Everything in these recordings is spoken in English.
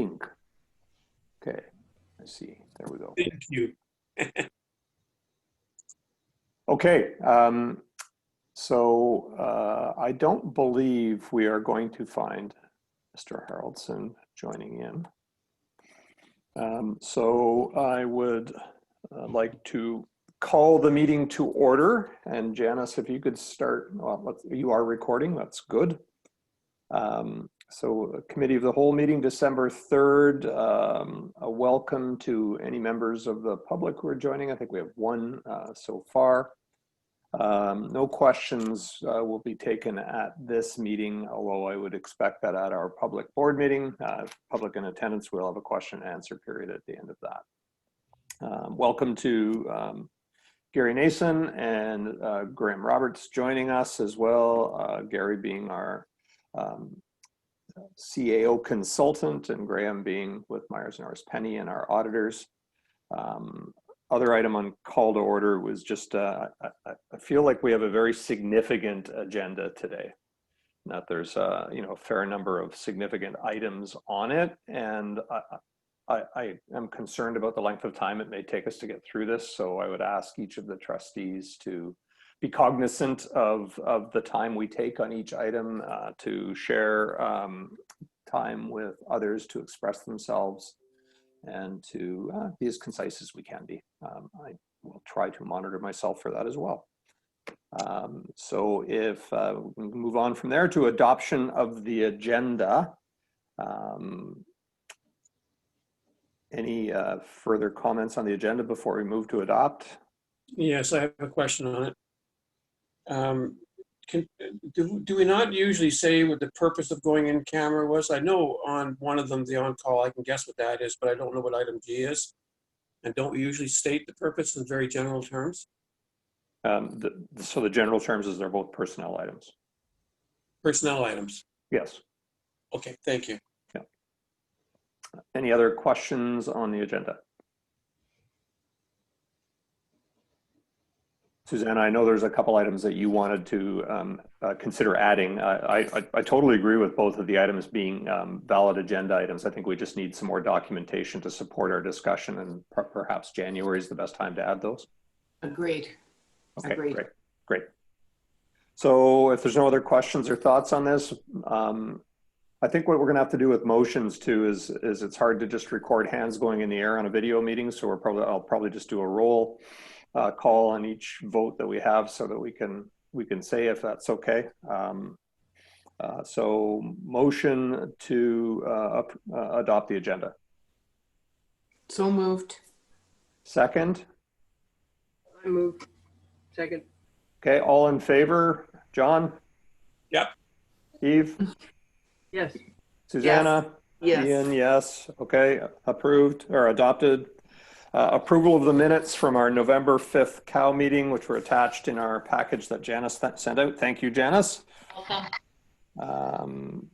Pink. Okay, I see. There we go. Thank you. Okay, so I don't believe we are going to find Mr. Haraldson joining in. So I would like to call the meeting to order. And Janice, if you could start, well, you are recording, that's good. So Committee of the Whole meeting, December 3rd. A welcome to any members of the public who are joining. I think we have one so far. No questions will be taken at this meeting, although I would expect that at our public board meeting, public in attendance, we'll have a question and answer period at the end of that. Welcome to Gary Nason and Graham Roberts joining us as well. Gary being our CAO consultant and Graham being with Myers Norris Penny and our auditors. Other item on call to order was just, I feel like we have a very significant agenda today. That there's a fair number of significant items on it, and I am concerned about the length of time it may take us to get through this. So I would ask each of the trustees to be cognizant of the time we take on each item, to share time with others to express themselves, and to be as concise as we can be. I will try to monitor myself for that as well. So if we move on from there to adoption of the agenda. Any further comments on the agenda before we move to adopt? Yes, I have a question on it. Do we not usually say what the purpose of going in camera was? I know on one of them, the on-call, I can guess what that is, but I don't know what item G is. And don't we usually state the purpose in very general terms? So the general terms is they're both personnel items. Personnel items. Yes. Okay, thank you. Yeah. Any other questions on the agenda? Susanna, I know there's a couple items that you wanted to consider adding. I totally agree with both of the items being valid agenda items. I think we just need some more documentation to support our discussion, and perhaps January is the best time to add those. Agreed. Okay, Agreed. great. So if there's no other questions or thoughts on this, I think what we're gonna have to do with motions too is it's hard to just record hands going in the air on a video meeting. So I'll probably just do a roll call on each vote that we have, so that we can say if that's okay. So motion to adopt the agenda. So moved. Second. I moved. Second. Okay, all in favor? John? Yep. Eve? Yes. Susanna? Yes. Ian, yes. Okay, approved or adopted. Approval of the minutes from our November 5th COW meeting, which were attached in our package that Janice sent out. Thank you, Janice. Welcome.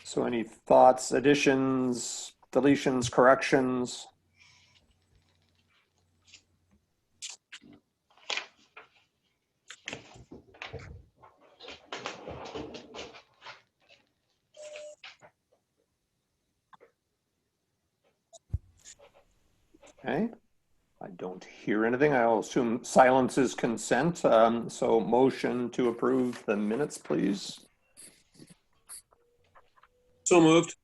So any thoughts, additions, deletions, corrections? Okay, I don't hear anything. I'll assume silence is consent. So motion to approve the minutes, please. So moved.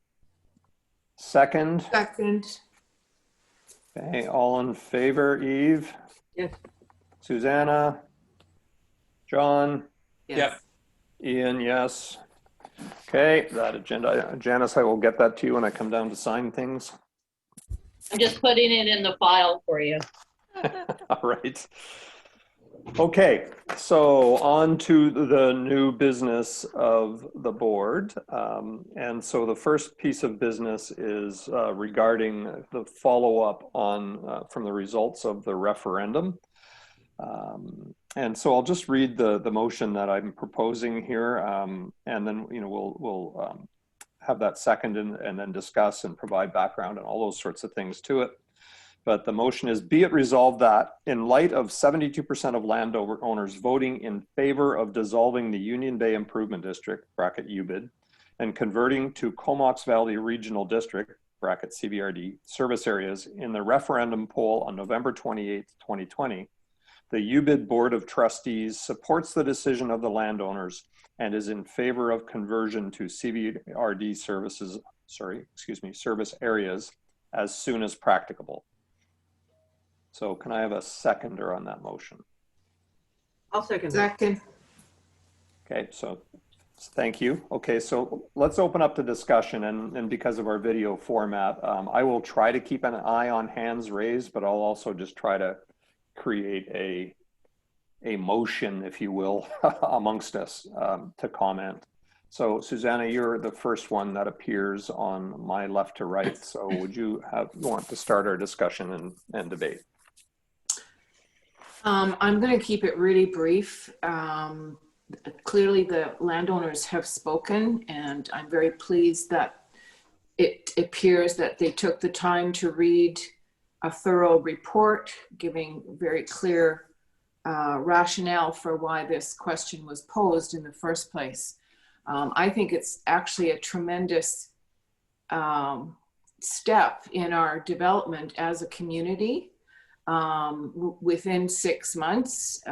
Second. Second. Okay, all in favor? Eve? Yes. Susanna? John? Yes. Yep. Ian, yes. Okay, that agenda, Janice, I will get that to you when I come down to sign things. I'm just putting it in the file for you. All right. Okay, so on to the new business of the board. And so the first piece of business is regarding the follow-up on from the results of the referendum. And so I'll just read the motion that I'm proposing here, and then we'll have that second and then discuss and provide background and all those sorts of things to it. But the motion is, be it resolved that in light of 72% of landowners voting in favor of dissolving the Union Bay Improvement District, bracket UBID, and converting to Comox Valley Regional District, bracket CVRD, service areas in the referendum poll on November 28th, 2020, the UBID Board of Trustees supports the decision of the landowners and is in favor of conversion to CVRD service areas as soon as practicable. So can I have a seconder on that motion? I'll second that. Second. Okay, so thank you. Okay, so let's open up the discussion, and because of our video format, I will try to keep an eye on hands raised, but I'll also just try to create a motion, if you will, amongst us to comment. So Susanna, you're the first one that appears on my left to right. So would you want to start our discussion and debate? I'm going to keep it really brief. Clearly the landowners have spoken, and I'm very pleased that it appears that they took the time to read a thorough report giving very clear rationale for why this question was posed in the first place. I think it's actually a tremendous step in our development as a community. Within 6 months,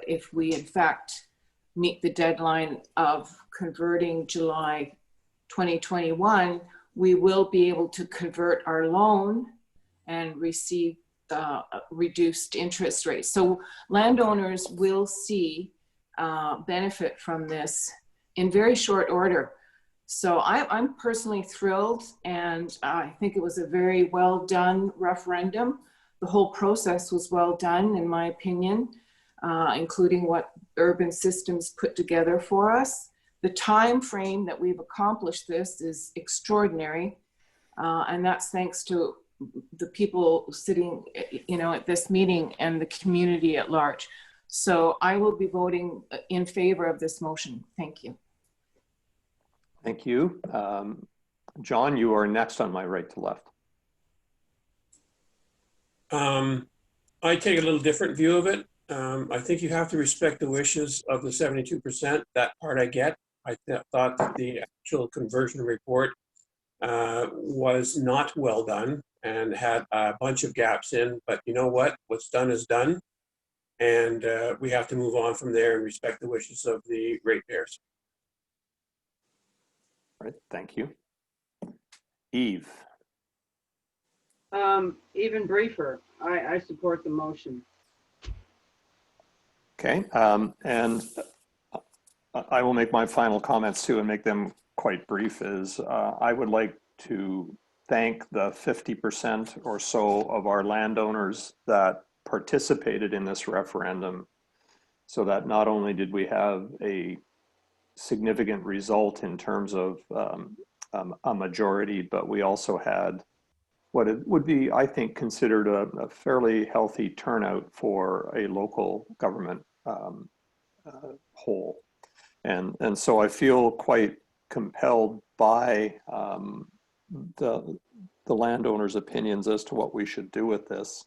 if we in fact meet the deadline of converting July 2021, we will be able to convert our loan and receive reduced interest rates. So landowners will see benefit from this in very short order. So I'm personally thrilled, and I think it was a very well done referendum. The whole process was well done, in my opinion, including what Urban Systems put together for us. The time frame that we've accomplished this is extraordinary, and that's thanks to the people sitting, at this meeting and the community at large. So I will be voting in favor of this motion. Thank you. Thank you. John, you are next on my right to left. I take a little different view of it. I think you have to respect the wishes of the 72%. That part I get. I thought that the actual conversion report was not well done and had a bunch of gaps in, but you know what? What's done is done. And we have to move on from there and respect the wishes of the ratepayers. All right, thank you. Eve. Even briefer, I support the motion. Okay, and I will make my final comments too and make them quite brief. I would like to thank the 50% or so of our landowners that participated in this referendum, so that not only did we have a significant result in terms of a majority, but we also had what it would be, I think, considered a fairly healthy turnout for a local government whole. And so I feel quite compelled by the landowners' opinions as to what we should do with this.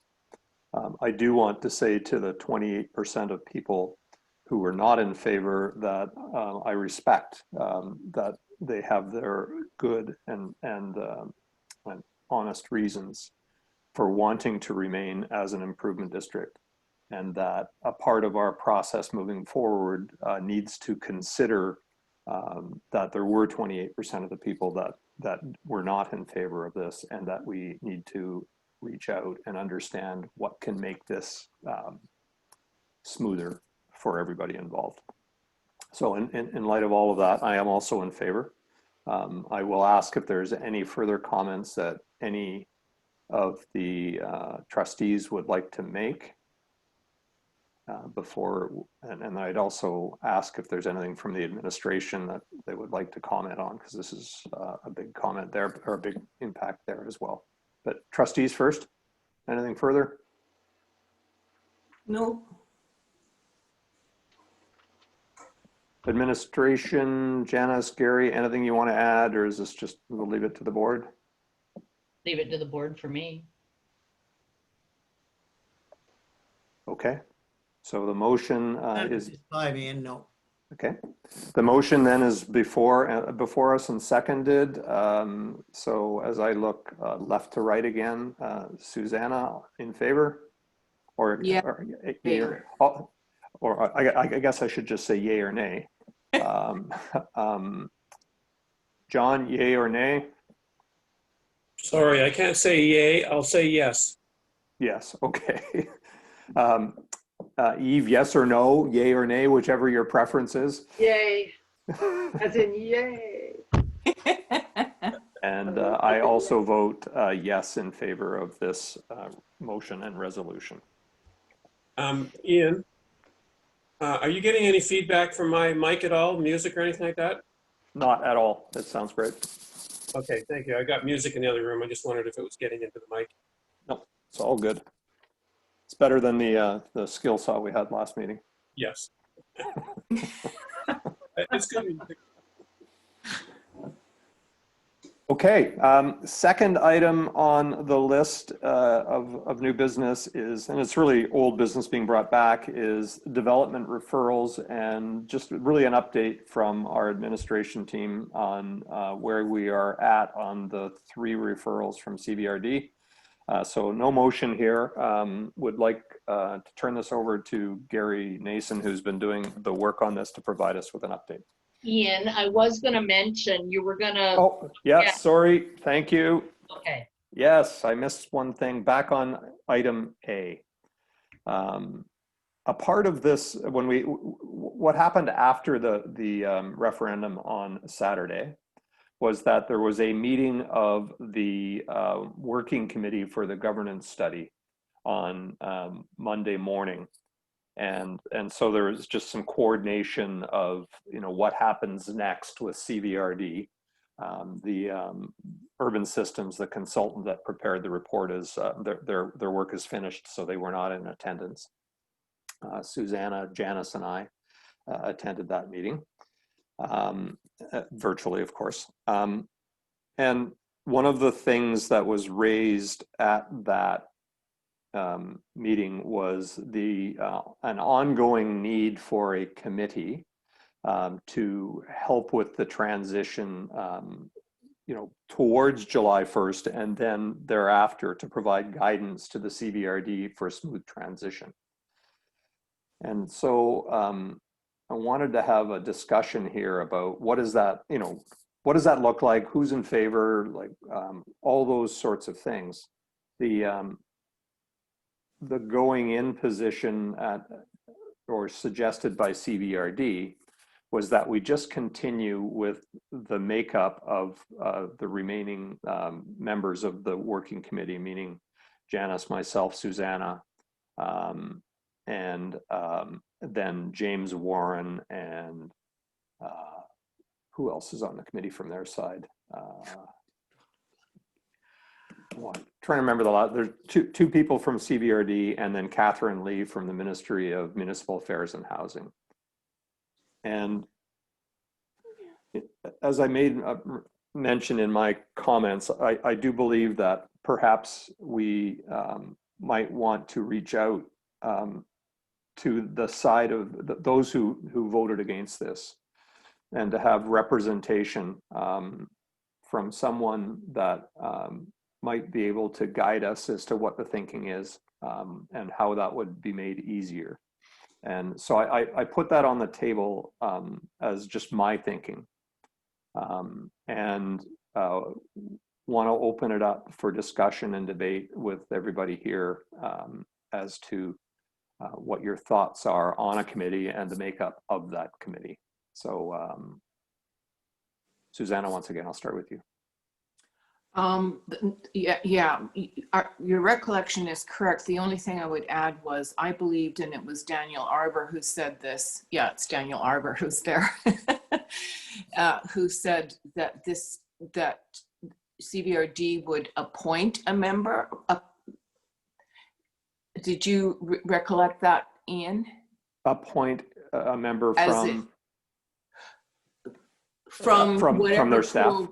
I do want to say to the 28% of people who were not in favor that I respect that they have their good and honest reasons for wanting to remain as an improvement district, and that a part of our process moving forward needs to consider that there were 28% of the people that were not in favor of this, and that we need to reach out and understand what can make this smoother for everybody involved. So in light of all of that, I am also in favor. I will ask if there's any further comments that any of the trustees would like to make before, and I'd also ask if there's anything from the administration that they would like to comment on, because this is a big comment there, or a big impact there as well. But trustees first, anything further? No. Administration, Janice, Gary, anything you want to add, or is this just, we'll leave it to the board? Leave it to the board for me. Okay, so the motion is, 5 and no. Okay. The motion then is before us and seconded. So as I look left to right again, Susanna in favor? Or, Yeah, yay or I guess I should just say yay or nay. John, yay or nay? Sorry, I can't say yay. I'll say yes. Yes, okay. Eve, yes or no, yay or nay, whichever your preference is. Yay, as in yay. And I also vote yes in favor of this motion and resolution. Ian, are you getting any feedback from my mic at all, music or anything like that? Not at all. That sounds great. Okay, thank you. I got music in the other room. I just wondered if it was getting into the mic. No, it's all good. It's better than the skill saw we had last meeting. Yes. It's good. Okay, second item on the list of new business is, and it's really old business being brought back, is development referrals, and just really an update from our administration team on where we are at on the 3 referrals from CVRD. So no motion here. Would like to turn this over to Gary Nason, who's been doing the work on this, to provide us with an update. Ian, I was gonna mention, you were gonna, Oh, yes, Yeah. sorry. Thank you. okay, Yes, I missed one thing. Back on item A. A part of this, what happened after the referendum on Saturday was that there was a meeting of the working committee for the governance study on Monday morning. And so there was just some coordination of, what happens next with CVRD. The Urban Systems, the consultant that prepared the report, is their work is finished, so they were not in attendance. Susanna, Janice, and I attended that meeting, virtually, of course. And one of the things that was raised at that meeting was an ongoing need for a committee to help with the transition, towards July 1st, and then thereafter to provide guidance to the CVRD for a smooth transition. And so I wanted to have a discussion here about what does that look like, who's in favor, like all those sorts of things. The going in position or suggested by CVRD was that we just continue with the makeup of the remaining members of the working committee, meaning Janice, myself, Susanna, and then James Warren, and who else is on the committee from their side? Trying to remember the lot. There's two people from CVRD, and then Catherine Lee from the Ministry of Municipal Affairs and Housing. And as I made mention in my comments, I do believe that perhaps we might want to reach out to the side of those who voted against this, and to have representation from someone that might be able to guide us as to what the thinking is, and how that would be made easier. And so I put that on the table as just my thinking, and want to open it up for discussion and debate with everybody here as to what your thoughts are on a committee and the makeup of that committee. So Susanna, once again, I'll start with you. Your recollection is correct. The only thing I would add was I believed, and it was Daniel Arbour who said this. Yeah, it's Daniel Arbour who's there, who said that that CVRD would appoint a member. Did you recollect that, Ian? Appoint a member from their staff.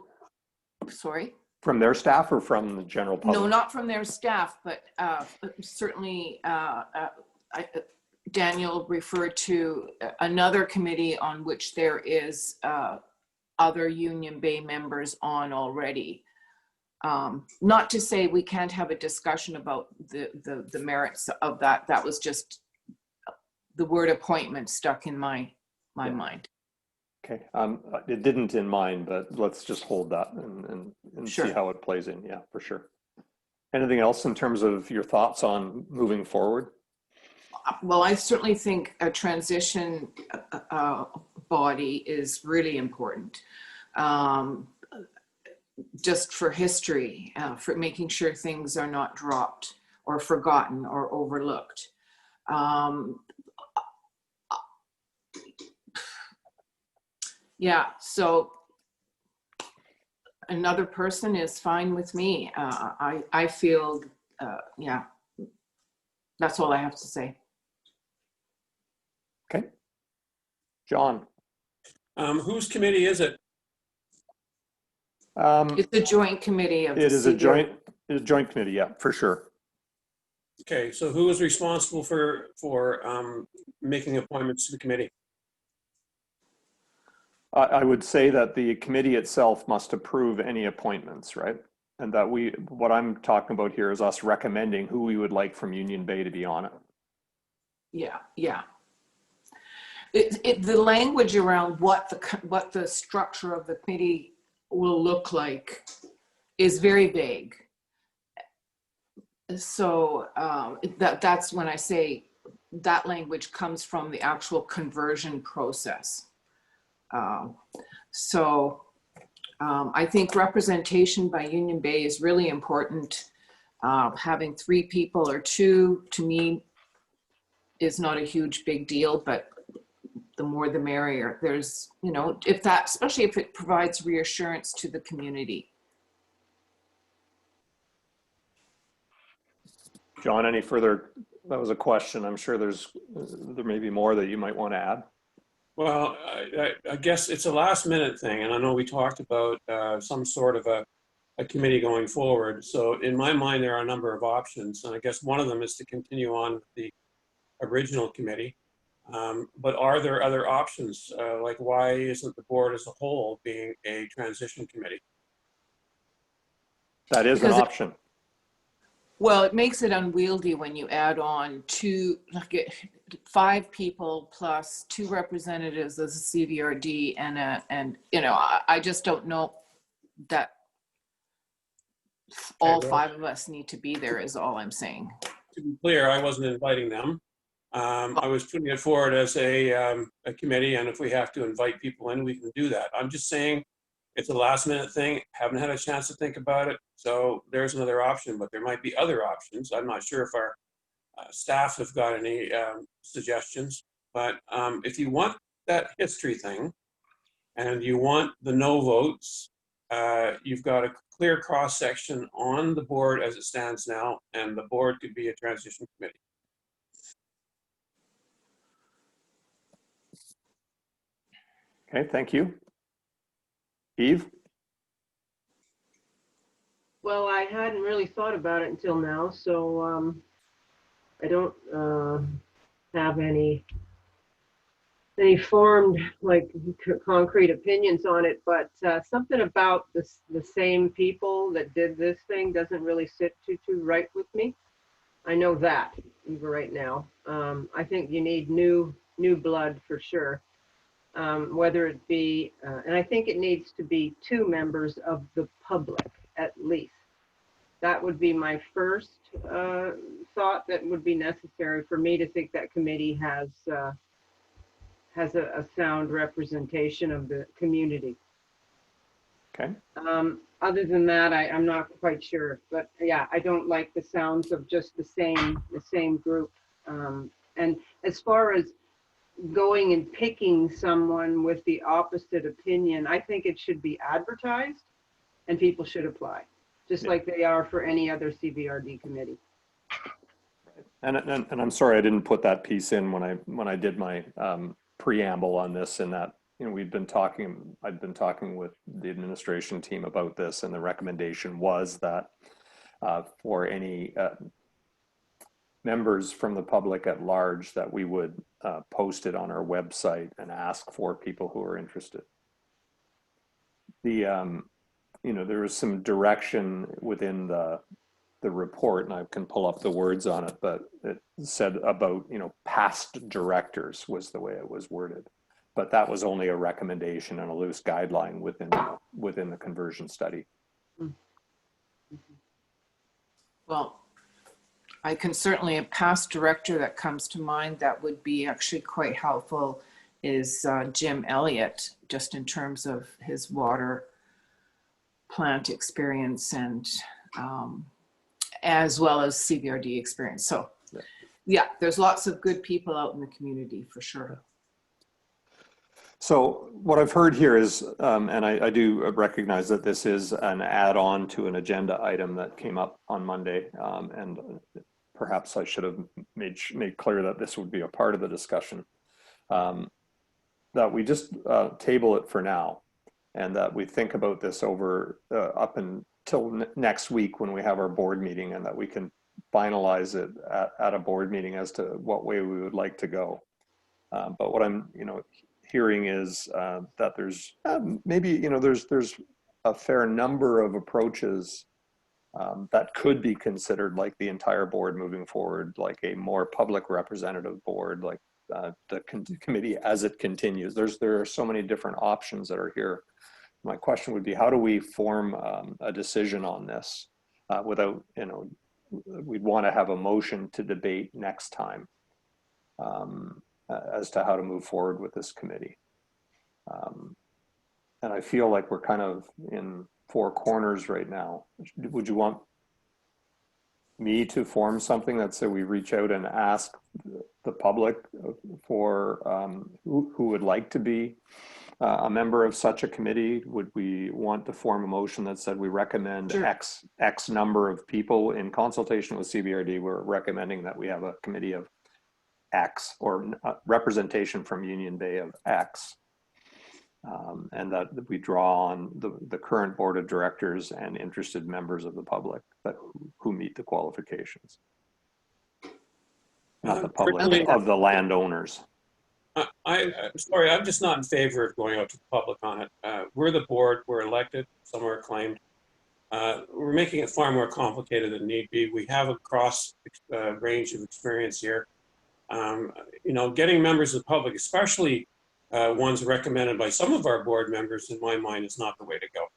Sorry. From their staff or from the general public? No, not from their staff, but certainly Daniel referred to another committee on which there is other Union Bay members on already. Not to say we can't have a discussion about the merits of that. That was just the word appointment stuck in my mind. Okay, it didn't in mine, but let's just hold that and Sure. see how it plays in. Yeah, for sure. Anything else in terms of your thoughts on moving forward? Well, I certainly think a transition body is really important. Just for history, for making sure things are not dropped or forgotten or overlooked. Yeah, so another person is fine with me. I feel, yeah, that's all I have to say. Okay. John? Whose committee is it? It's a joint committee of the It is a CBO. joint committee, yeah, for sure. Okay, so who is responsible for making appointments to the committee? I would say that the committee itself must approve any appointments, right? And that what I'm talking about here is us recommending who we would like from Union Bay to be on it. Yeah, yeah. The language around what the structure of the committee will look like is very vague. So that's when I say that language comes from the actual conversion process. I think representation by Union Bay is really important. Having 3 people or 2 to me is not a huge big deal, but the more the merrier. There's, you know, especially if it provides reassurance to the community. John, any further? That was a question. I'm sure there may be more that you might want to add. Well, I guess it's a last minute thing, and I know we talked about some sort of a committee going forward. So in my mind, there are a number of options, and I guess one of them is to continue on with the original committee. But are there other options? Like, why isn't the board as a whole being a transition committee? That is an Because option. Well, it makes it unwieldy when you add on 5 people plus 2 representatives as a CVRD and you know, I just don't know that all 5 of us need to be there is all I'm saying. To be clear, I wasn't inviting them. I was putting it forward as a committee, and if we have to invite people in, we can do that. I'm just saying it's a last minute thing. Haven't had a chance to think about it. So there's another option, but there might be other options. I'm not sure if our staff have got any suggestions, but if you want that history thing and you want the no votes, you've got a clear cross section on the board as it stands now, and the board could be a transition committee. Okay, thank you. Eve? Well, I hadn't really thought about it until now, so I don't have any formed like concrete opinions on it, but something about the same people that did this thing doesn't really sit too right with me. I know that even right now. I think you need new blood for sure. Whether it be, and I think it needs to be 2 members of the public at least. That would be my first thought that would be necessary for me to think that committee has a sound representation of the community. Okay. Other than that, I'm not quite sure, but yeah, I don't like the sounds of just the same group. And as far as going and picking someone with the opposite opinion, I think it should be advertised and people should apply, just like they are for any other CVRD committee. And I'm sorry I didn't put that piece in when I did my preamble on this, in that, you know, I'd been talking with the administration team about this, and the recommendation was that for any members from the public at large that we would post it on our website and ask for people who are interested. The there was some direction within the report, and I can pull up the words on it, but it said about, past directors was the way it was worded. But that was only a recommendation and a loose guideline within the conversion study. Well, I can certainly, a past director that comes to mind that would be actually quite helpful is Jim Elliott, just in terms of his water plant experience and as well as CVRD experience. So yeah, there's lots of good people out in the community for sure. So what I've heard here is, and I do recognize that this is an add-on to an agenda item that came up on Monday, and perhaps I should have made clear that this would be a part of the discussion, that we just table it for now, and that we think about this over up until next week when we have our board meeting, and that we can finalize it at a board meeting as to what way we would like to go. But what I'm, hearing is that there's maybe, there's a fair number of approaches that could be considered, like the entire board moving forward, like a more public representative board, like the committee as it continues. There are so many different options that are here. My question would be, how do we form a decision on this without, we'd want to have a motion to debate next time as to how to move forward with this committee. And I feel like we're kind of in four corners right now. Would you want me to form something that say we reach out and ask the public for who would like to be a member of such a committee? Would we want to form a motion that said we recommend Sure. X number of people in consultation with CVRD? We're recommending that we have a committee of X, or representation from Union Bay of X, and that we draw on the current board of directors and interested members of the public who meet the qualifications. Not the public, of the landowners. I'm sorry, I'm just not in favor of going out to the public on it. We're the board, we're elected, some are acclaimed. We're making it far more complicated than need be. We have a cross range of experience here. Getting members of the public, especially ones recommended by some of our board members, in my mind, is not the way to go.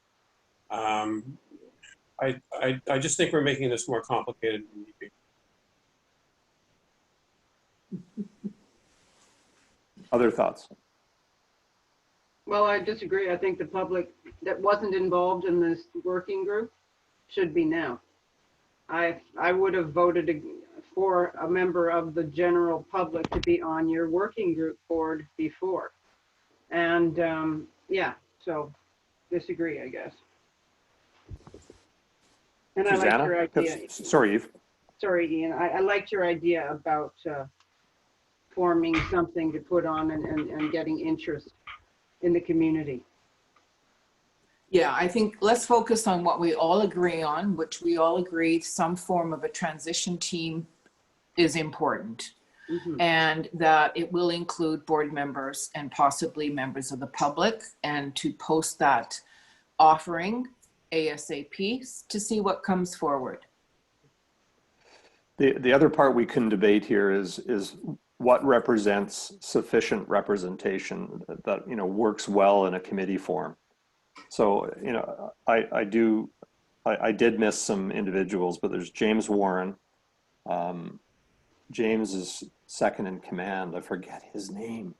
I just think we're making this more complicated than need be. Other thoughts? Well, I disagree. I think the public that wasn't involved in this working group should be now. I would have voted for a member of the general public to be on your working group board before. And yeah, so disagree, I guess. And I like your idea. Sorry, Eve. Sorry, Ian. I liked your idea about forming something to put on and getting interest in the community. Yeah, I think let's focus on what we all agree on, which we all agree some form of a transition team is important. Mm-hmm. And that it will include board members and possibly members of the public, and to post that offering ASAP to see what comes forward. The other part we can debate here is what represents sufficient representation that works well in a committee form. So I did miss some individuals, but there's James Warren. James is second in command. I forget his name.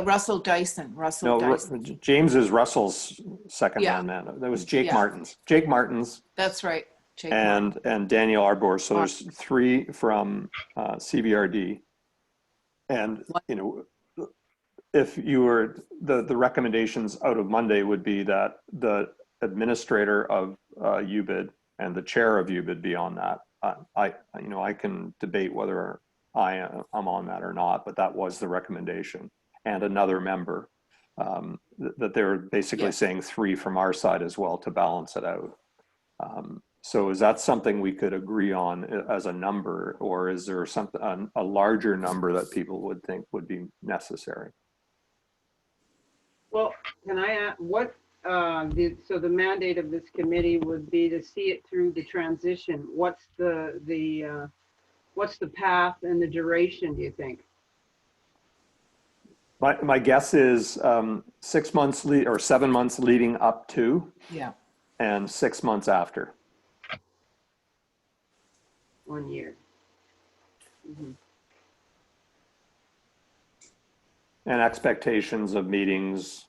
Russell Dyson. Dyson. James is Russell's second man. That was Jake Martins. Jake Martins. That's right. Jake and Daniel Arbor. So there's three from CVRD. And if you were the recommendations out of Monday would be that the administrator of UBID and the chair of UBID be on that. I can debate whether I'm on that or not, but that was the recommendation. And another member, that they were basically saying three from our side as well to balance it out. So is that something we could agree on as a number, or is there something, a larger number that people would think would be necessary? Well, can I ask, so the mandate of this committee would be to see it through the transition. What's the path and the duration, do you think? My guess is 6 months or 7 months leading up to, Yeah. and 6 months after. 1 year. Mhm. And expectations of meetings,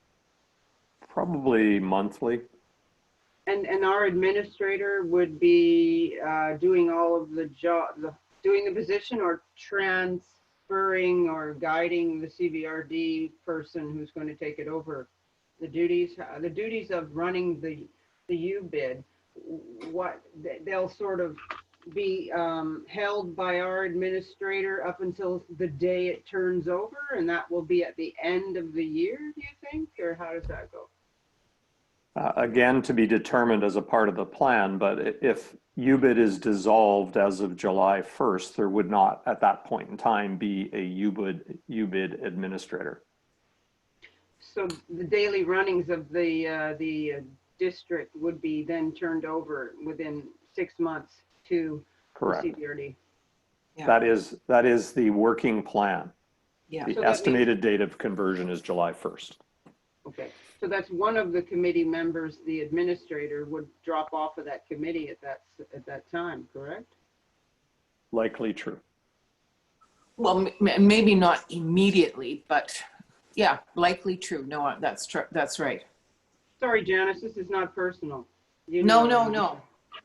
probably monthly. And our administrator would be doing all of the doing the position, or transferring or guiding the CVRD person who's going to take it over. The duties of running the U-bid, what they'll sort of be held by our administrator up until the day it turns over, and that will be at the end of the year, do you think, or how does that go? Again, to be determined as a part of the plan, but if UBID is dissolved as of July 1st, there would not at that point in time be a UBID administrator. So the daily runnings of the district would be then turned over within 6 months to Correct. the CVRD. Yeah. That is the working plan. Yeah. The So that estimated date of conversion is July 1st. Okay, so that's one of the committee members, the administrator, would drop off of that committee at that time, correct? Likely true. Well, maybe not immediately, but yeah, likely true. No, that's true. That's right. Sorry, Janice, this is not personal. You No, know. no, no.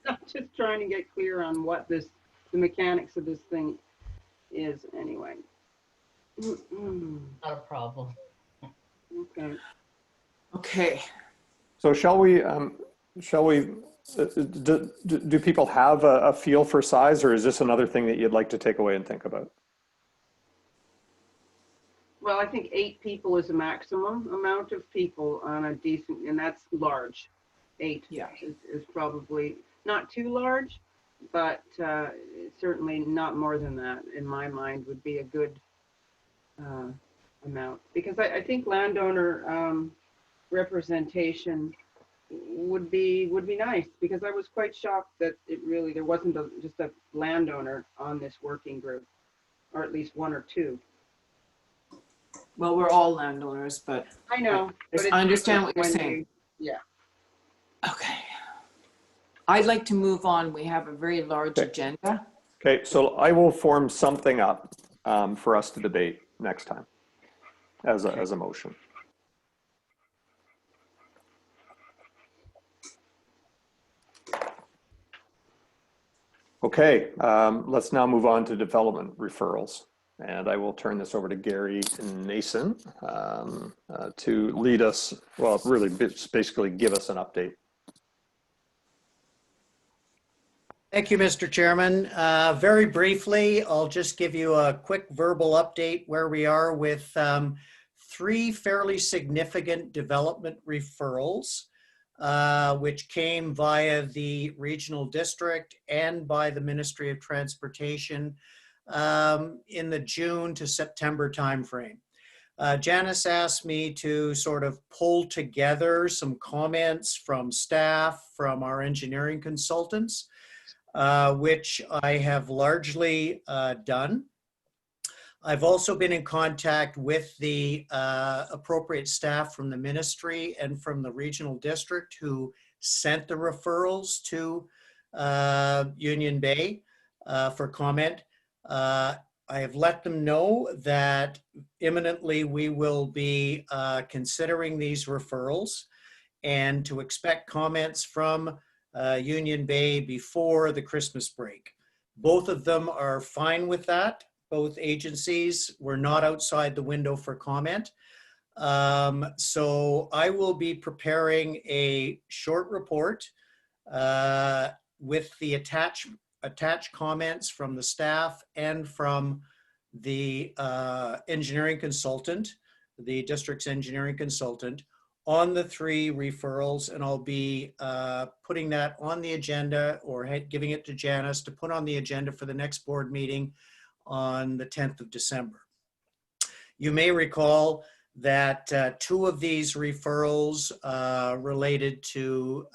I'm just trying to get clear on what the mechanics of this thing is anyway. Not a problem. Okay. Okay. So shall we, do people have a feel for size, or is this another thing that you'd like to take away and think about? Well, I think 8 people is a maximum amount of people on a decent, and that's large. 8 Yeah. is probably not too large, but certainly not more than that, in my mind, would be a good amount. Because I think landowner representation would be nice, because I was quite shocked that there wasn't just a landowner on this working group, or at least 1 or 2. Well, we're all landowners, but I know. but it's I understand what you're when saying. Yeah. okay. I'd like to move on. We have a very large Okay. agenda. Okay, so I will form something up for us to debate next time as a motion. Okay, let's now move on to development referrals. And I will turn this over to Gary Nason to lead us, well, really basically give us an update. Thank you, Mr. Chairman. Very briefly, I'll just give you a quick verbal update where we are with 3 fairly significant development referrals, which came via the regional district and by the Ministry of Transportation in the June to September timeframe. Janice asked me to sort of pull together some comments from staff, from our engineering consultants, which I have largely done. I've also been in contact with the appropriate staff from the ministry and from the regional district who sent the referrals to Union Bay for comment. I have let them know that imminently we will be considering these referrals and to expect comments from Union Bay before the Christmas break. Both of them are fine with that. Both agencies were not outside the window for comment. So I will be preparing a short report with the attached comments from the staff and from the engineering consultant, the district's engineering consultant, on the 3 referrals, and I'll be putting that on the agenda, or giving it to Janice to put on the agenda for the next board meeting on the 10th of December. You may recall that 2 of these referrals related to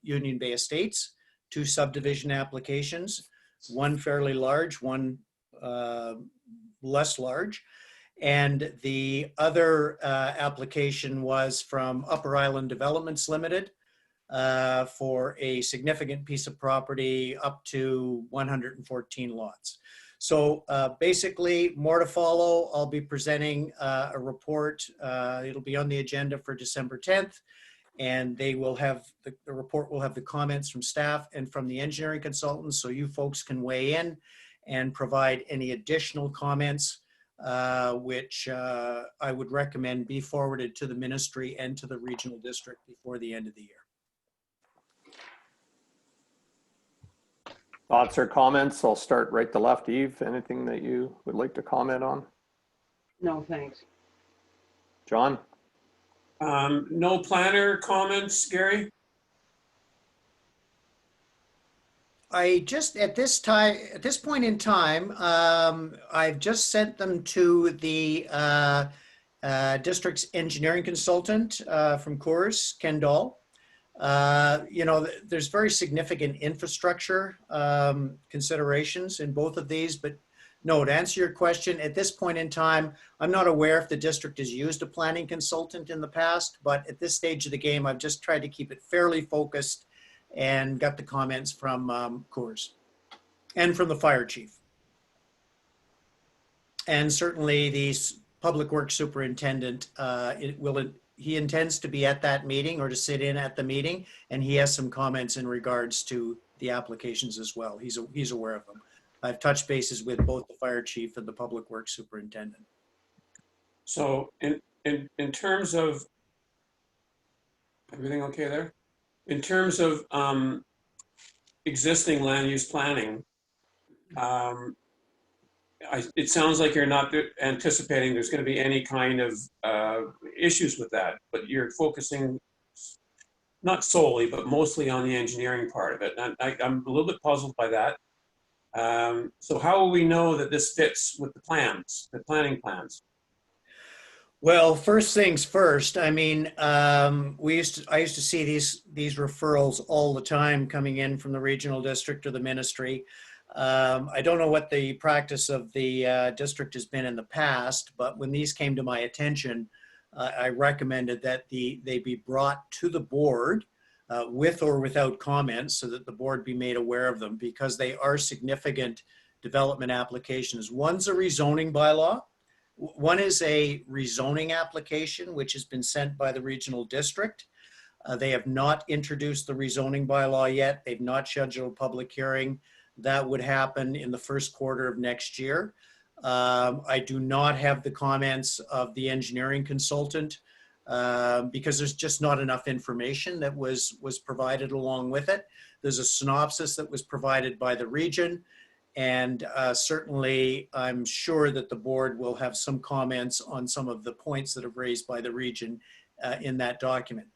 Union Bay Estates, 2 subdivision applications, one fairly large, one less large. And the other application was from Upper Island Developments Limited for a significant piece of property up to 114 lots. So basically, more to follow. I'll be presenting a report. It'll be on the agenda for December 10th, and they will have, the report will have the comments from staff and from the engineering consultants, so you folks can weigh in and provide any additional comments, which I would recommend be forwarded to the ministry and to the regional district before the end of the year. Thoughts or comments? I'll start right to left. Eve, anything that you would like to comment on? No, thanks. John? No planner comments, Gary? I just, at this point in time, I've just sent them to the district's engineering consultant from Coors, Ken Dahl. You know, there's very significant infrastructure considerations in both of these, but no, to answer your question, at this point in time, I'm not aware if the district has used a planning consultant in the past, but at this stage of the game, I've just tried to keep it fairly focused and got the comments from Coors and from the fire chief. And certainly the public works superintendent, he intends to be at that meeting or to sit in at the meeting, and he has some comments in regards to the applications as well. He's aware of them. I've touched bases with both the fire chief and the public works superintendent. So in terms of, everything okay there? In terms of existing land use planning, it sounds like you're not anticipating there's going to be any kind of issues with that, but you're focusing not solely, but mostly on the engineering part of it. And I'm a little bit puzzled by that. So how will we know that this fits with the plans, the planning plans? Well, first things first. I mean, I used to see these referrals all the time coming in from the regional district or the ministry. I don't know what the practice of the district has been in the past, but when these came to my attention, I recommended that they be brought to the board with or without comments so that the board be made aware of them, because they are significant development applications. One's a rezoning bylaw. One is a rezoning application, which has been sent by the regional district. They have not introduced the rezoning bylaw yet. They've not scheduled a public hearing. That would happen in the first quarter of next year. I do not have the comments of the engineering consultant because there's just not enough information that was provided along with it. There's a synopsis that was provided by the region. And certainly, I'm sure that the board will have some comments on some of the points that are raised by the region in that document.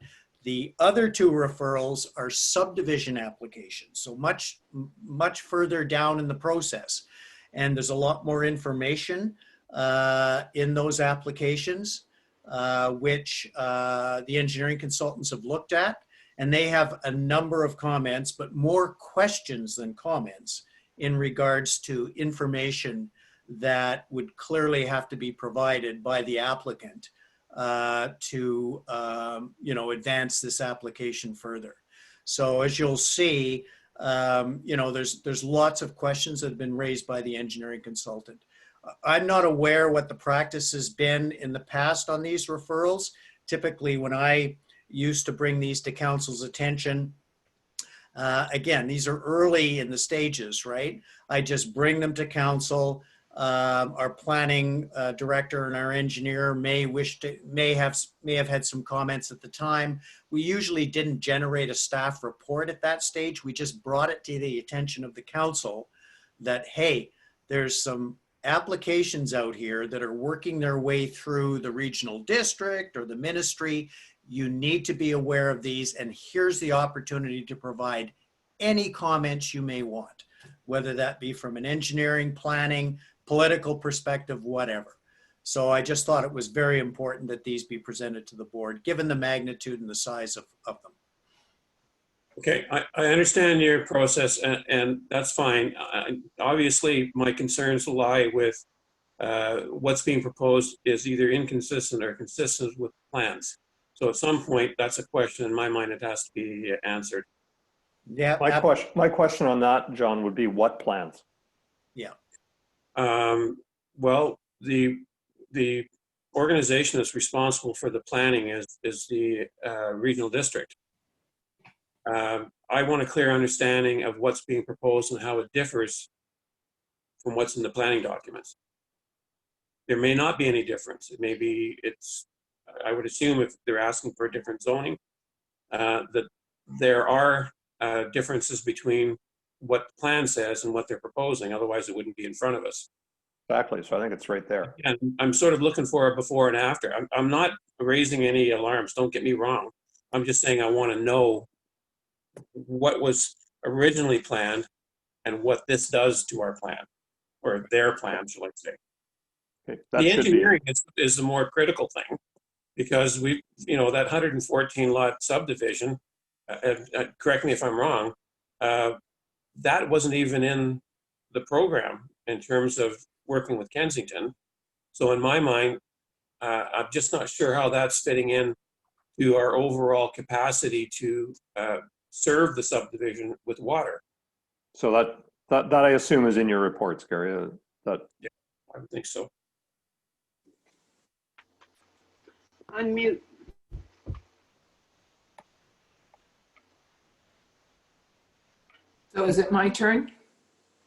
The other 2 referrals are subdivision applications, so much further down in the process. And there's a lot more information in those applications, which the engineering consultants have looked at. And they have a number of comments, but more questions than comments in regards to information that would clearly have to be provided by the applicant to advance this application further. So as you'll see, there's lots of questions that have been raised by the engineering consultant. I'm not aware what the practice has been in the past on these referrals. Typically, when I used to bring these to council's attention, again, these are early in the stages, right? I just bring them to council. Our planning director and our engineer may have had some comments at the time. We usually didn't generate a staff report at that stage. We just brought it to the attention of the council that, hey, there's some applications out here that are working their way through the regional district or the ministry, You need to be aware of these, and here's the opportunity to provide any comments you may want, whether that be from an engineering, planning, political perspective, whatever. So I just thought it was very important that these be presented to the board, given the magnitude and the size of them. Okay, I understand your process, and that's fine. Obviously, my concerns lie with what's being proposed is either inconsistent or consistent with plans. So at some point, that's a question in my mind that has to be answered. Yeah. My question on that, John, would be what plans? Well, the organization that's responsible for the planning is the regional district. I want a clear understanding of what's being proposed and how it differs from what's in the planning documents. There may not be any difference. It may be, I would assume if they're asking for a different zoning, that there are differences between what the plan says and what they're proposing. Otherwise, it wouldn't be in front of us. Exactly. So I think it's right there. And I'm sort of looking for a before and after. I'm not raising any alarms. Don't get me wrong. I'm just saying I want to know what was originally planned and what this does to our plan, or their plan, shall I say. Okay, The engineering is the more critical thing, because that 114 lot subdivision, correct me if I'm wrong, that wasn't even in the program in terms of working with Kensington. So in my mind, I'm just not sure how that's fitting in to our overall capacity to serve the subdivision with water. So that I assume is in your reports, Gary. I would think so. Unmute. So is it my turn?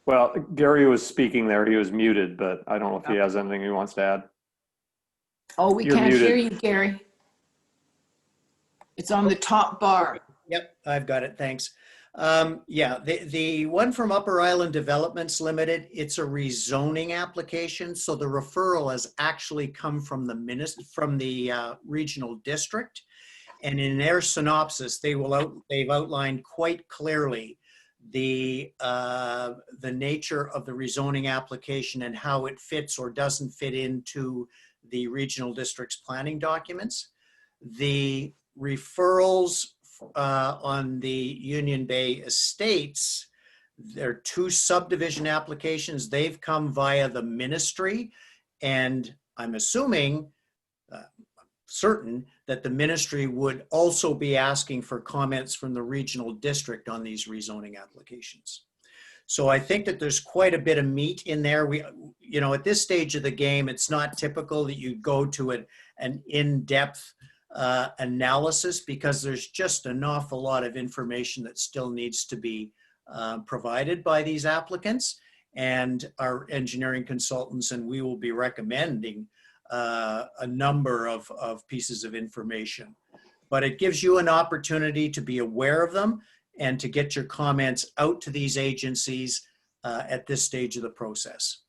Well, Gary was speaking there. He was muted, but I don't know if he has anything he wants to add. Oh, we You're can't muted. hear you, Gary. It's on the top bar. Yep, I've got it. Thanks. Yeah, the one from Upper Island Developments Limited, it's a rezoning application. So the referral has actually come from the regional district. And in their synopsis, they've outlined quite clearly the nature of the rezoning application and how it fits or doesn't fit into the regional district's planning documents. The referrals on the Union Bay Estates, there are 2 subdivision applications. They've come via the ministry, and I'm assuming, certain that the ministry would also be asking for comments from the regional district on these rezoning applications. So I think that there's quite a bit of meat in there. At this stage of the game, it's not typical that you go to an in-depth analysis, because there's just an awful lot of information that still needs to be provided by these applicants and our engineering consultants, and we will be recommending a number of pieces of information. But it gives you an opportunity to be aware of them and to get your comments out to these agencies at this stage of the process.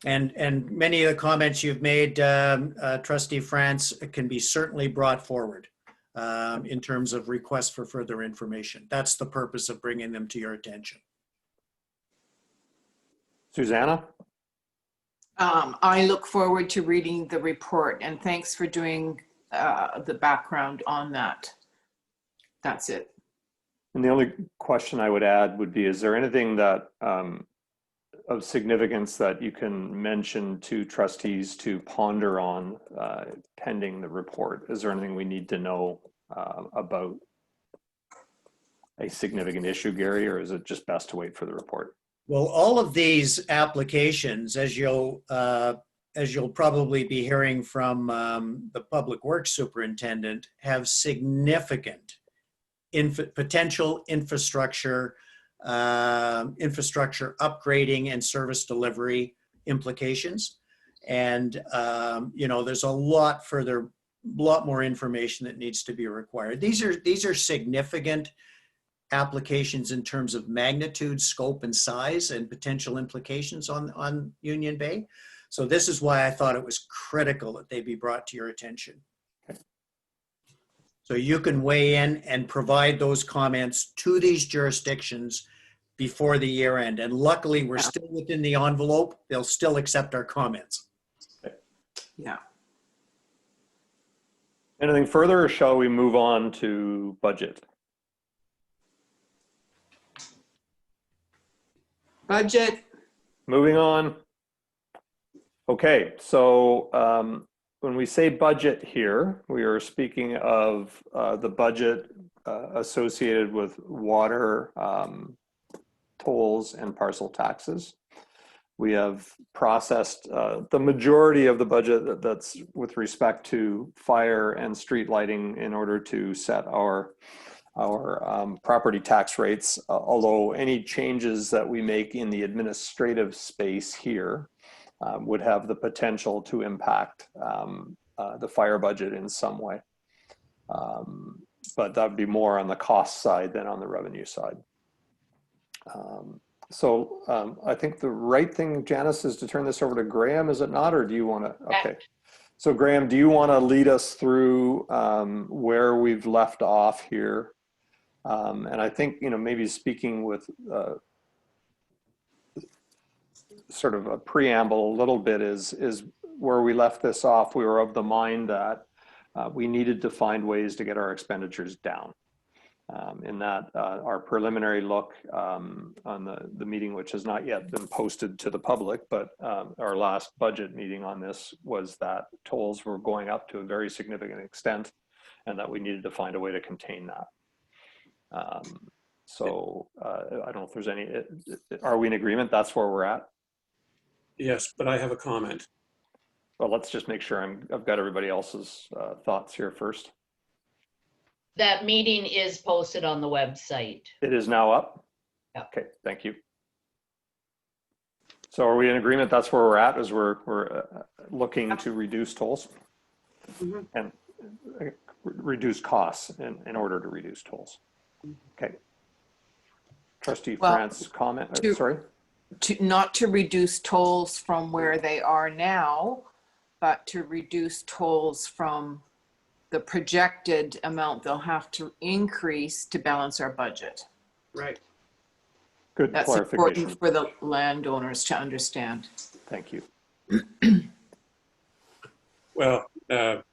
And many of the comments you've made, Trustee France, can be certainly brought forward in terms of requests for further information. That's the purpose of bringing them to your attention. Susanna? I look forward to reading the report, and thanks for doing the background on that. That's it. And the only question I would add would be, is there anything that of significance that you can mention to trustees to ponder on pending the report? Is there anything we need to know about a significant issue, Gary, or is it just best to wait for the report? Well, all of these applications, as you'll probably be hearing from the Public Works Superintendent, have significant potential infrastructure upgrading and service delivery implications. And, there's a lot more information that needs to be required. These are significant applications in terms of magnitude, scope, and size, and potential implications on Union Bay. So this is why I thought it was critical that they be brought to your attention. So you can weigh in and provide those comments to these jurisdictions before the year end. And luckily, we're Yeah. still within the envelope. They'll still accept our comments. Yeah. Anything further, or shall we move on to budget? Budget. Moving on. Okay, so when we say budget here, we are speaking of the budget associated with water tolls and parcel taxes. We have processed the majority of the budget that's with respect to fire and street lighting in order to set our property tax rates, although any changes that we make in the administrative space here would have the potential to impact the fire budget in some way. But that would be more on the cost side than on the revenue side. So I think the right thing, Janice, is to turn this over to Graham, is it not? Or do you want to? Okay. So Graham, do you want to lead us through where we've left off here? And I think, maybe speaking with sort of a preamble a little bit is where we left this off. We were of the mind that we needed to find ways to get our expenditures down. In that our preliminary look on the meeting, which has not yet been posted to the public, but our last budget meeting on this was that tolls were going up to a very significant extent and that we needed to find a way to contain that. So I don't know if there's any, are we in agreement? That's where we're at? Yes, but I have a comment. Well, let's just make sure I've got everybody else's thoughts here first. That meeting is posted on the website. It is now up? Yeah. Okay, thank you. So are we in agreement that's where we're at, as we're looking to reduce tolls and reduce costs in order to reduce tolls? Okay. Trustee Well, France, comment, sorry? Not to reduce tolls from where they are now, but to reduce tolls from the projected amount they'll have to increase to balance our budget. Right. Good That's clarification. important for the landowners to understand. Thank you. Well,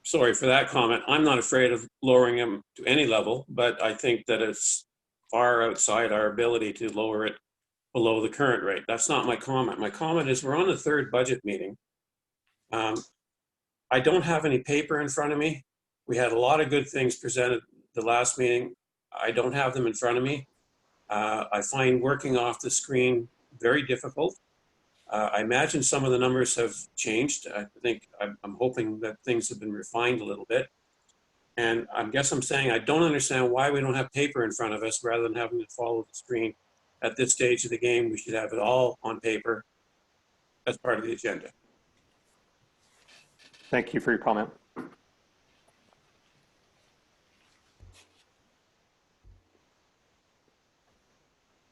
sorry for that comment. I'm not afraid of lowering them to any level, but I think that it's far outside our ability to lower it below the current rate. That's not my comment. My comment is we're on the third budget meeting. I don't have any paper in front of me. We had a lot of good things presented the last meeting. I don't have them in front of me. I find working off the screen very difficult. I imagine some of the numbers have changed. I'm hoping that things have been refined a little bit. And I guess I'm saying I don't understand why we don't have paper in front of us rather than having to follow the screen. At this stage of the game, we should have it all on paper as part of the agenda. Thank you for your comment.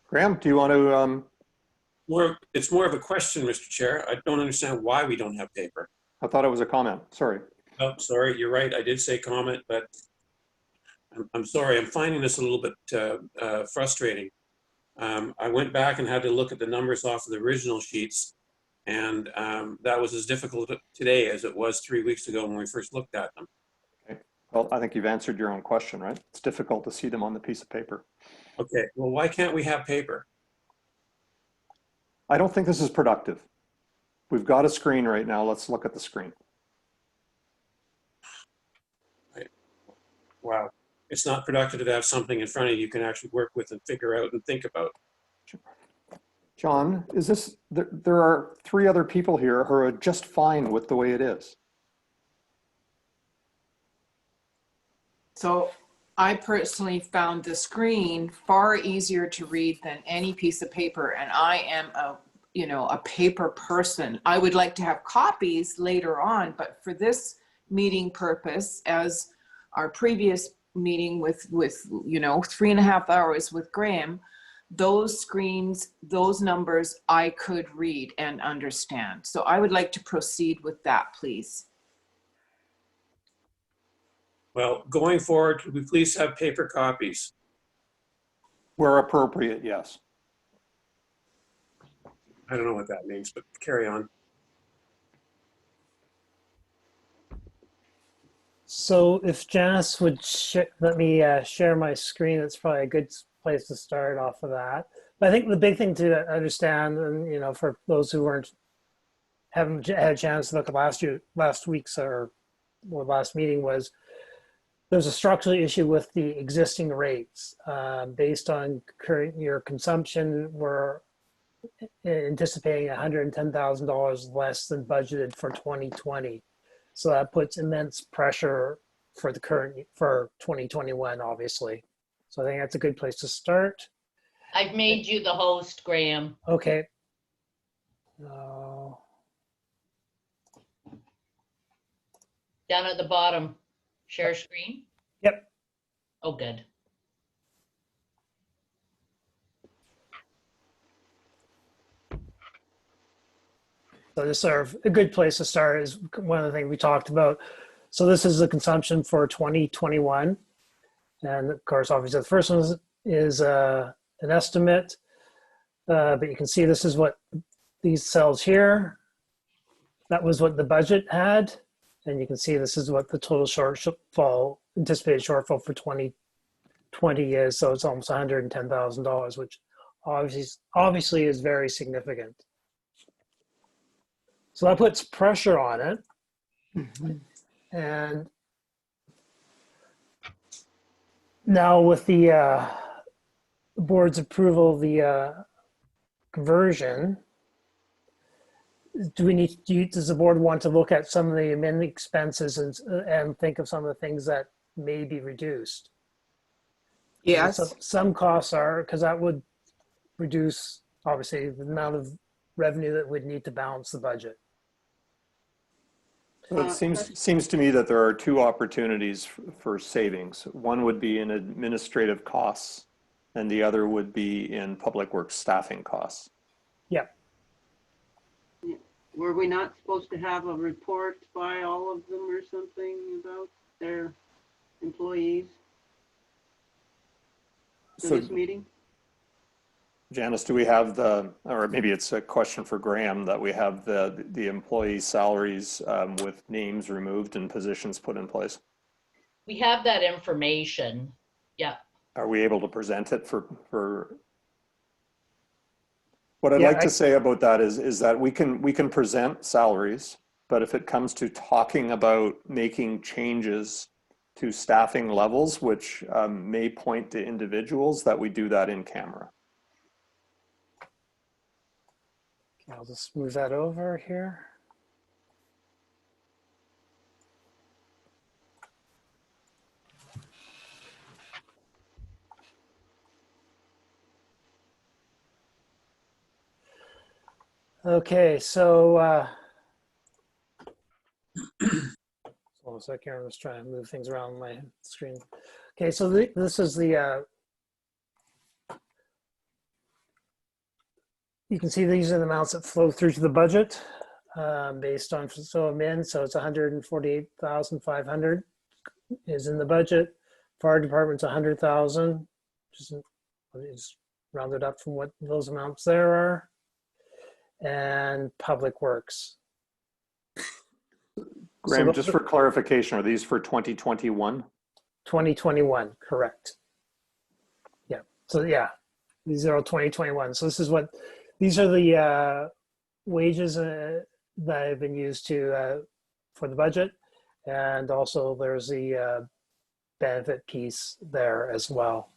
Graham, do you want to? It's more of a question, Mr. Chair. I don't understand why we don't have paper. I thought it was a comment. Sorry. Oh, sorry, you're right. I did say comment, but I'm sorry. I'm finding this a little bit frustrating. I went back and had to look at the numbers off of the original sheets, and that was as difficult today as it was 3 weeks ago when we first looked at them. Okay. Well, I think you've answered your own question, right? It's difficult to see them on the piece of paper. Okay, well, why can't we have paper? I don't think this is productive. We've got a screen right now. Let's look at the screen. Wow. It's not productive to have something in front of you can actually work with and figure out and think about. John, is this, there are 3 other people here who are just fine with the way it is. So I personally found the screen far easier to read than any piece of paper. And I am a paper person. I would like to have copies later on, but for this meeting purpose, as our previous meeting with 3.5 hours with Graham, those screens, those numbers I could read and understand. So I would like to proceed with that, please. Well, going forward, could we please have paper copies? Where appropriate, yes. I don't know what that means, but carry on. So if Janice would let me share my screen, it's probably a good place to start off of that. But I think the big thing to understand, and you know, for those who haven't had a chance to look at last week's or last meeting, was there's a structural issue with the existing rates. Based on current year consumption, we're anticipating $110,000 less than budgeted for 2020. So that puts immense pressure for 2021, obviously. So I think that's a good place to start. I've made you the host, Graham. Okay. Down at the bottom, share screen? Yep. Oh, good. So this is a good place to start is one of the things we talked about. So this is the consumption for 2021. And of course, obviously the first one is an estimate, but you can see this is what these cells here, that was what the budget had. And you can see this is what the total anticipated shortfall for 2020 is. So it's almost $110,000, which obviously is very significant. So that puts pressure on it. And now with the board's approval of the conversion, does the board want to look at some of the admin expenses and think of some of the things that may be reduced? Yes. So some costs are, because that would reduce, obviously, the amount of revenue that would need to balance the budget. So it seems to me that there are two opportunities for savings. One would be in administrative costs, and the other would be in public works staffing costs. Yeah. Were we not supposed to have a report by all of them or something about their employees for So, this meeting? Janice, do we have or maybe it's a question for Graham, that we have the employee salaries with names removed and positions put in place? We have that information. Yeah. Are we able to present it for? What I'd like to say about that is that we can present salaries, but if it comes to talking about making changes to staffing levels, which may point to individuals, that we do that in camera. I'll just move that over here. Okay, so hold on a second, I'm just trying to move things around on my screen. Okay, so this is the you can see these are the amounts that flow through to the budget based on SOAMIN. So it's 148,500 is in the budget. Fire department's 100,000, just rounded up from what those amounts there are. And public works. Graham, So just for clarification, are these for 2021? 2021, correct. Yeah, so yeah, these are all 2021. So this is what, these are the wages that have been used to for the budget. And also there's the benefit piece there as well.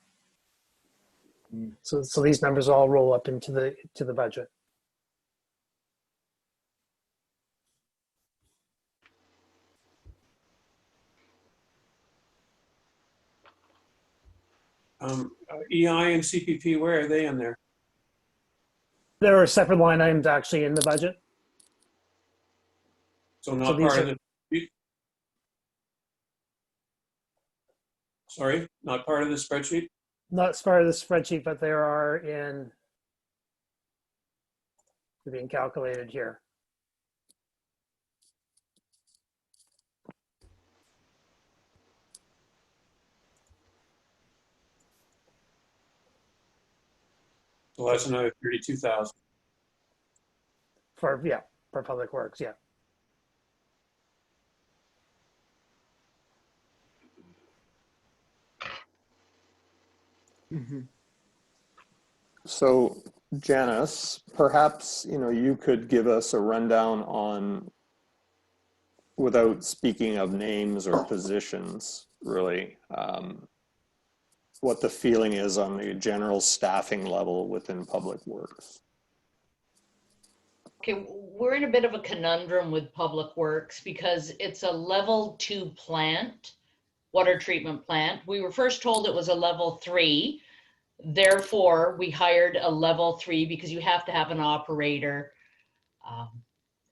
So these numbers all roll up into the budget. EI and CPP, where are they in there? There are separate line items actually in the budget. So not these part of the, sorry, not part of the spreadsheet? Not as part of the spreadsheet, but there are they're being calculated here. So that's another 32,000. For, yeah, for Public Works, yeah. So Janice, perhaps, you could give us a rundown on, without speaking of names or positions, really, what the feeling is on the general staffing level within Public Works. Okay, we're in a bit of a conundrum with Public Works because it's a level 2 plant, water treatment plant. We were first told it was a level 3. Therefore, we hired a level 3 because you have to have an operator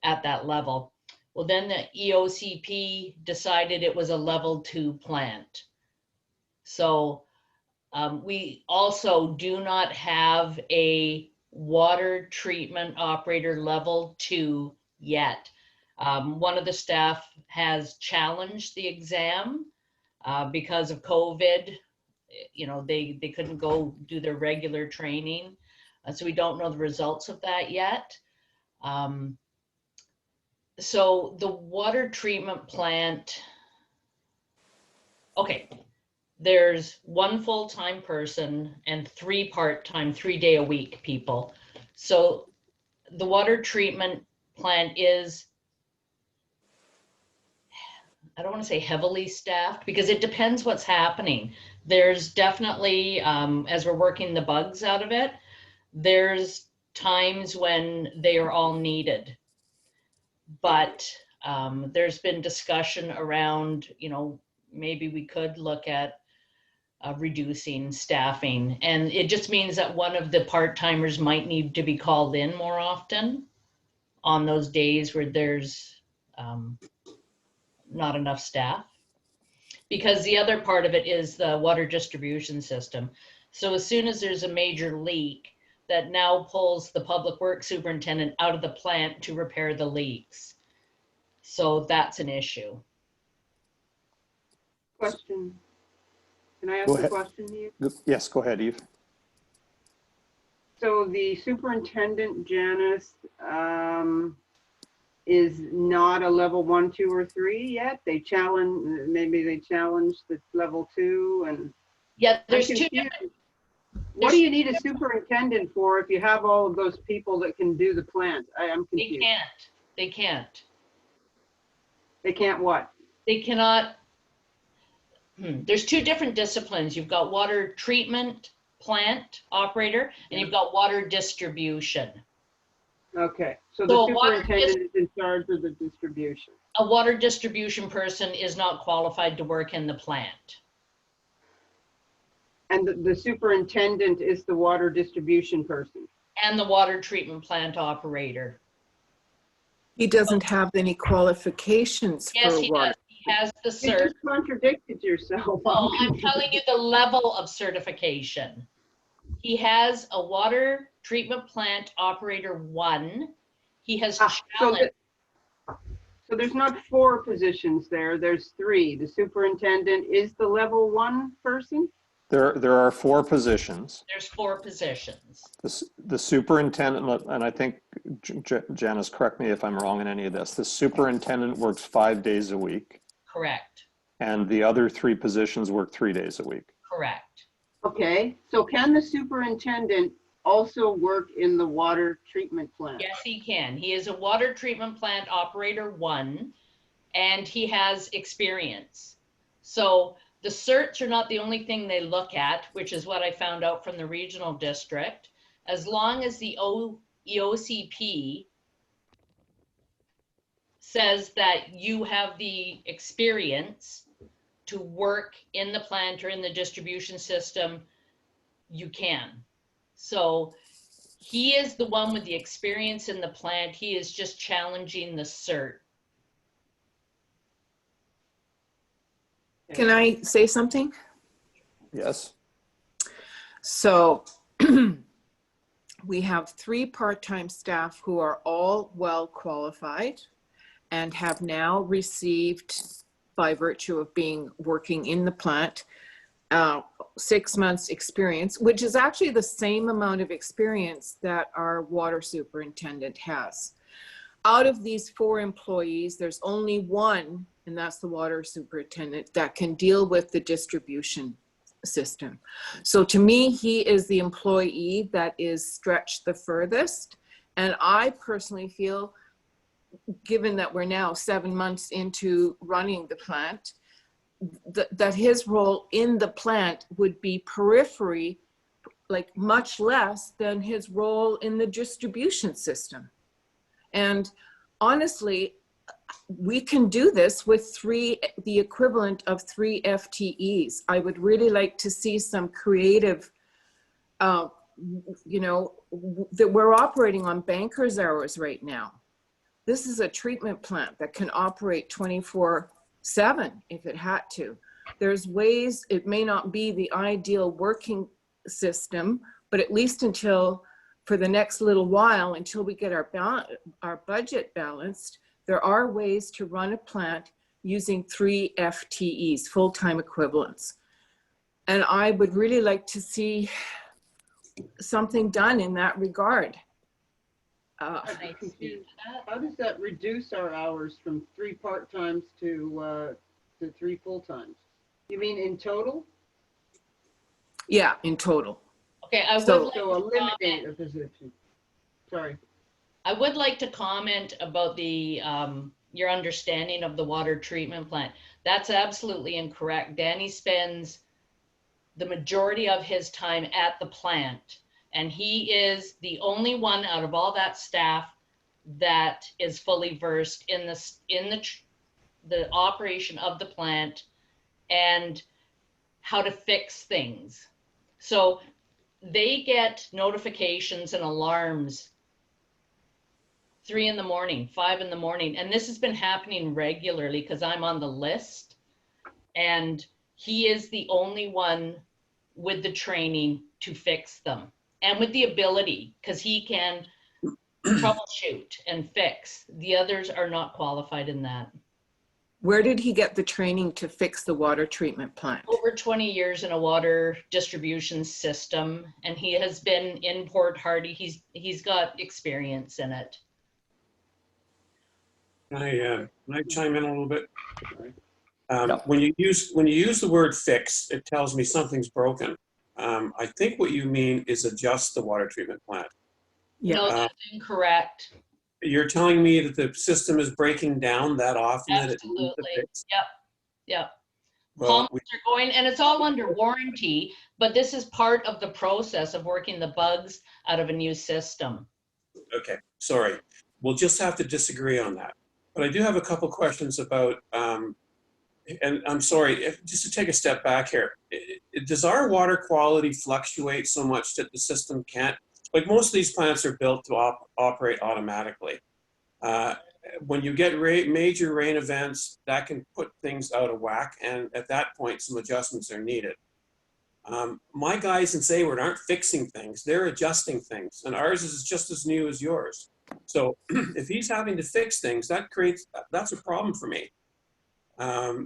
at that level. Well, then the EOCP decided it was a level 2 plant. So we also do not have a water treatment operator level 2 yet. One of the staff has challenged the exam because of COVID. They couldn't go do their regular training. So we don't know the results of that yet. So the water treatment plant, okay, there's 1 full-time person and 3 part-time, 3-day-a-week people. So the water treatment plant is, I don't want to say heavily staffed because it depends what's happening. There's definitely, as we're working the bugs out of it, there's times when they are all needed. But there's been discussion around, maybe we could look at reducing staffing. And it just means that one of the part-timers might need to be called in more often on those days where there's not enough staff. Because the other part of it is the water distribution system. So as soon as there's a major leak, that now pulls the public works superintendent out of the plant to repair the leaks. So that's an issue. Question. Can I Go ask a ahead. question here? Yes, go ahead, Eve. So the superintendent, Janice, is not a level 1, 2, or 3 yet? Maybe they challenged the level 2 and. Yeah, there's I'm two confused. different, What do you need a superintendent for if you have all of those people that can do the plant? I'm they confused. can't. They can't what? They cannot. There's 2 different disciplines. You've got water treatment plant operator and you've got water distribution. Okay, so So the superintendent is in charge of the distribution. A water distribution person is not qualified to work in the plant. And the superintendent is the water distribution person. And the water treatment plant operator. He doesn't have any qualifications Yes, for he water. does. He has the You cert. just contradicted yourself. No, I'm telling you the level of certification. He has a water treatment plant operator 1. He has challenged. So there's not 4 positions there, there's 3. The superintendent is the level 1 person? There are 4 positions. There's 4 positions. The superintendent, and I think, Janice, correct me if I'm wrong in any of this, the superintendent works 5 days a week. Correct. And the other 3 positions work 3 days a week. Correct. Okay, so can the superintendent also work in the water treatment plant? Yes, he can. He is a water treatment plant operator 1, and he has experience. So the certs are not the only thing they look at, which is what I found out from the regional district. As long as the EOCP says that you have the experience to work in the plant or in the distribution system, you can. So he is the one with the experience in the plant. He is just challenging the cert. Can I say something? Yes. So we have 3 part-time staff who are all well qualified and have now received, by virtue of working in the plant, 6 months experience, which is actually the same amount of experience that our water superintendent has. Out of these 4 employees, there's only one, and that's the water superintendent, that can deal with the distribution system. So to me, he is the employee that is stretched the furthest. And I personally feel, given that we're now 7 months into running the plant, that his role in the plant would be periphery, like much less than his role in the distribution system. And honestly, we can do this with the equivalent of 3 FTEs. I would really like to see some creative, you know, that we're operating on banker's hours right now. This is a treatment plant that can operate 24/7 if it had to. There's ways, it may not be the ideal working system, but at least until, for the next little while, until we get our budget balanced, there are ways to run a plant using 3 FTEs, full-time equivalents. And I would really like to see something done in that regard. I'm confused. How does that reduce our hours from 3 part-times to 3 full-times? You mean in total? Yeah, in total. Okay, I would So- like So to eliminate comment. a position. Sorry. I would like to comment about the your understanding of the water treatment plant. That's absolutely incorrect. Danny spends the majority of his time at the plant, and he is the only one out of all that staff that is fully versed in the operation of the plant and how to fix things. So they get notifications and alarms 3 in the morning, 5 in the morning. And this has been happening regularly because I'm on the list. And he is the only one with the training to fix them and with the ability, because he can troubleshoot and fix. The others are not qualified in that. Where did he get the training to fix the water treatment plant? Over 20 years in a water distribution system, and he has been in Port Hardy. He's got experience in it. Can I chime in a little bit? Yeah. When you use the word fix, it tells me something's broken. I think what you mean is adjust the water treatment plant. Yeah. No, that's incorrect. You're telling me that the system is breaking down that often that it needs to Absolutely. fix? Yep. Well, Pumps are going, and it's all under warranty, but this is part of the process of working the bugs out of a new system. okay, sorry. We'll just have to disagree on that. But I do have a couple questions about, and I'm sorry, just to take a step back here. Does our water quality fluctuate so much that the system can't, like most of these plants are built to operate automatically. When you get major rain events, that can put things out of whack, and at that point, some adjustments are needed. My guys in Sayward aren't fixing things, they're adjusting things, and ours is just as new as yours. So if he's having to fix things, that's a problem for me.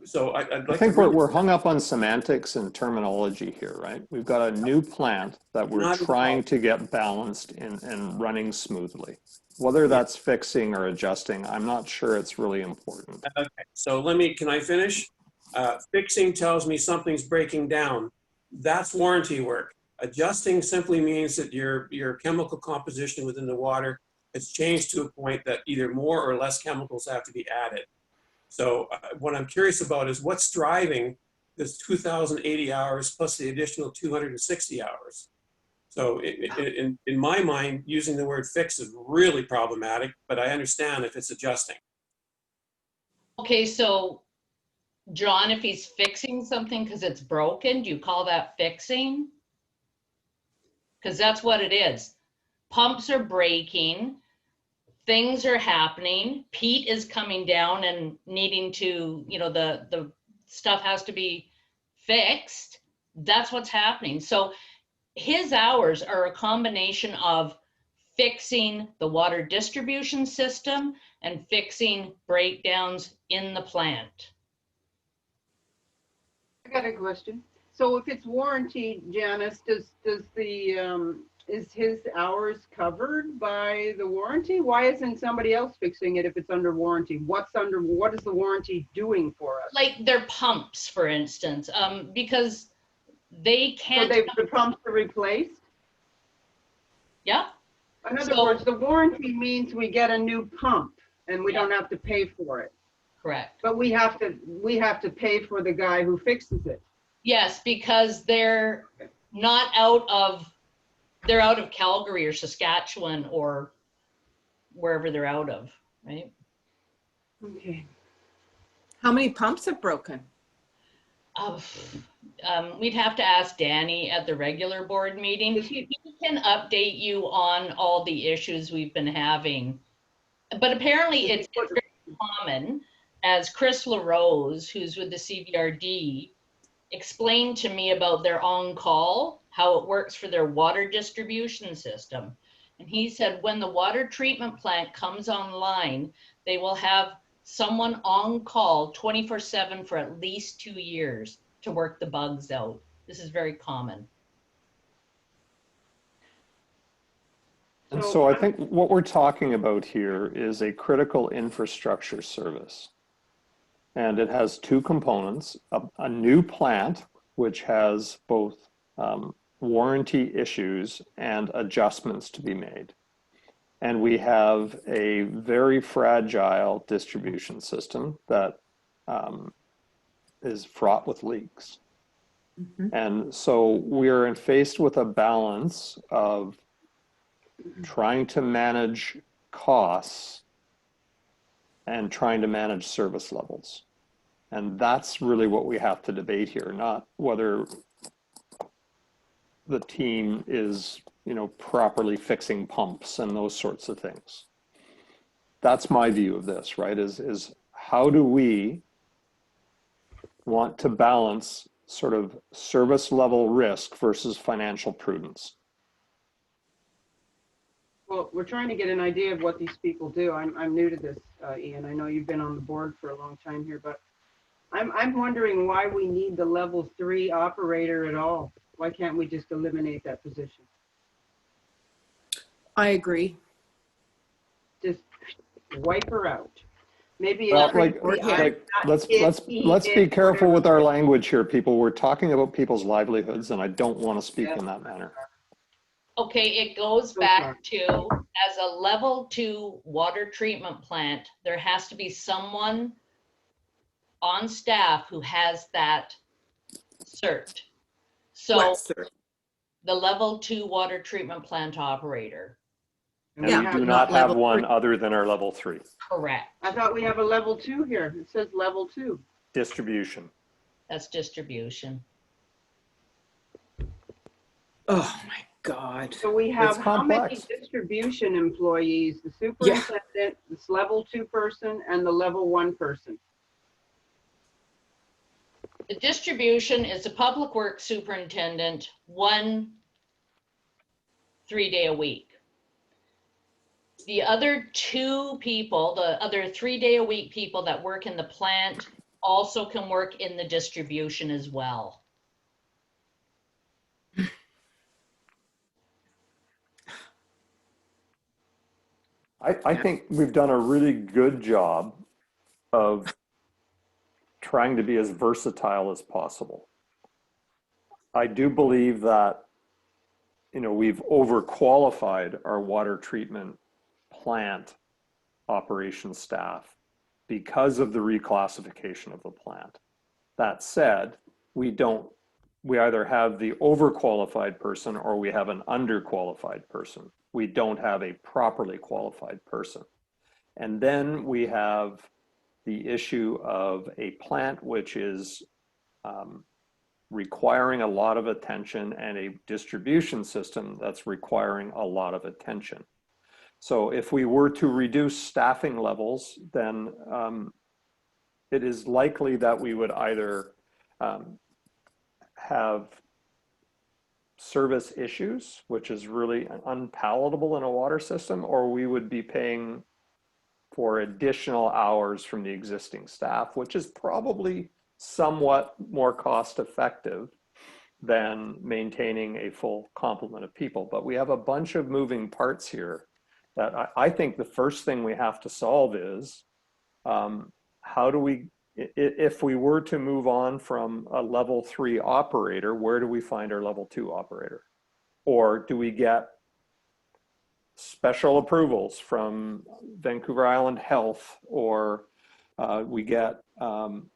So I'd like I think to really- we're hung up on semantics and terminology here, right? We've got a new plant that we're Not trying involved. to get balanced and running smoothly. Whether that's fixing or adjusting, I'm not sure it's really important. Okay, so can I finish? Fixing tells me something's breaking down. That's warranty work. Adjusting simply means that your chemical composition within the water has changed to a point that either more or less chemicals have to be added. So what I'm curious about is what's driving this 2,080 hours plus the additional 260 hours. So in my mind, using the word fix is really problematic, but I understand if it's adjusting. Okay, so John, if he's fixing something because it's broken, do you call that fixing? Because that's what it is. Pumps are breaking, things are happening, peat is coming down and needing to, the stuff has to be fixed. That's what's happening. So his hours are a combination of fixing the water distribution system and fixing breakdowns in the plant. I got a question. So if it's warranty, Janice, does the, is his hours covered by the warranty? Why isn't somebody else fixing it if it's under warranty? What is the warranty doing for us? Like their pumps, for instance, because they So can't, the pumps are replaced? yeah, In other So- words, the warranty means we get a new pump and we Yeah. don't have to pay for it. correct. But we have to pay for the guy who fixes it. Yes, because they're not they're out of Calgary or Saskatchewan or wherever they're out of, right? Okay. How many pumps have broken? We'd have to ask Danny at the regular board meeting. He can update you on all the issues we've been having. But apparently it's very common, as Chris LaRose, who's with the CVRD, explained to me about their on-call, how it works for their water distribution system. And he said when the water treatment plant comes online, they will have someone on call 24/7 for at least 2 years to work the bugs out. This is very common. And so I think what we're talking about here is a critical infrastructure service. And it has two components, a new plant, which has both warranty issues and adjustments to be made. And we have a very fragile distribution system that is fraught with leaks. And so we're faced with a balance of trying to manage costs and trying to manage service levels. And that's really what we have to debate here, not whether the team is, properly fixing pumps and those sorts of things. That's my view of this, right? Is how do we want to balance sort of service level risk versus financial prudence? Well, we're trying to get an idea of what these people do. I'm new to this, Ian. I know you've been on the board for a long time here, but I'm wondering why we need the level 3 operator at all. Why can't we just eliminate that position? I agree. Just wipe her out. Maybe Well, it's let's be careful with our language here, people. We're talking about people's livelihoods, and I don't want to speak in that manner. Okay, it goes back to, as a level 2 water treatment plant, there has to be someone on staff who has that cert. So What, sir? the level 2 water treatment plant operator, And Yeah, we do but not not have level one 3. other than our level 3, correct. I thought we have a level 2 here. It says level 2. distribution. That's distribution. Oh my God. So we have It's how many complex. distribution employees? The superintendent, this level 2 person, and the level 1 person. The distribution is the public works superintendent, 1 3-day a week. The other 2 people, the other 3-day a week people that work in the plant also can work in the distribution as well. I think we've done a really good job of trying to be as versatile as possible. I do believe that, we've overqualified our water treatment plant operations staff because of the reclassification of the plant. That said, we either have the overqualified person or we have an underqualified person. We don't have a properly qualified person. And then we have the issue of a plant which is requiring a lot of attention and a distribution system that's requiring a lot of attention. So if we were to reduce staffing levels, then it is likely that we would either have service issues, which is really unpalatable in a water system, or we would be paying for additional hours from the existing staff, which is probably somewhat more cost effective than maintaining a full complement of people. But we have a bunch of moving parts here that I think the first thing we have to solve is how do we, if we were to move on from a level 3 operator, where do we find our level 2 operator? Or do we get special approvals from Vancouver Island Health, or we get,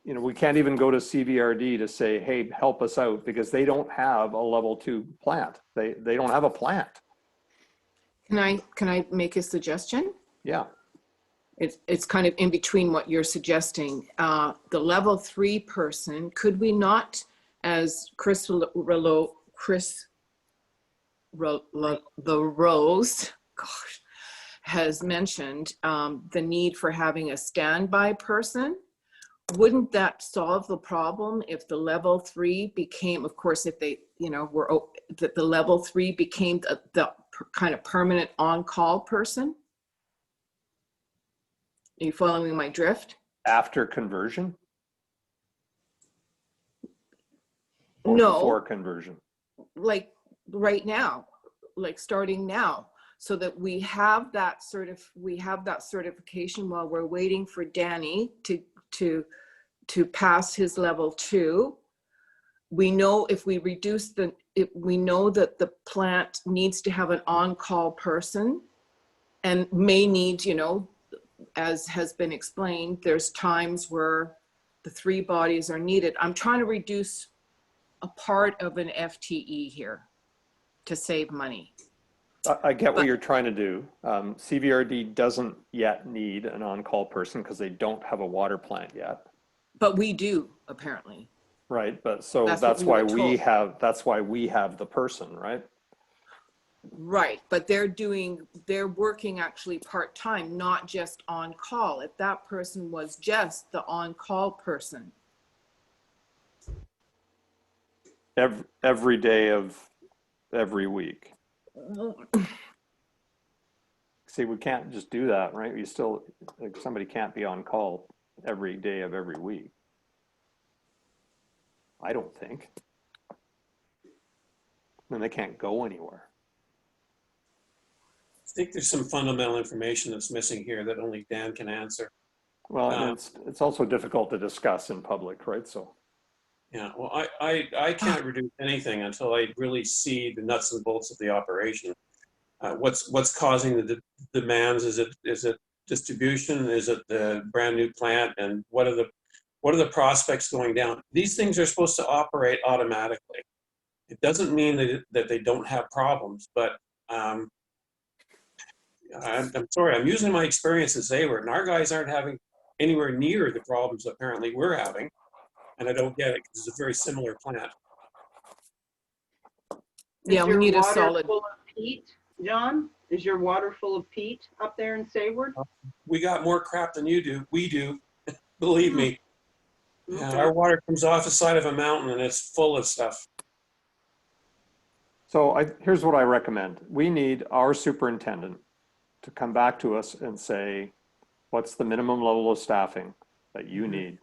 we can't even go to CVRD to say, hey, help us out, because they don't have a level 2 plant. They don't have a plant. Can I make a suggestion? Yeah. It's kind of in between what you're suggesting. The level 3 person, could we not, as Chris Rose, gosh, has mentioned, the need for having a standby person? Wouldn't that solve the problem if the level 3 became, of course, if they, that the level 3 became the kind of permanent on-call person? Are you following my drift? After conversion? Or No. before conversion? Like right now, like starting now, so that we have that certification while we're waiting for Danny to pass his level 2. We know if we reduce we know that the plant needs to have an on-call person, and may need, as has been explained, there's times where the 3 bodies are needed. I'm trying to reduce a part of an FTE here to save money. I get what you're trying to do. CVRD doesn't yet need an on-call person because they don't have a water plant yet. But we do, apparently. Right, but so That's that's what why we were that's why we have the person, right? Right, but they're working actually part-time, not just on call. If that person was just the on-call person. Every day of every week. See, we can't just do that, right? You still, like, somebody can't be on call every day of every week. I don't think. And they can't go anywhere. I think there's some fundamental information that's missing here that only Dan can answer. Well, and it's also difficult to discuss in public, right? So. Yeah, well, I can't reduce anything until I really see the nuts and bolts of the operation. What's causing the demands? Is it distribution? Is it the brand new plant? And what are the prospects going down? These things are supposed to operate automatically. It doesn't mean that they don't have problems, but I'm sorry, I'm using my experience in Sayward, and our guys aren't having anywhere near the problems apparently we're having, and I don't get it because it's a very similar plant. Yeah, we need a solid. Full of peat, John? Is your water full of peat up there in Sayward? We got more crap than you do. We do, believe me. Yeah, Okay. our water comes off the side of a mountain and it's full of stuff. So here's what I recommend. We need our superintendent to come back to us and say, what's the minimum level of staffing that you need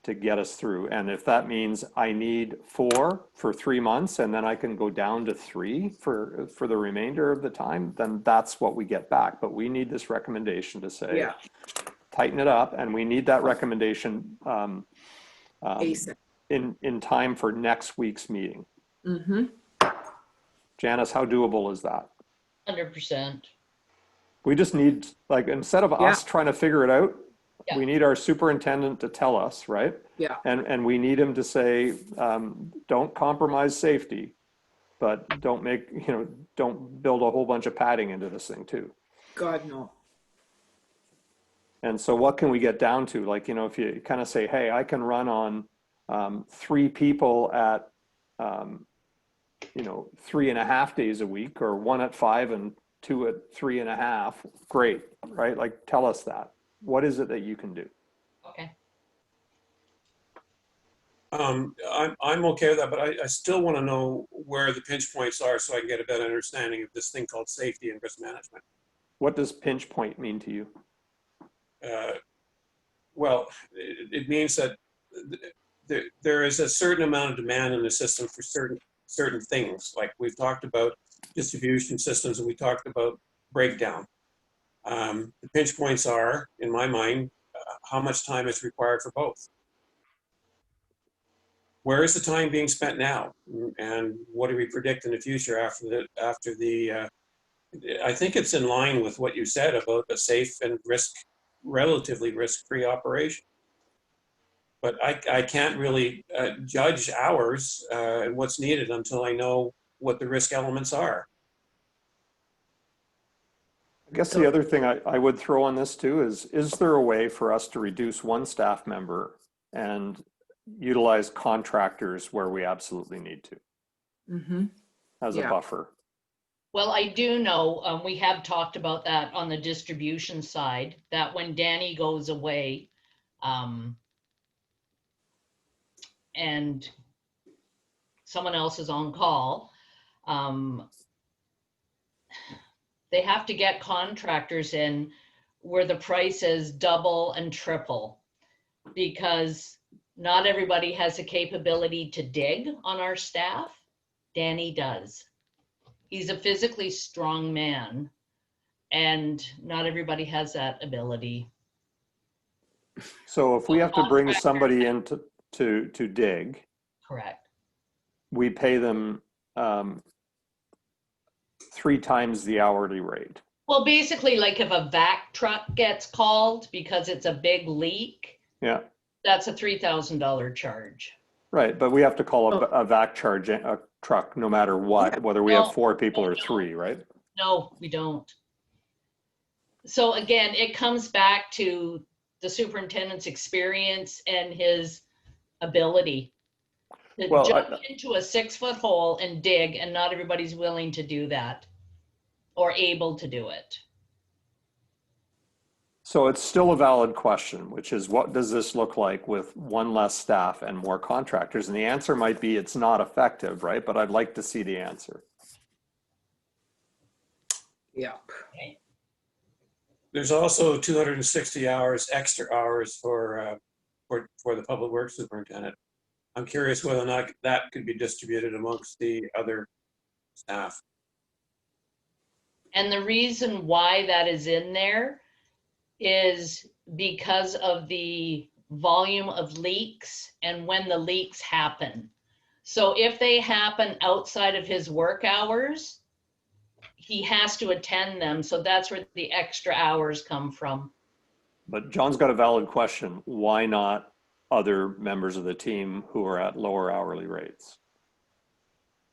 to get us through? And if that means I need 4 for 3 months and then I can go down to 3 for the remainder of the time, then that's what we get back. But we need this recommendation to say, Yeah. tighten it up, and we need that recommendation ASAP. in time for next week's meeting. Mm-hmm. Janice, how doable is that? 100%. We just need, like, instead of us trying to figure it out, Yeah. we need our superintendent to tell us, right? Yeah. And we need him to say, don't compromise safety, but don't build a whole bunch of padding into this thing too. God, no. And so what can we get down to? Like, if you kind of say, hey, I can run on 3 people at, 3.5 days a week, or 1 at 5 and 2 at 3.5, great, right? Like, tell us that. What is it that you can do? Okay. I'm okay with that, but I still want to know where the pinch points are so I can get a better understanding of this thing called safety and risk management. What does pinch point mean to you? Well, it means that there is a certain amount of demand in the system for certain certain things. Like we've talked about distribution systems and we talked about breakdown. The pinch points are, in my mind, how much time is required for both. Where is the time being spent now? And what do we predict in the future after the I think it's in line with what you said about a safe and relatively risk-free operation. But I can't really judge hours and what's needed until I know what the risk elements are. I guess the other thing I would throw on this too is there a way for us to reduce one staff member and utilize contractors where we absolutely need to as a Yeah. buffer? Well, I do know, we have talked about that on the distribution side, that when Danny goes away, and someone else is on call, they have to get contractors in where the price is double and triple, because not everybody has the capability to dig on our staff. Danny does. He's a physically strong man, and not everybody has that ability. So if we have to bring somebody in to dig, Correct. we pay them 3 times the hourly rate. Well, basically, like if a vac truck gets called because it's a big leak, Yeah, that's a $3,000 charge. right. But we have to call a vac charge a truck no matter what, whether we have 4 people or 3, right? No, we don't. So again, it comes back to the superintendent's experience and his ability to Well, jump into a 6-foot hole and dig, and not everybody's willing to do that or able to do it. So it's still a valid question, which is what does this look like with one less staff and more contractors? And the answer might be it's not effective, right? But I'd like to see the answer. Yeah. There's also 260 hours, extra hours for the public works superintendent. I'm curious whether or not that could be distributed amongst the other staff. And the reason why that is in there is because of the volume of leaks and when the leaks happen. So if they happen outside of his work hours, he has to attend them. So that's where the extra hours come from. But John's got a valid question. Why not other members of the team who are at lower hourly rates?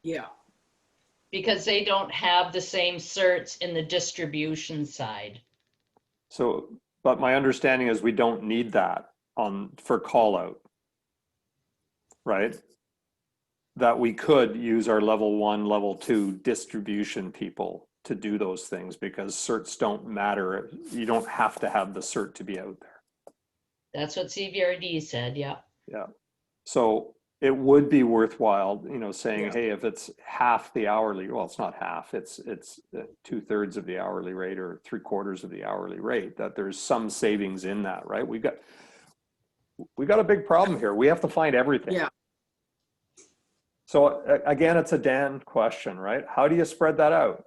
Yeah. Because they don't have the same certs in the distribution side. So, but my understanding is we don't need that for call out, right? That we could use our level 1, level 2 distribution people to do those things because certs don't matter. You don't have to have the cert to be out there. That's what CVRD said, yeah. Yeah. So it would be worthwhile, saying, Yeah. hey, if it's half the hourly, well, it's not half, it's 2/3 of the hourly rate or 3/4 of the hourly rate, that there's some savings in that, right? We've got a big problem here. We have to find everything. Yeah. So again, it's a Dan question, right? How do you spread that out?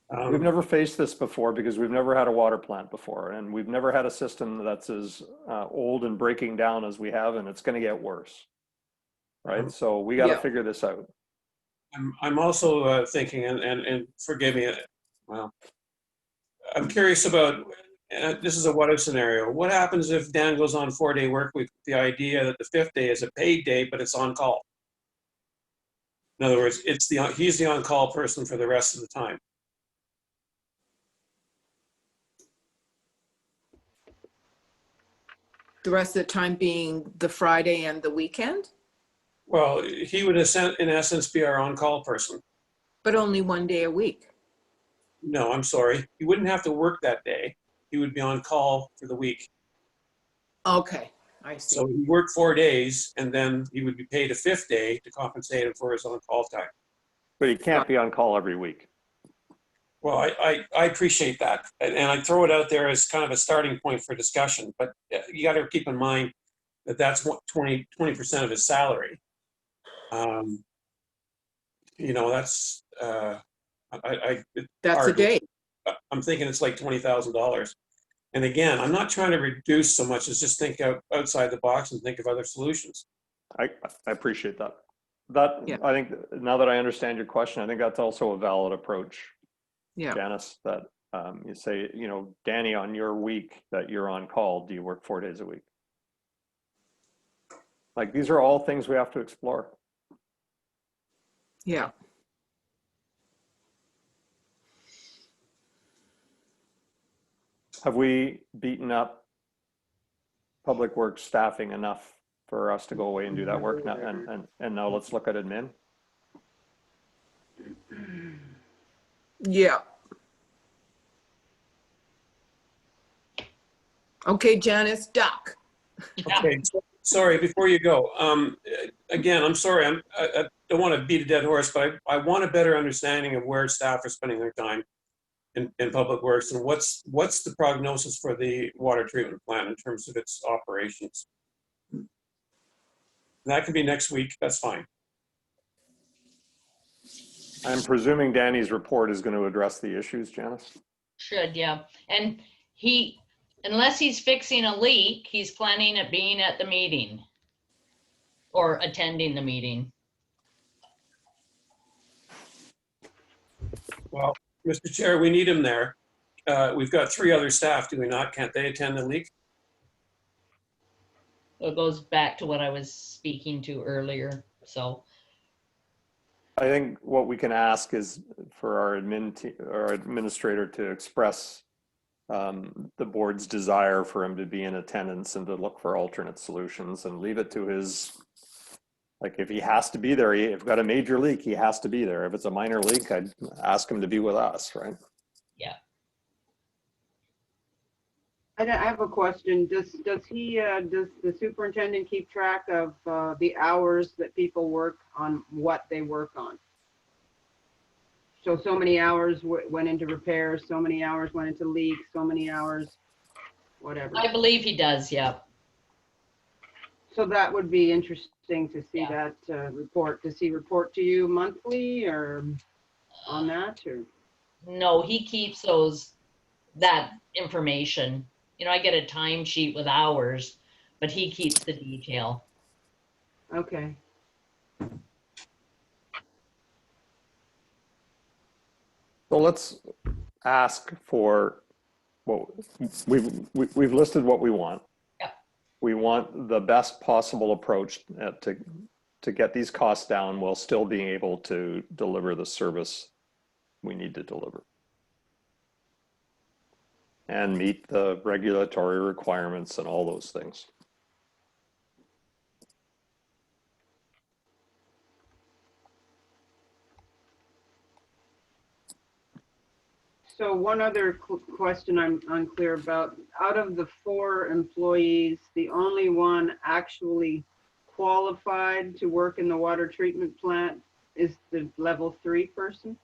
We've never faced this before because we've never had a water plant before, and we've never had a system that's as old and breaking down as we have, and it's going to get worse, right? So we got to figure this out. I'm also thinking, and forgive me, well, I'm curious about, this is a what if scenario. What happens if Dan goes on 4-day work week with the idea that the 5th day is a paid day, but it's on call? In other words, he's the on-call person for the rest of the time. The rest of the time being the Friday and the weekend, Well, he would in essence be our on-call person. but only one day a week. No, I'm sorry. He wouldn't have to work that day. He would be on call for the week. Okay, I see. So he worked 4 days and then he would be paid a 5th day to compensate him for his on-call time. But he can't be on call every week. Well, I appreciate that. And I throw it out there as kind of a starting point for discussion, but you got to keep in mind that's what 20% of his salary. You know, that's, That's a hard. day. I'm thinking it's like $20,000. And again, I'm not trying to reduce so much as just think outside the box and think of other solutions. I appreciate that. That, Yeah. I think, now that I understand your question, I think that's also a valid approach, Yeah. Janice, that you say, you know, Danny, on your week that you're on call, do you work 4 days a week? Like, these are all things we have to explore. Yeah. Have we beaten up public works staffing enough for us to go away and do that work now? And now let's look at admin. Yeah. Okay, Janice, Doc. Okay, sorry, before you go, again, I'm sorry, I don't want to beat a dead horse, but I want a better understanding of where staff are spending their time in public works, and what's the prognosis for the water treatment plant in terms of its operations. That can be next week, that's fine. I'm presuming Danny's report is going to address the issues, Janice. Should, yeah. And unless he's fixing a leak, he's planning at being at the meeting or attending the meeting. Well, Mr. Chair, we need him there. We've got 3 other staff, do we not? Can't they attend the leak? It goes back to what I was speaking to earlier, so. I think what we can ask is for our administrator to express the board's desire for him to be in attendance and to look for alternate solutions, and leave it to his, like, if he has to be there, if we've got a major leak, he has to be there. If it's a minor leak, I'd ask him to be with us, right? Yeah. I have a question. Does the superintendent keep track of the hours that people work on what they work on? So many hours went into repairs, so many hours went into leaks, so many hours, whatever. I believe he does, yeah. So that would be interesting to see Yeah. that report. Does he report to you monthly or on that, or? No, he keeps that information. You know, I get a timesheet with hours, but he keeps the detail. Okay. So let's ask for, well, we've listed what we want. Yeah. We want the best possible approach to get these costs down while still being able to deliver the service we need to deliver and meet the regulatory requirements and all those things. So one other question I'm unclear about. Out of the 4 employees, the only one actually qualified to work in the water treatment plant is the level 3 person?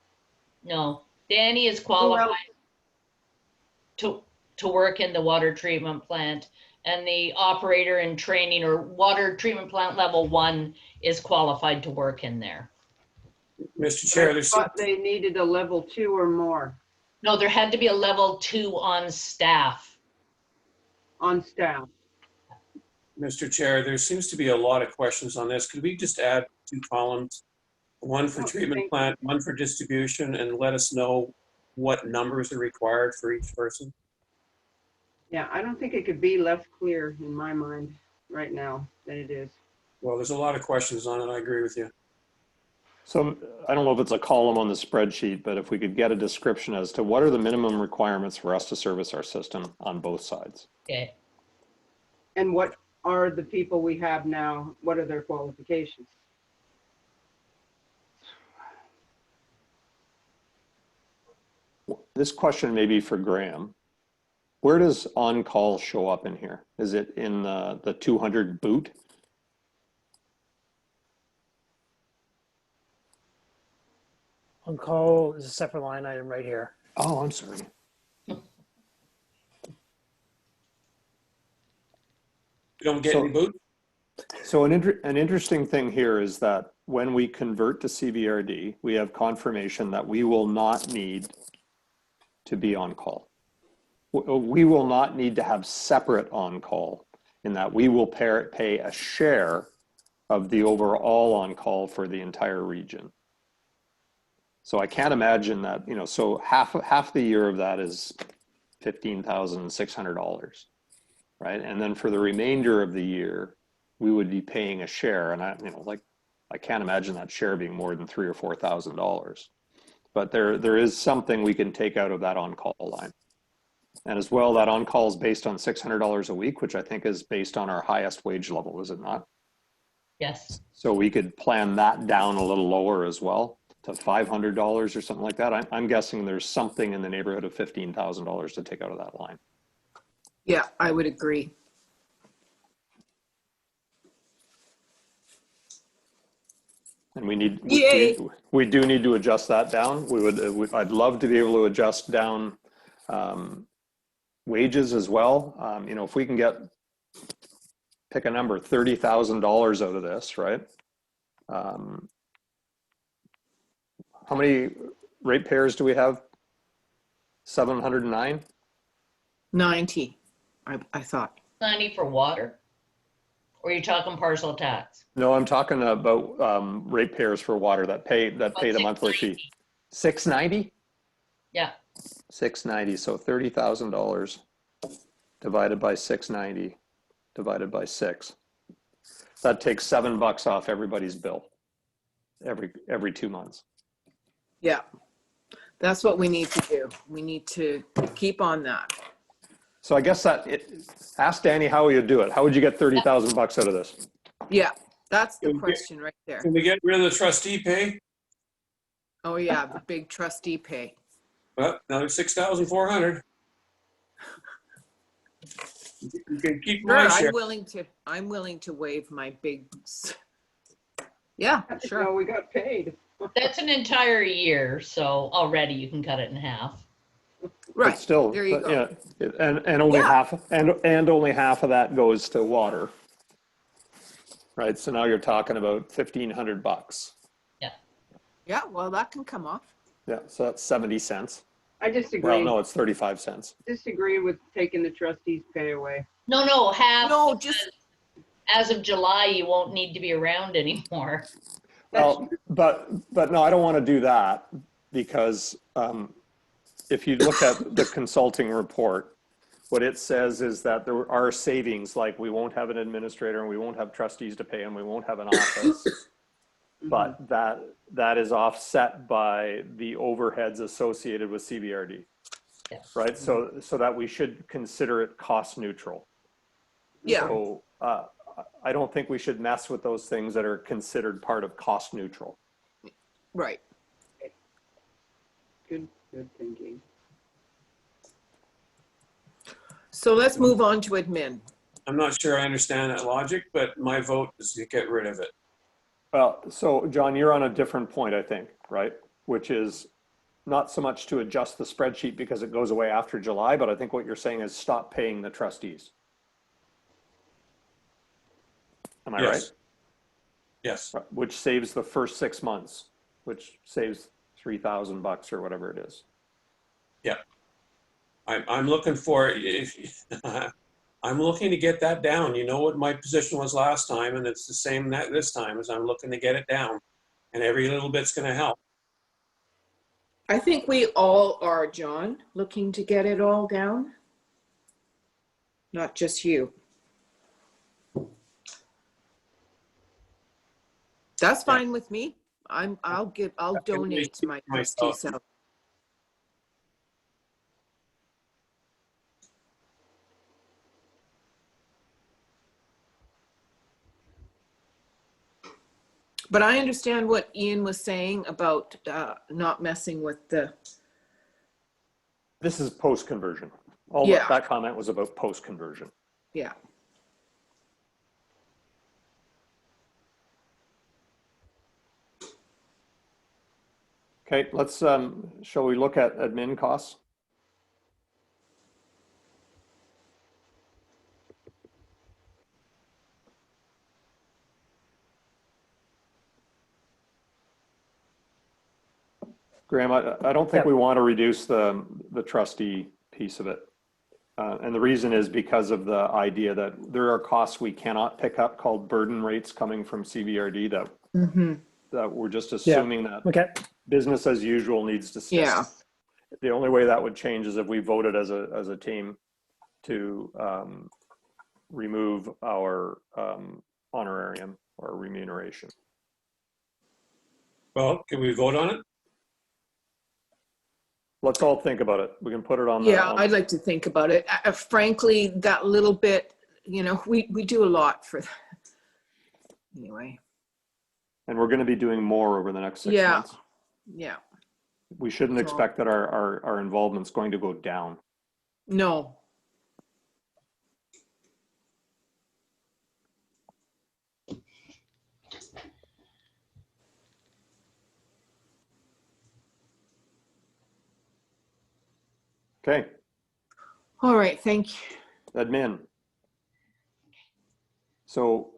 No, Danny is Who qualified else? to work in the water treatment plant, and the operator in training or water treatment plant level 1 is qualified to work in there. Mr. Chair, I thought they needed a level 2 or more No, there had to be a level 2 on staff. on staff. Mr. Chair, there seems to be a lot of questions on this. Could we just add 2 columns? One for Oh, treatment thank plant, one for distribution, and let us know what numbers are required for each person? Yeah, I don't think it could be less clear in my mind right now than it is. Well, there's a lot of questions on it. I agree with you. So I don't know if it's a column on the spreadsheet, but if we could get a description as to what are the minimum requirements for us to service our system on both sides. Okay. And what are the people we have now? What are their qualifications? This question may be for Graham. Where does on-call show up in here? Is it in the 200 boot? On call is a separate line item right here. Oh, I'm sorry. You don't get So- any boot? So an interesting thing here is that when we convert to CBRD, we have confirmation that we will not need to be on call. We will not need to have separate on call, in that we will pay a share of the overall on call for the entire region. So I can't imagine that, you know, so half the year of that is $15,600, right? And then for the remainder of the year, we would be paying a share, and I can't imagine that share being more than $3,000 or $4,000. But there is something we can take out of that on-call line. And as well, that on-call is based on $600 a week, which I think is based on our highest wage level, is it not? Yes. So we could plan that down a little lower as well to $500 or something like that. I'm guessing there's something in the neighborhood of $15,000 to take out of that line. Yeah, I would agree. And we need, Yay. we do need to adjust that down. I'd love to be able to adjust down wages as well. You know, if we can pick a number, $30,000 out of this, right? How many ratepayers do we have? 709? 90, I thought. 90 for water? Or are you talking parcel tax? No, I'm talking about ratepayers for water that pay the monthly fee. 690? Yeah. 690, so $30,000 divided by 690 divided by 6. That takes $7 off everybody's bill every 2 months. Yeah, that's what we need to do. We need to keep on that. So I guess ask Danny how you do it. How would you get $30,000 out of this? Yeah, that's the Can we get- question right there. Can we get rid of the trustee pay? Oh yeah, the big trustee pay. Well, another 6,400. You can keep Sure, my share. I'm willing to waive my big. Yeah, That's sure. how we got paid. That's an entire year, so already you can cut it in half. Right. But still, there you go. yeah, and only Yeah. only half of that goes to water. Right. So now you're talking about $1,500. Yeah, well, that can come off. Yeah. So that's 70 cents. I disagree. Well, no, it's 35 cents. Disagree with taking the trustees' pay away. No, half. No, just As of July, you won't need to be around anymore. Well, but no, I don't want to do that, because if you look at the consulting report, what it says is that there are savings, like we won't have an administrator and we won't have trustees to pay and we won't have an office. But that is offset by the overheads associated with CBRD, Yeah. right? So that we should consider it cost neutral. yeah, So I don't think we should mess with those things that are considered part of cost neutral. right. Good thinking. So let's move on to admin. I'm not sure I understand that logic, but my vote is to get rid of it. Well, so John, you're on a different point, I think, right? Which is not so much to adjust the spreadsheet because it goes away after July, but I think what you're saying is stop paying the trustees. Am I right? Yes. Yes. Right, which saves the first 6 months, which saves $3,000 or whatever it is. I'm looking for, I'm looking to get that down. You know what my position was last time, and it's the same this time, is I'm looking to get it down. And every little bit's going to help. I think we all are, John, looking to get it all down. Not just you. That's fine with me. I'll donate to my trustee salary. But I understand what Ian was saying about not messing with the, This is post-conversion. Yeah. That comment was about post-conversion. yeah. Okay, let's, shall we look at admin costs? Graham, I don't think we want to reduce the trustee piece of it. And the reason is because of the idea that there are costs we cannot pick up called burden rates coming from CBRD that we're just assuming that Okay. business as usual needs to stay. Yeah. The only way that would change is if we voted as a team to remove our honorarium or remuneration. Well, can we vote on it? Let's all think about it. We can put it on the. Yeah, I'd like to think about it. Frankly, that little bit, we do a lot for that. Anyway. And we're going to be doing more over the next 6 Yeah. months. Yeah. We shouldn't So- expect that our involvement's going to go down. No. Okay, All right. Thank you. admin. So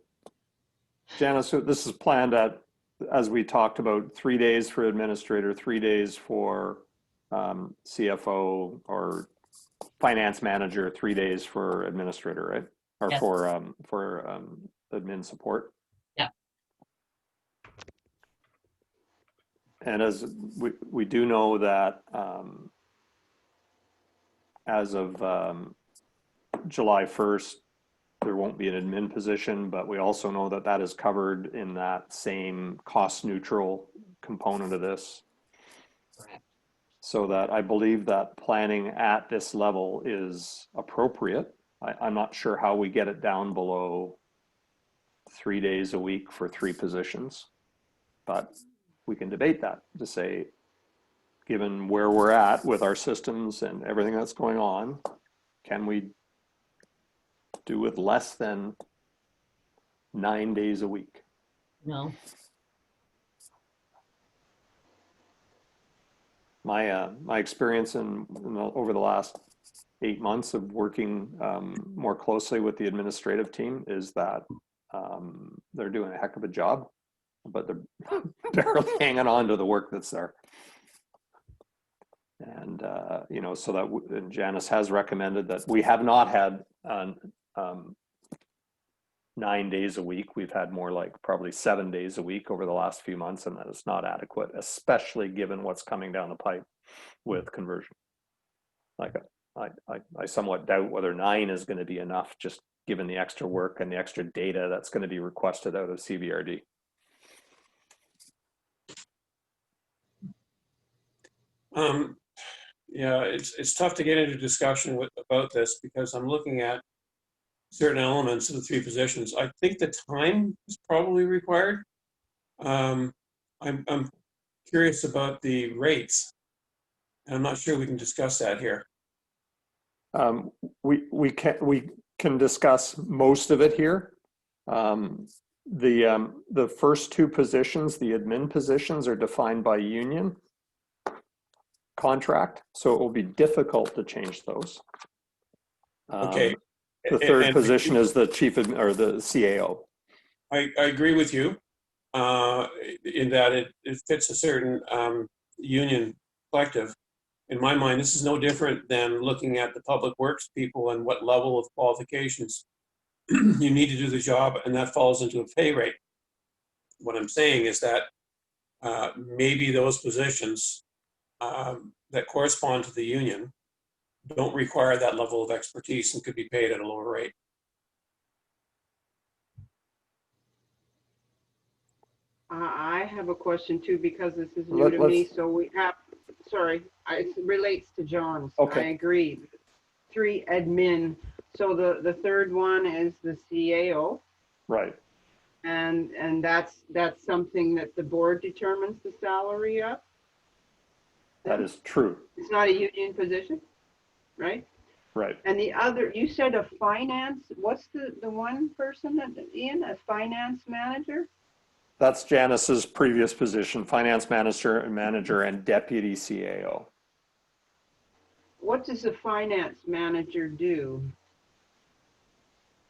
Janice, so this is planned at, as we talked about, 3 days for administrator, 3 days for CFO or finance manager, 3 days for administrator, right? Or Yes. for admin support. Yeah. And as we do know that as of July 1st, there won't be an admin position, but we also know that that is covered in that same cost neutral component of this. Correct. So that I believe that planning at this level is appropriate. I'm not sure how we get it down below 3 days a week for 3 positions, but we can debate that to say, given where we're at with our systems and everything that's going on, can we do with less than 9 days a week? No, My experience over the last 8 months of working more closely with the administrative team is that they're doing a heck of a job, but they're barely hanging on to the work that's there. And so that and Janice has recommended that we have not had 9 days a week. We've had more like probably 7 days a week over the last few months, and that is not adequate, especially given what's coming down the pipe with conversion. Like I somewhat doubt whether 9 is going to be enough, just given the extra work and the extra data that's going to be requested out of CBRD. Yeah, it's tough to get into discussion about this because I'm looking at certain elements of the 3 positions. I think the time is probably required. I'm curious about the rates. And I'm not sure we can discuss that here. We can discuss most of it here. The first 2 positions, the admin positions, are defined by union contract, so it will be difficult to change those. Okay. The third And position is the chief or the CAO. I agree with you in that it fits a certain union collective. In my mind, this is no different than looking at the public works people and what level of qualifications you need to do the job, and that falls into a pay rate. What I'm saying is that maybe those positions that correspond to the union don't require that level of expertise and could be paid at a lower rate. I have a question too, because this is new to me, so we have, sorry, it relates to John's. Okay. I agree. 3 admin, so the third one is the CAO, Right. and that's something that the board determines the salary of? That is true. It's not a union position, right? Right. And the other, you said a finance, what's the one person that, Ian, a finance manager? That's Janice's previous position, finance manager and deputy CAO. What does a finance manager do?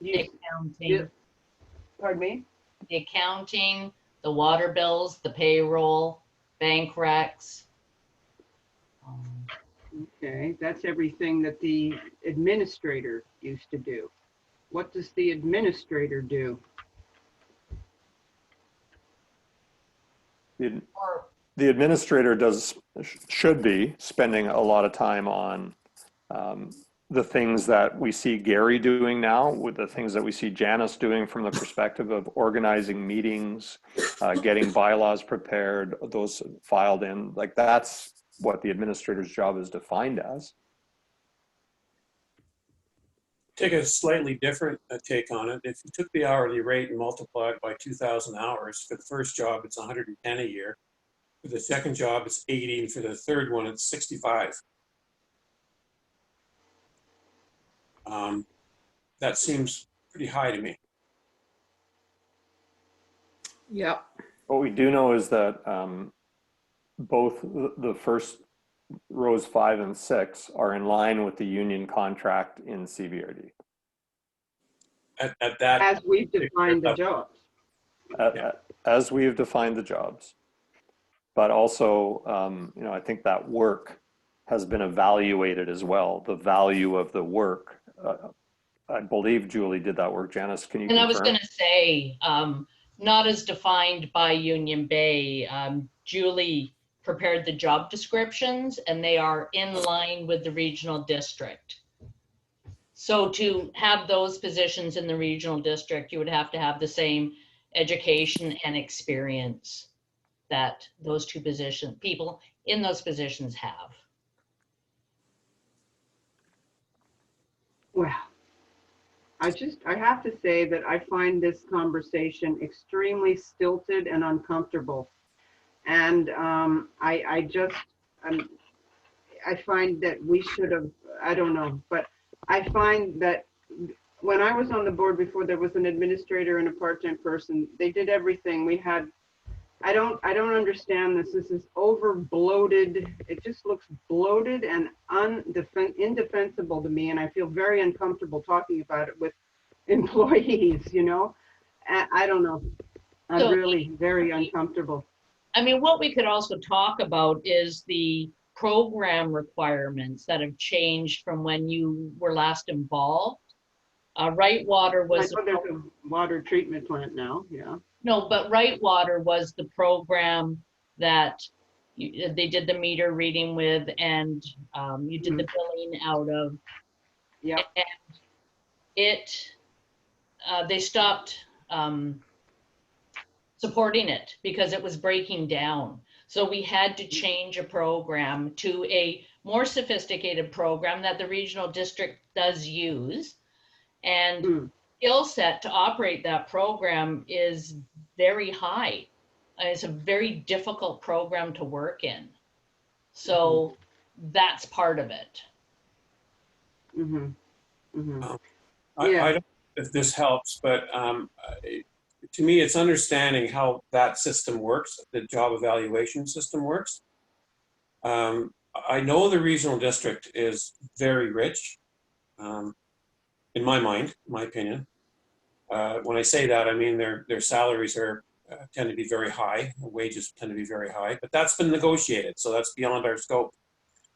the You, accounting, pardon me? the accounting, the water bills, the payroll, bank recs, Okay, that's everything that the administrator used to do. What does the administrator do? The, Or the administrator should be spending a lot of time on the things that we see Gary doing now, with the things that we see Janice doing from the perspective of organizing meetings, getting bylaws prepared, those filed in. Like, that's what the administrator's job is defined as. Take a slightly different take on it. If you took the hourly rate and multiplied by 2,000 hours, for the first job, it's 110 a year. For the second job, it's 80. And for the third one, it's 65. That seems pretty high to me. Yep. What we do know is that both the first rows 5 and 6 are in line with the union contract in CBRD. At that, As we've defined the jobs. As we have defined the jobs. But also, I think that work has been evaluated as well. The value of the work. I believe Julie did that work. Janice, can you And I was confirm? going to say, not as defined by Union Bay. Julie prepared the job descriptions and they are in line with the regional district. So to have those positions in the regional district, you would have to have the same education and experience that those two people in those positions have. Well, I have to say that I find this conversation extremely stilted and uncomfortable. And I find that we should have, I don't know, but I find that when I was on the board before, there was an administrator and a part-time person. They did everything. We had, I don't understand this. This is over bloated. It just looks bloated and indefensible to me. And I feel very uncomfortable talking about it with employees, I don't know. I'm So- really very uncomfortable. I mean, what we could also talk about is the program requirements that have changed from when you were last involved. Right Water I was, know there's a water treatment plant now, yeah. no, but Right Water was the program that they did the meter reading with and you did the billing out of. Yeah. And they stopped supporting it because it was breaking down. So we had to change a program to a more sophisticated program that the regional district does use. And skill set to operate that program is very high. It's a very difficult program to work in. So that's part of it. Mm-hmm. Mm-hmm. I don't know if this helps, but to me, it's understanding how that system works, the job evaluation system works. I know the regional district is very rich, in my mind, my opinion. When I say that, I mean their salaries tend to be very high, wages tend to be very high, but that's been negotiated, so that's beyond our scope.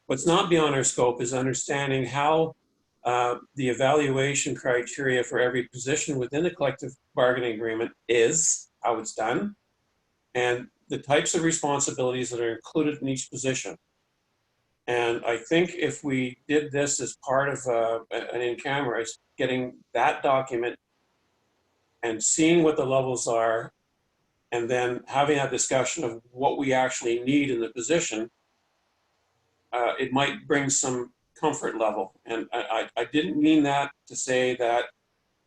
What's not beyond our scope is understanding how the evaluation criteria for every position within the collective bargaining agreement is, how it's done, and the types of responsibilities that are included in each position. And I think if we did this as part of an in-camera, is getting that document and seeing what the levels are, and then having that discussion of what we actually need in the position, it might bring some comfort level. And I didn't mean that to say that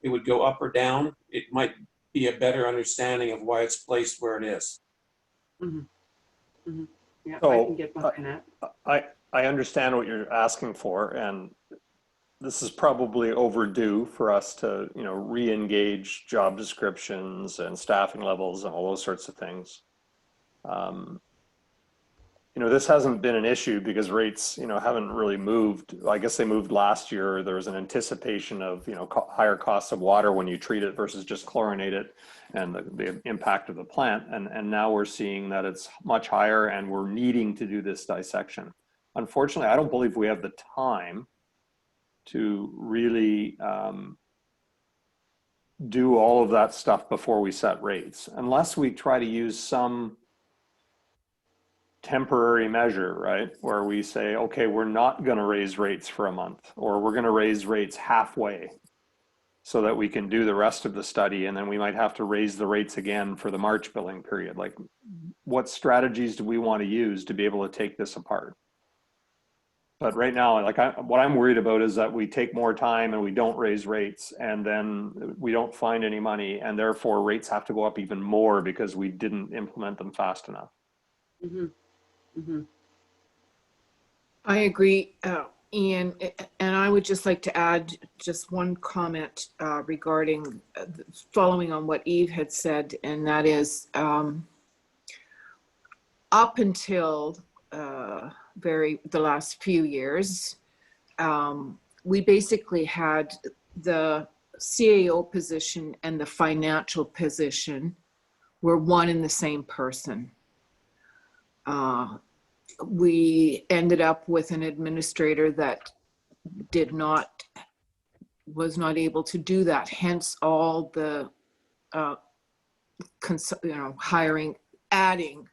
it would go up or down. It might be a better understanding of why it's placed where it is. Mm-hmm. Mm-hmm. Yeah, So, I can get behind that. I understand what you're asking for, and this is probably overdue for us to, re-engage job descriptions and staffing levels and all those sorts of things. This hasn't been an issue because rates, haven't really moved. I guess they moved last year. There was an anticipation of, higher costs of water when you treat it versus just chlorinate it, and the impact of the plant. And now we're seeing that it's much higher, and we're needing to do this dissection. unfortunately, I don't believe we have the time to really do all of that stuff before we set rates, unless we try to use some temporary measure, right? Where we say, okay, we're not going to raise rates for a month, or we're going to raise rates halfway so that we can do the rest of the study. And then we might have to raise the rates again for the March billing period. Like, what strategies do we want to use to be able to take this apart? But right now, like what I'm worried about is that we take more time and we don't raise rates, and then we don't find any money, and therefore rates have to go up even more because we didn't implement them fast enough. Mhm. Mhm. I agree, Ian, and I would just like to add just one comment regarding following on what Eve had said, and that is up until the last few years, we basically had the CAO position and the financial position were one and the same person. We ended up with an administrator that was not able to do that. Hence all the, adding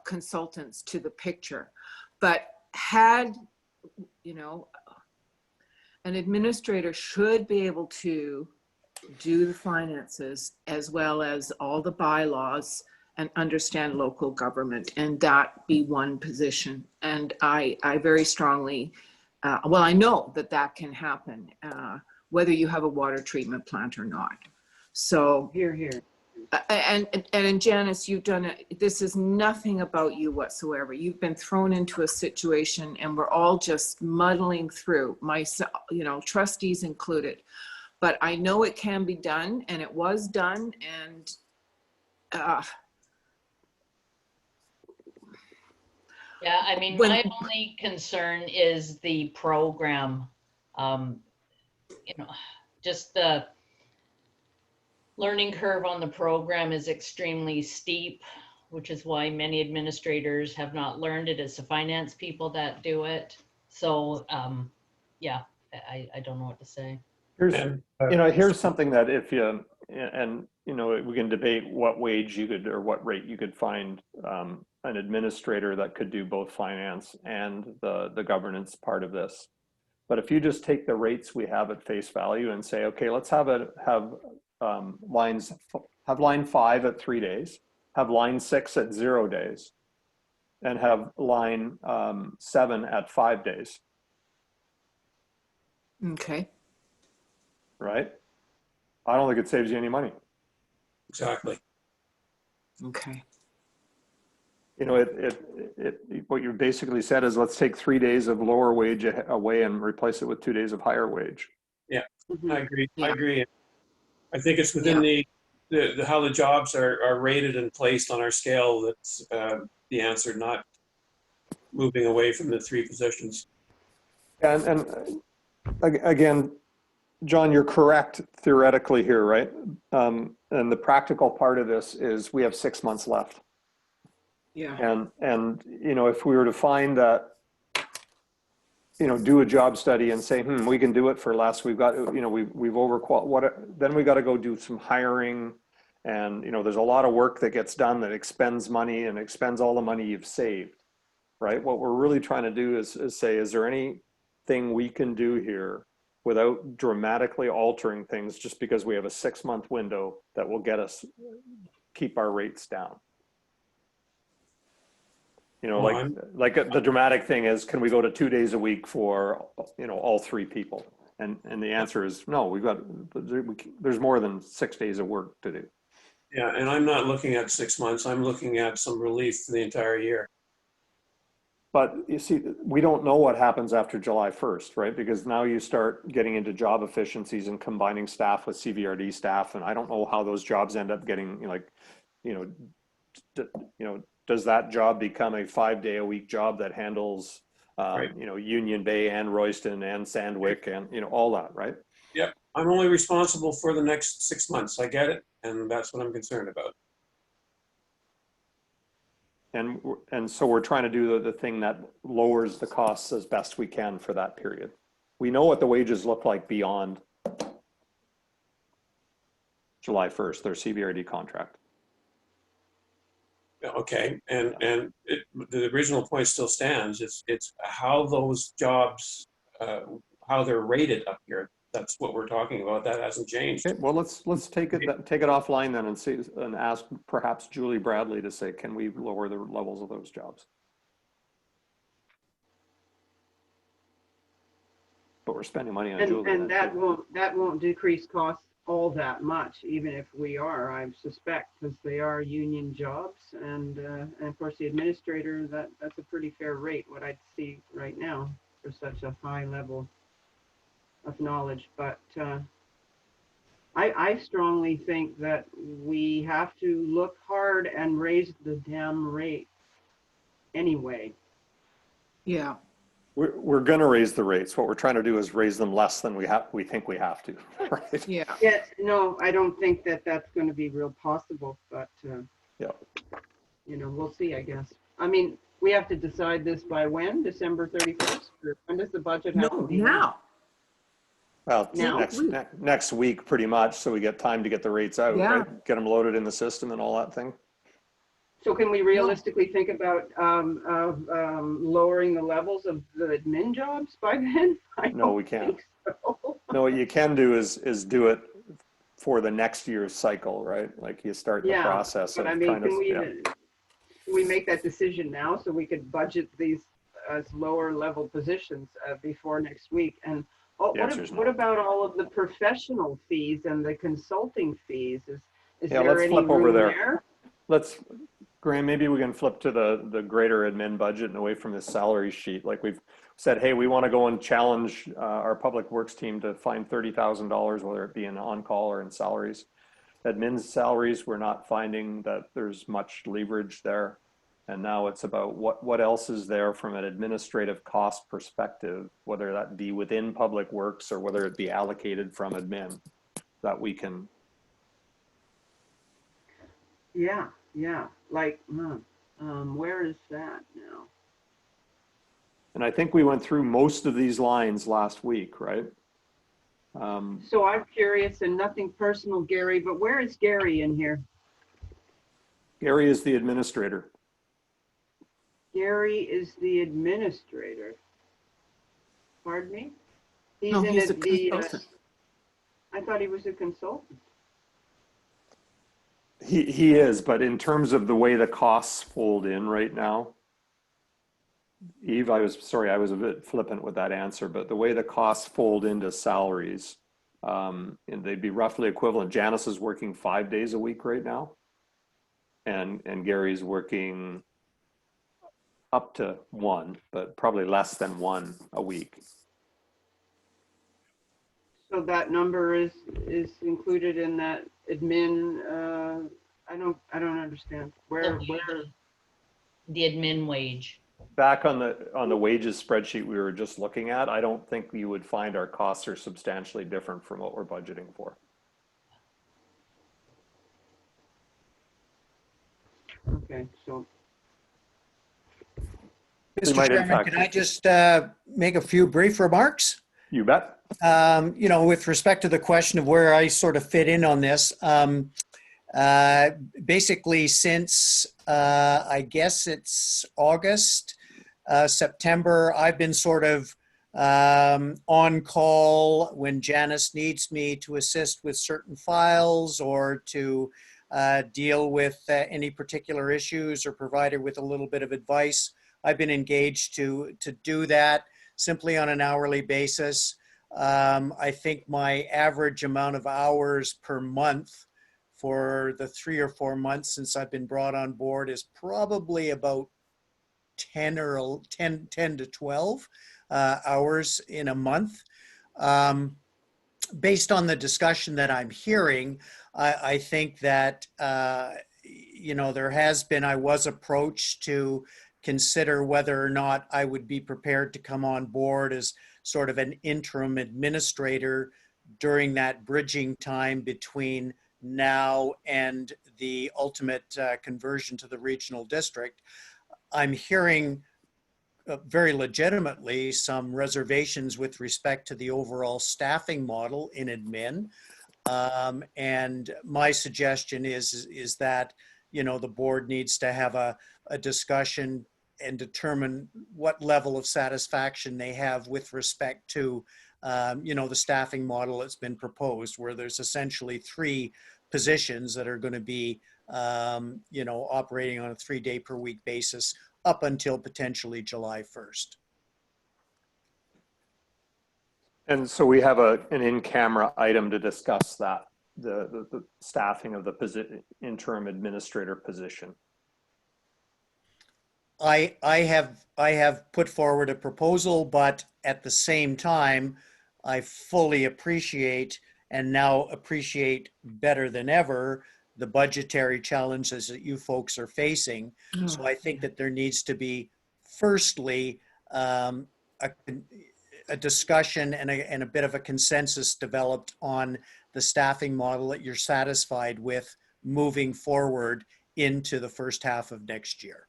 consultants to the picture. But had, an administrator should be able to do the finances as well as all the bylaws and understand local government, and that be one position. And I very strongly, I know that can happen, whether you have a water treatment plant or not. So, Here, here. and Janice, you've done it. This is nothing about you whatsoever. You've been thrown into a situation, and we're all just muddling through, myself, trustees included. But I know it can be done, and it was done, and Yeah, I mean, my only concern is the program. Just the learning curve on the program is extremely steep, which is why many administrators have not learned it. It's the finance people that do it. So, yeah, I don't know what to say. Here's, And, here's something that if you, and, we can debate what wage you could, or what rate you could find an administrator that could do both finance and the governance part of this. But if you just take the rates we have at face value and say, okay, let's have line 5 at 3 days, have line 6 at 0 days, and have line 7 at 5 days. okay. Right? I don't think it saves you any money. exactly. Okay. What you basically said is, let's take 3 days of lower wage away and replace it with 2 days of higher wage. Mhm. I agree. Yeah. I agree. I think it's within the how the jobs are rated and placed on our scale that's the answer, not moving away from the 3 positions. And again, John, you're correct theoretically here, right? And the practical part of this is we have 6 months left. Yeah. And if we were to find that, do a job study and say, we can do it for less, we've got, we've overqualified, then we got to go do some hiring. And, there's a lot of work that gets done that expends money and expends all the money you've saved, right? What we're really trying to do is say, is there anything we can do here without dramatically altering things just because we have a 6-month window that will keep our rates down? Like the dramatic thing is, can we go to 2 days a week for, all 3 people? And the answer is no, there's more than 6 days of work to do. Yeah, and I'm not looking at 6 months. I'm looking at some relief for the entire year. But you see, we don't know what happens after July 1st, right? Because now you start getting into job efficiencies and combining staff with CVRD staff. And I don't know how those jobs end up getting, does that job become a 5-day-a-week job that handles, Right. Union Bay and Royston and Sandwick and, all that, right? Yep. I'm only responsible for the next 6 months. I get it. And that's what I'm concerned about. and so we're trying to do the thing that lowers the costs as best we can for that period. We know what the wages look like beyond July 1st, their CBRD contract. Okay, and the original point still stands. It's how those jobs, how they're rated up here. That's what we're talking about. That hasn't changed. Okay, well, let's take it offline then and see, and ask perhaps Julie Bradley to say, can we lower the levels of those jobs? But we're spending money on Julie. And that won't decrease costs all that much, even if we are, I suspect, because they are union jobs, and of course the administrator, that's a pretty fair rate, what I'd see right now for such a high level of knowledge. But I strongly think that we have to look hard and raise the damn rate anyway. Yeah. We're going to raise the rates. What we're trying to do is raise them less than we think we have to, right? Yeah. Yes, no, I don't think that that's going to be real possible, but Yeah. you know, we'll see, I guess. I mean, we have to decide this by when? December 31st? Or when does the budget have to No, be? now. Well, Now. next week, pretty much, so we get time to get the rates out, Yeah. right? Get them loaded in the system and all that thing. So can we realistically think about lowering the levels of the admin jobs by then? No, we can't. think so. No, what you can do is do it for the next year's cycle, right? Like you start the Yeah, process of But I mean, kind of, can we make that decision now so we could budget these as lower level positions before next week? And The answer is no. what about all of the professional fees and the consulting fees? Is Yeah, there let's any flip over room there. Graham, maybe we can flip to the greater admin budget and away from this salary sheet. Like we've said, hey, we want to go and challenge our public works team to find $30,000, whether it be in on-call or in salaries. Admin's salaries, we're not finding that there's much leverage there. And now it's about what else is there from an administrative cost perspective, whether that be within public works or whether it be allocated from admin, that we can. Yeah. Like, where is that now? And I think we went through most of these lines last week, right? So I'm curious, and nothing personal, Gary, but where is Gary in here? Gary is the administrator. Gary is the administrator. Pardon me? No, he's a the, consultant. I thought he was a consultant. He is, but in terms of the way the costs fold in right now, Eve, I was a bit flippant with that answer, but the way the costs fold into salaries, and they'd be roughly equivalent. Janice is working 5 days a week right now, and Gary's working up to 1, but probably less than 1 a week. So that number is included in that admin, I don't understand. Where, The admin wage. Back on the wages spreadsheet we were just looking at, I don't think you would find our costs are substantially different from what we're budgeting for. okay, so. We might, Mr. in Chairman, fact- can I just make a few brief remarks? You bet. You know, with respect to the question of where I sort of fit in on this, basically since I guess it's August, September, I've been sort of on call when Janice needs me to assist with certain files or to deal with any particular issues or provide her with a little bit of advice. I've been engaged to do that simply on an hourly basis. I think my average amount of hours per month for the 3 or 4 months since I've been brought on board is probably about 10 to 12 hours in a month. Based on the discussion that I'm hearing, I think that, you know, I was approached to consider whether or not I would be prepared to come on board as sort of an interim administrator during that bridging time between now and the ultimate conversion to the regional district, I'm hearing very legitimately some reservations with respect to the overall staffing model in admin. And my suggestion is that, you know, the board needs to have a discussion and determine what level of satisfaction they have with respect to, you know, the staffing model that's been proposed, where there's essentially 3 positions that are going to be, you know, operating on a 3-day per week basis up until potentially July 1st. And so we have an in-camera item to discuss that, the staffing of the interim administrator position. I have put forward a proposal, but at the same time, I fully appreciate and now appreciate better than ever the budgetary challenges that you folks are facing. So I think that there needs to be, firstly, a discussion and a bit of a consensus developed on the staffing model that you're satisfied with moving forward into the first half of next year.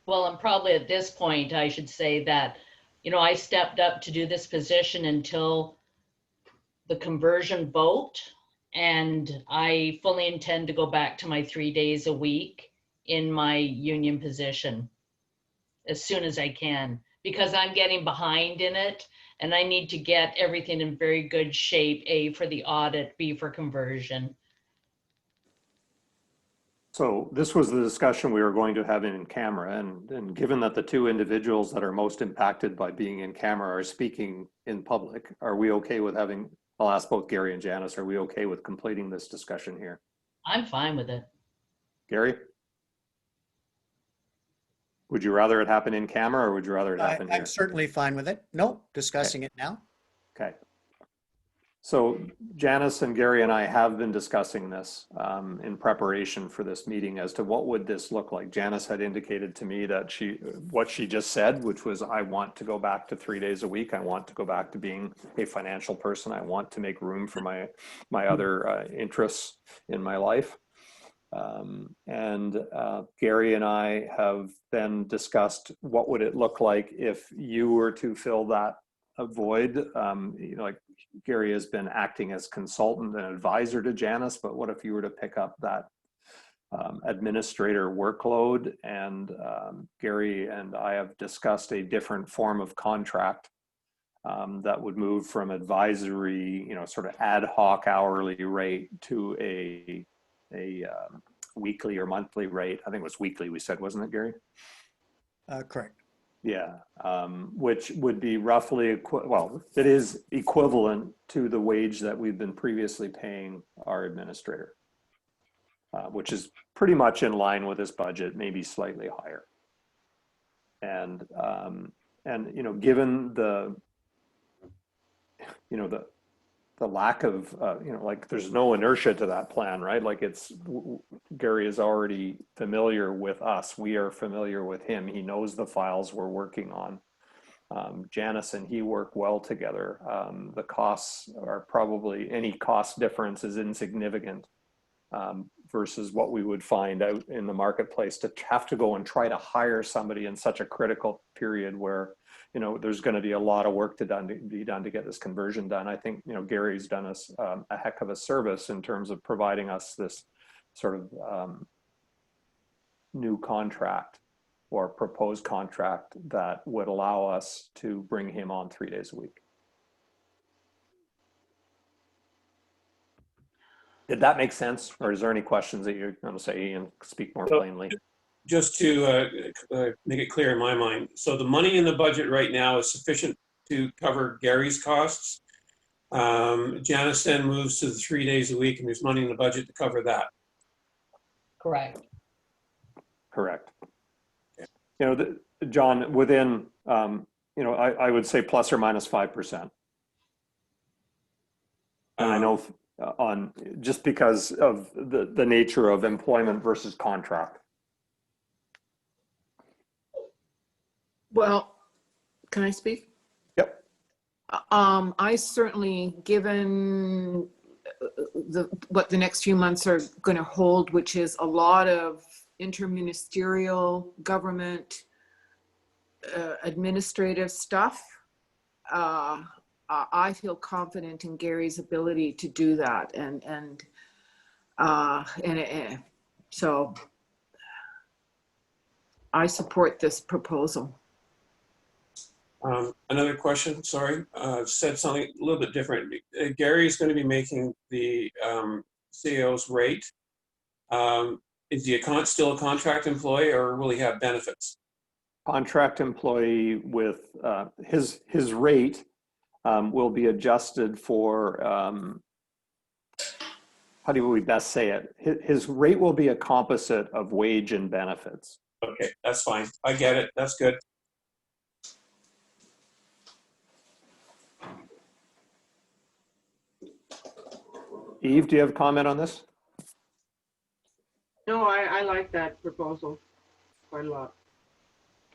Well, and probably at this point, I should say that, you know, I stepped up to do this position until the conversion vote, and I fully intend to go back to my 3 days a week in my union position as soon as I can, because I'm getting behind in it and I need to get everything in very good shape, A, for the audit, B, for conversion. So this was the discussion we were going to have in camera, and given that the 2 individuals that are most impacted by being in camera are speaking in public, are we okay with having, I'll ask both Gary and Janice, are we okay with completing this discussion here? I'm fine with it. Gary? Would you rather it happen in camera or would you rather it happen here? I'm certainly fine with it. No, discussing it now. Okay. So Janice and Gary and I have been discussing this in preparation for this meeting as to what would this look like. Janice had indicated to me that what she just said, which was, I want to go back to 3 days a week. I want to go back to being a financial person. I want to make room for my other interests in my life. Gary and I have then discussed what would it look like if you were to fill that void. You know, like Gary has been acting as consultant and advisor to Janice, but what if you were to pick up that administrator workload? And Gary and I have discussed a different form of contract that would move from advisory, you know, sort of ad hoc hourly rate to a weekly or monthly rate. I think it was weekly, we said, wasn't it, Gary? Correct. Yeah, which would be roughly, well, it is equivalent to the wage that we've been previously paying our administrator, which is pretty much in line with this budget, maybe slightly higher. And you know, given the, you know, the lack of, you know, like there's no inertia to that plan, right? Like Gary is already familiar with us. We are familiar with him. He knows the files we're working on. Janice and he work well together. The costs are probably, any cost difference is insignificant versus what we would find out in the marketplace to have to go and try to hire somebody in such a critical period where, you know, there's going to be a lot of work to be done to get this conversion done. I think, you know, Gary's done us a heck of a service in terms of providing us this sort of new contract or proposed contract that would allow us to bring him on 3 days a week. Did that make sense? Or is there any questions that you're going to say and speak more plainly? Just to make it clear in my mind, so the money in the budget right now is sufficient to cover Gary's costs. Janice then moves to the 3 days a week and there's money in the budget to cover that. Correct. Correct. You know, John, within, you know, I would say plus or minus 5%. And I know on just because of the nature of employment versus contract. Well, can I speak? I certainly, given what the next few months are going to hold, which is a lot of interministerial government administrative stuff, I feel confident in Gary's ability to do that, and so I support this proposal. Another question, sorry, said something a little bit different. Gary is going to be making the CEO's rate. Is he still a contract employee, or will he have benefits? Contract employee with his rate will be adjusted for, how do we best say it? His rate will be a composite of wage and benefits. Okay, that's fine. I get it. That's good. Eve, do you have a comment on this? No, I like that proposal quite a lot.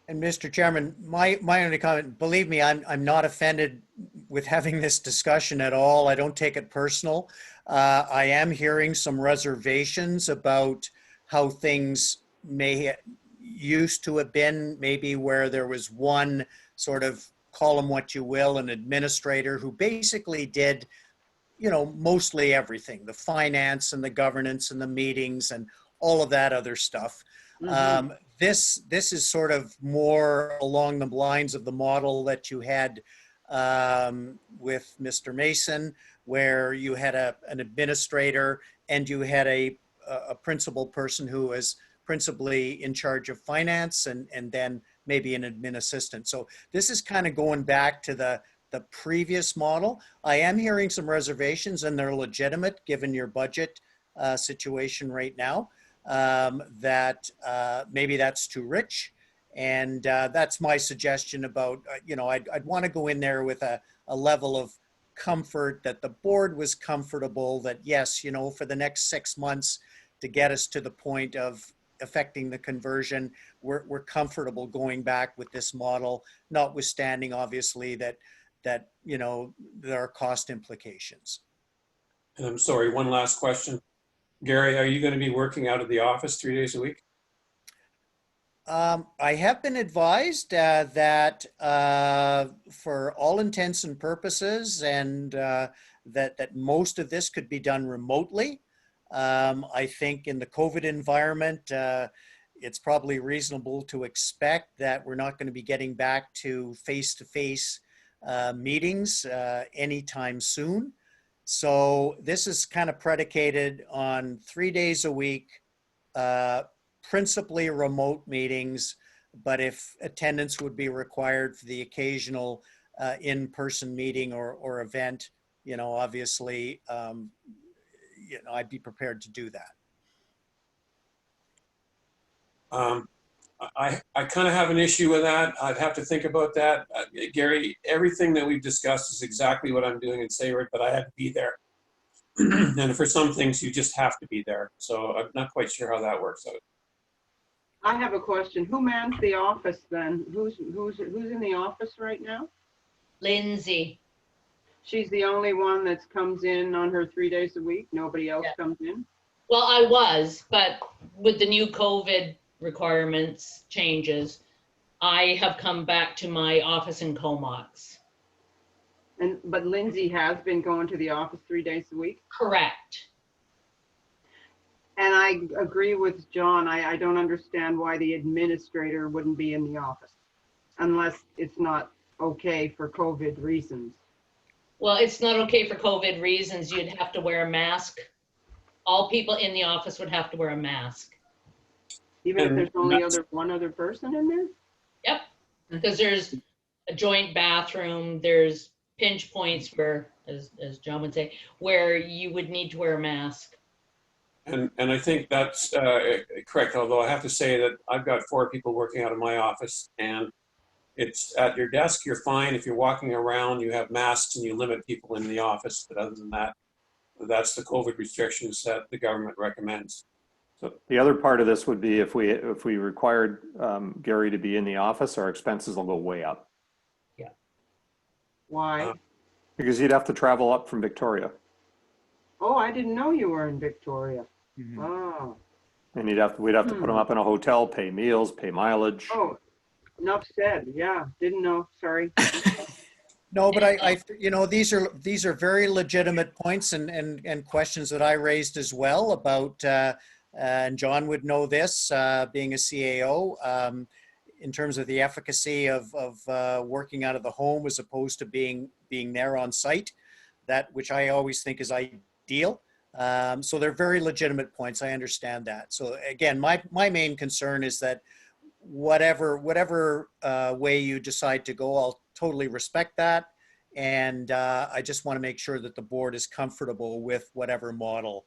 And Mr. Chairman, my only comment, believe me, I'm not offended with having this discussion at all. I don't take it personal. I am hearing some reservations about how things may used to have been, maybe where there was one sort of, call them what you will, an administrator who basically did, you know, mostly everything, the finance and the governance and the meetings and all of that other stuff. Mhm. This is sort of more along the lines of the model that you had with Mr. Mason, where you had an administrator and you had a principal person who was principally in charge of finance and then maybe an admin assistant. So this is kind of going back to the previous model. I am hearing some reservations, and they're legitimate given your budget situation right now. That maybe that's too rich. And that's my suggestion about, you know, I'd want to go in there with a level of comfort that the board was comfortable that, yes, you know, for the next 6 months to get us to the point of affecting the conversion, we're comfortable going back with this model, notwithstanding obviously that, you know, there are cost implications. And I'm sorry, one last question. Gary, are you going to be working out of the office 3 days a week? I have been advised that for all intents and purposes, and that most of this could be done remotely. I think in the COVID environment, it's probably reasonable to expect that we're not going to be getting back to face-to-face meetings anytime soon. So this is kind of predicated on 3 days a week, principally remote meetings, but if attendance would be required for the occasional in-person meeting or event, you know, obviously, you know, I'd be prepared to do that. I kind of have an issue with that. I'd have to think about that. Gary, everything that we've discussed is exactly what I'm doing in Sayward, but I had to be there. And for some things, you just have to be there. So I'm not quite sure how that works out. I have a question. Who mans the office then? Who's in the office right now? Lindsay, She's the only one that comes in on her 3 days a week. Nobody else Yeah. comes in. well, I was, but with the new COVID requirements changes, I have come back to my office in Comox. But Lindsay has been going to the office 3 days a week. Correct. And I agree with John. I don't understand why the administrator wouldn't be in the office unless it's not okay for COVID reasons. Well, it's not okay for COVID reasons. You'd have to wear a mask. All people in the office would have to wear a mask. Even if And there's only that's- one other person in there? Yep, because there's a joint bathroom, there's pinch points where, as John would say, where you would need to wear a mask. And I think that's correct, although I have to say that I've got 4 people working out of my office, and it's at your desk, you're fine. If you're walking around, you have masks and you limit people in the office. But other than that, that's the COVID restrictions that the government recommends. So the other part of this would be if we required Gary to be in the office, our expenses will go way up. Why? Because you'd have to travel up from Victoria, Oh, I didn't know you were in Victoria. Mhm. Oh, and we'd have to put them up in a hotel, pay meals, pay mileage. oh, enough said. Yeah, didn't know. Sorry. No, but these are very legitimate points and questions that I raised as well about, and John would know this, being a CAO, in terms of the efficacy of working out of the home as opposed to being there on site, that which I always think is ideal. So they're very legitimate points. I understand that. So again, my main concern is that whatever way you decide to go, I'll totally respect that. And I just want to make sure that the board is comfortable with whatever model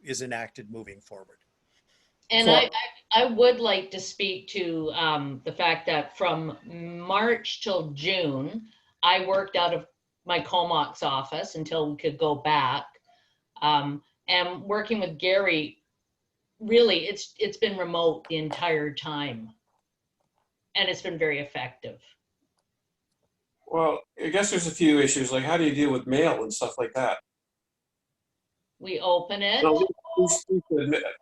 is enacted moving forward. And So- I would like to speak to the fact that from March till June, I worked out of my Comox office until we could go back. And working with Gary, really, it's been remote the entire time. And it's been very effective. Well, I guess there's a few issues, like how do you deal with mail and stuff like that? We open it. So,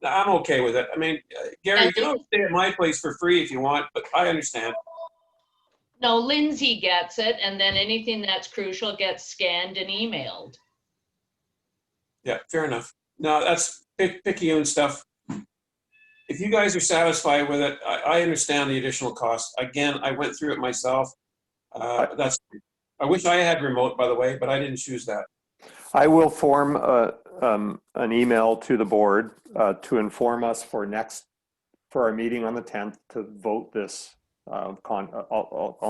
I'm okay with it. I mean, Gary, you can always stay at my place for free if you want, but I understand. No, Lindsay gets it, and then anything that's crucial gets scanned and emailed. Yeah, fair enough. No, that's picky and stuff. If you guys are satisfied with it, I understand the additional cost. Again, I went through it myself. I wish I had remote, by the way, but I didn't choose that. I will form an email to the board to inform us for our meeting on the 10th to vote this. I'll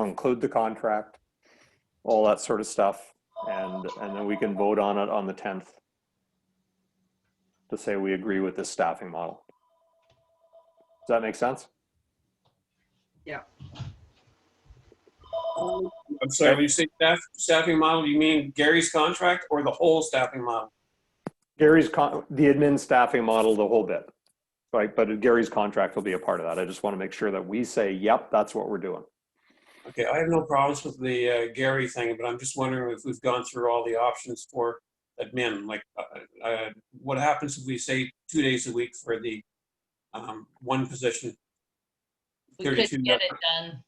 include the contract, all that sort of stuff, and then we can vote on it on the 10th to say we agree with this staffing model. Does that make sense? Yeah. I'm sorry, when you say staffing model, you mean Gary's contract or the whole staffing model? The admin staffing model, the whole bit, right? But Gary's contract will be a part of that. I just want to make sure that we say, yep, that's what we're doing. Okay, I have no problems with the Gary thing, but I'm just wondering if we've gone through all the options for admin. Like, what happens if we say 2 days a week for the one position? We couldn't get it done.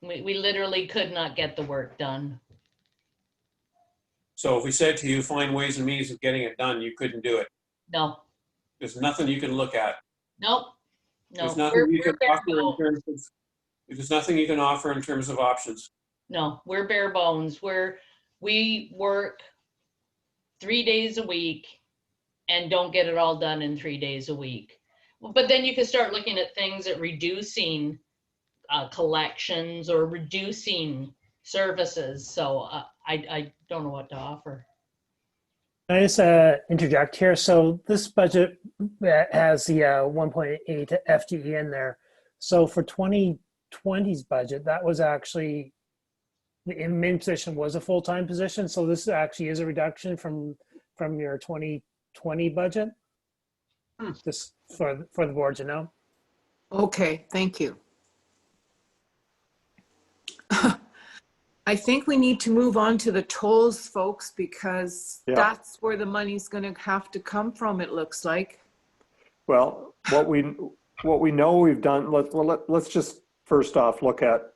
We literally could not get the work done. So if we said to you, find ways and means of getting it done, you couldn't do it. No, There's nothing you can look at. nope, no. There's nothing you can bare offer in bones. terms of, there's nothing you can offer in terms of options. No, we're bare bones. We work 3 days a week and don't get it all done in 3 days a week. But then you can start looking at things at reducing collections or reducing services. So I don't know what to offer. Can I just interject here? So this budget has the 1.8 FTE in there. So for 2020's budget, that was actually, the admin position was a full-time position. So this actually is a reduction from your 2020 budget. Just for the board to know. Okay, thank you. I think we need to move on to the tolls, folks, because Yeah. that's where the money's going to have to come from, it looks like. Well, what we know we've done, let's just first off look at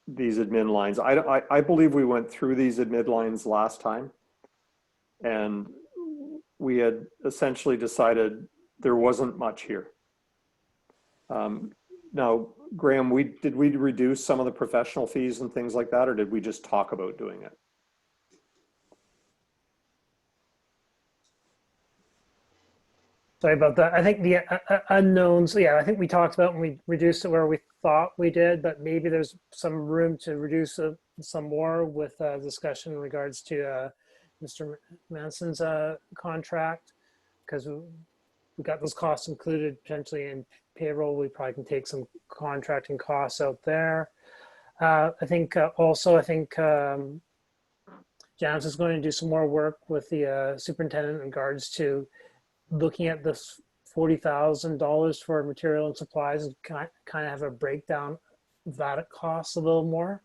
these admin lines. I believe we went through these admin lines last time, and we had essentially decided there wasn't much here. Now, Graham, did we reduce some of the professional fees and things like that, or did we just talk about doing it? Sorry about that. I think the unknowns, yeah, I think we talked about when we reduced it where we thought we did, but maybe there's some room to reduce some more with discussion in regards to Mr. Manson's contract, because we got those costs included potentially in payroll. We probably can take some contracting costs out there. I think also, Janice is going to do some more work with the superintendent in regards to looking at this $40,000 for material and supplies, and kind of have a breakdown of that it costs a little more.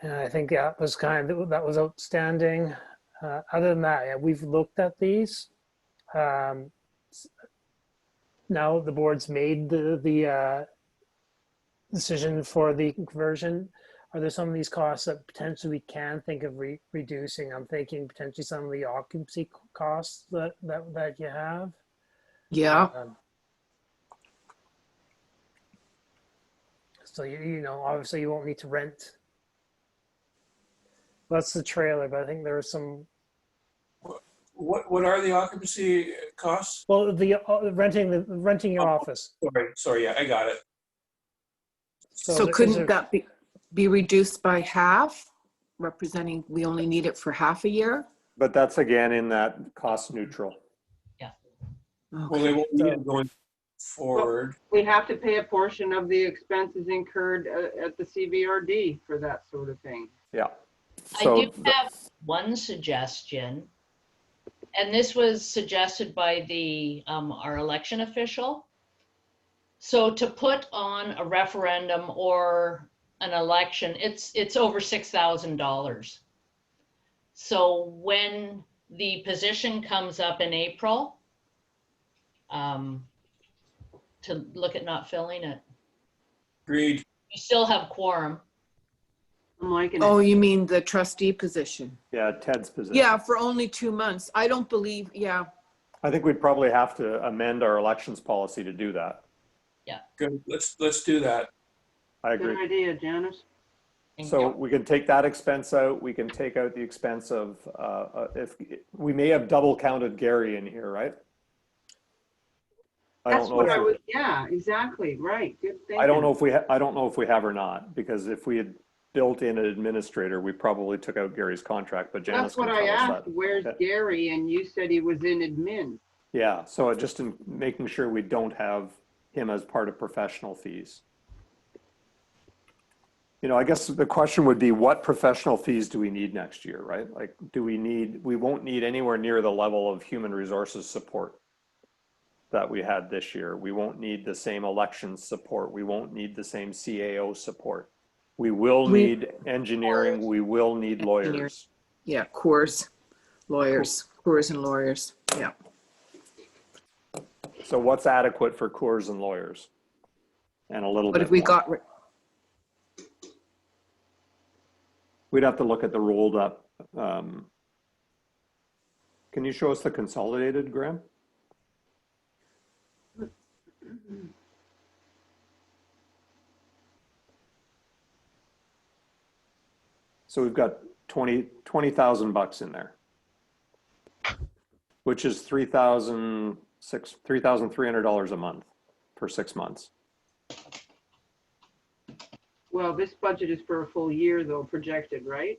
And I think that was that was outstanding. Other than that, yeah, we've looked at these. Now the board's made the decision for the conversion. Are there some of these costs that potentially we can think of reducing? I'm thinking potentially some of the occupancy costs that you have. Yeah. So you know, obviously you won't need to rent. That's the trailer, but I think there are some. What are the occupancy costs? Well, the renting your office. Sorry, yeah, I got it. So couldn't that be reduced by half, representing we only need it for half a year? But that's again in that cost neutral. Well, they won't need it going forward. We have to pay a portion of the expenses incurred at the CVRD for that sort of thing. Yeah. I do have one suggestion, and this was suggested by the our election official. So to put on a referendum or an election, it's over $6,000. So when the position comes up in April, to look at not filling it. Agreed. You still have quorum. I'm liking Oh, it. you mean the trustee position? Yeah, Ted's position. Yeah, for only 2 months. I don't believe, yeah. I think we'd probably have to amend our elections policy to do that. Good. Let's do that. I agree. Good idea, Janice. So we can take that expense out. We can take out the expense of, if we may have double counted Gary in here, right? I That's don't know what if I we- was, yeah, exactly, right. Good thinking. I don't know if I don't know if we have or not, because if we had built in an administrator, we probably took out Gary's contract, but Janice That's can what tell I us asked, that. where's Yeah. Gary? And you said he was in admin. Yeah, so just in making sure we don't have him as part of professional fees. You know, I guess the question would be, what professional fees do we need next year, right? Like, we won't need anywhere near the level of human resources support that we had this year. We won't need the same elections support. We won't need the same CAO support. We will need engineering. We will need lawyers. Yeah, Coors, lawyers, Coors and lawyers, yeah. So what's adequate for Coors and lawyers? And a little But bit if we more. got, We'd have to look at the rolled up. Can you show us the consolidated, Graham? So we've got 20,000 bucks in there, which is $3,300 a month for 6 months. Well, this budget is for a full year though, projected, right?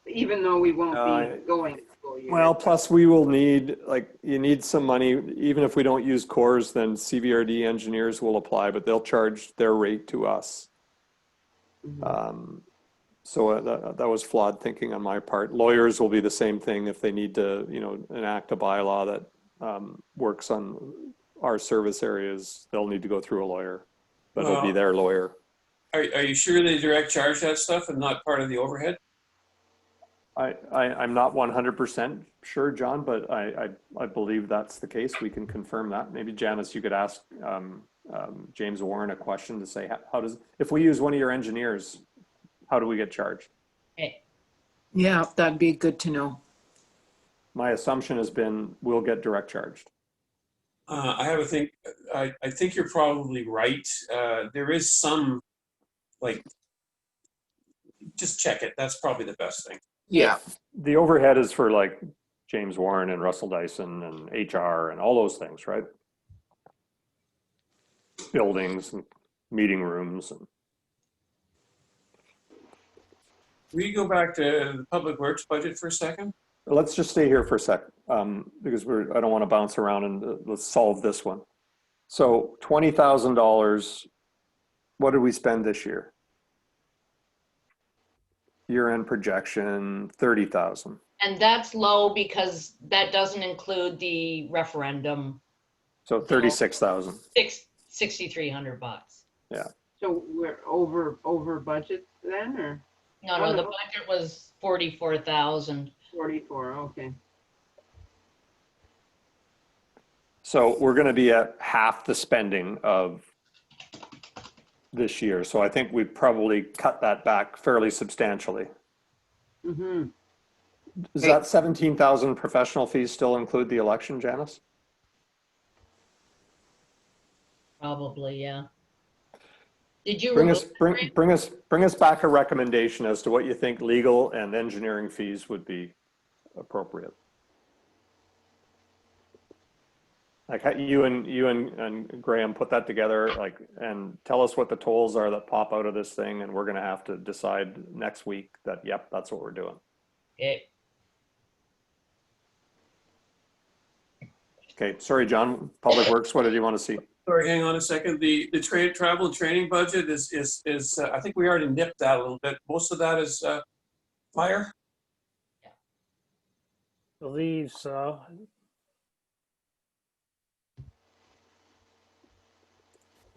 Even though we won't be going a full year. Well, plus we will need, like, you need some money, even if we don't use cores, then CVRD engineers will apply, but they'll charge their rate to us. So that was flawed thinking on my part. Lawyers will be the same thing if they need to, you know, enact a bylaw that works on our service areas. They'll need to go through a lawyer, but it'll be their lawyer. Are you sure they direct charge that stuff and not part of the overhead? I'm not 100% sure, John, but I believe that's the case. We can confirm that. Maybe Janice, you could ask James Warren a question to say, how does, if we use one of your engineers, how do we get charged? Okay. yeah, that'd be good to know. My assumption has been we'll get direct charged. I have a think. I think you're probably right. There is some, like, just check it. That's probably the best thing. Yeah, The overhead is for like James Warren and Russell Dyson and HR and all those things, right? Buildings and meeting rooms. And We go back to the public works budget for a second. let's just stay here for a sec, because I don't want to bounce around, and let's solve this one. So $20,000, what did we spend this year? Year-end projection, 30,000. And that's low because that doesn't include the referendum, So 36,000. 6,300 bucks. So we're over budget then, or No, the budget was 44,000. 44, okay. So we're going to be at half the spending of this year. So I think we've probably cut that back fairly substantially. Mm-hmm. Does that 17,000 professional fees still include the election, Janice? Probably, yeah. Did you Bring remove us back a recommendation as to what you think legal and engineering fees would be appropriate. Like you and Graham put that together, like, and tell us what the tolls are that pop out of this thing, and we're gonna have to decide next week that, yep, that's what we're doing. it? Okay, sorry, John, Public Works, what did you want to see? Sorry, hang on a second. The travel and training budget is I think we already nipped that a little bit. Most of that is fire. Believe so.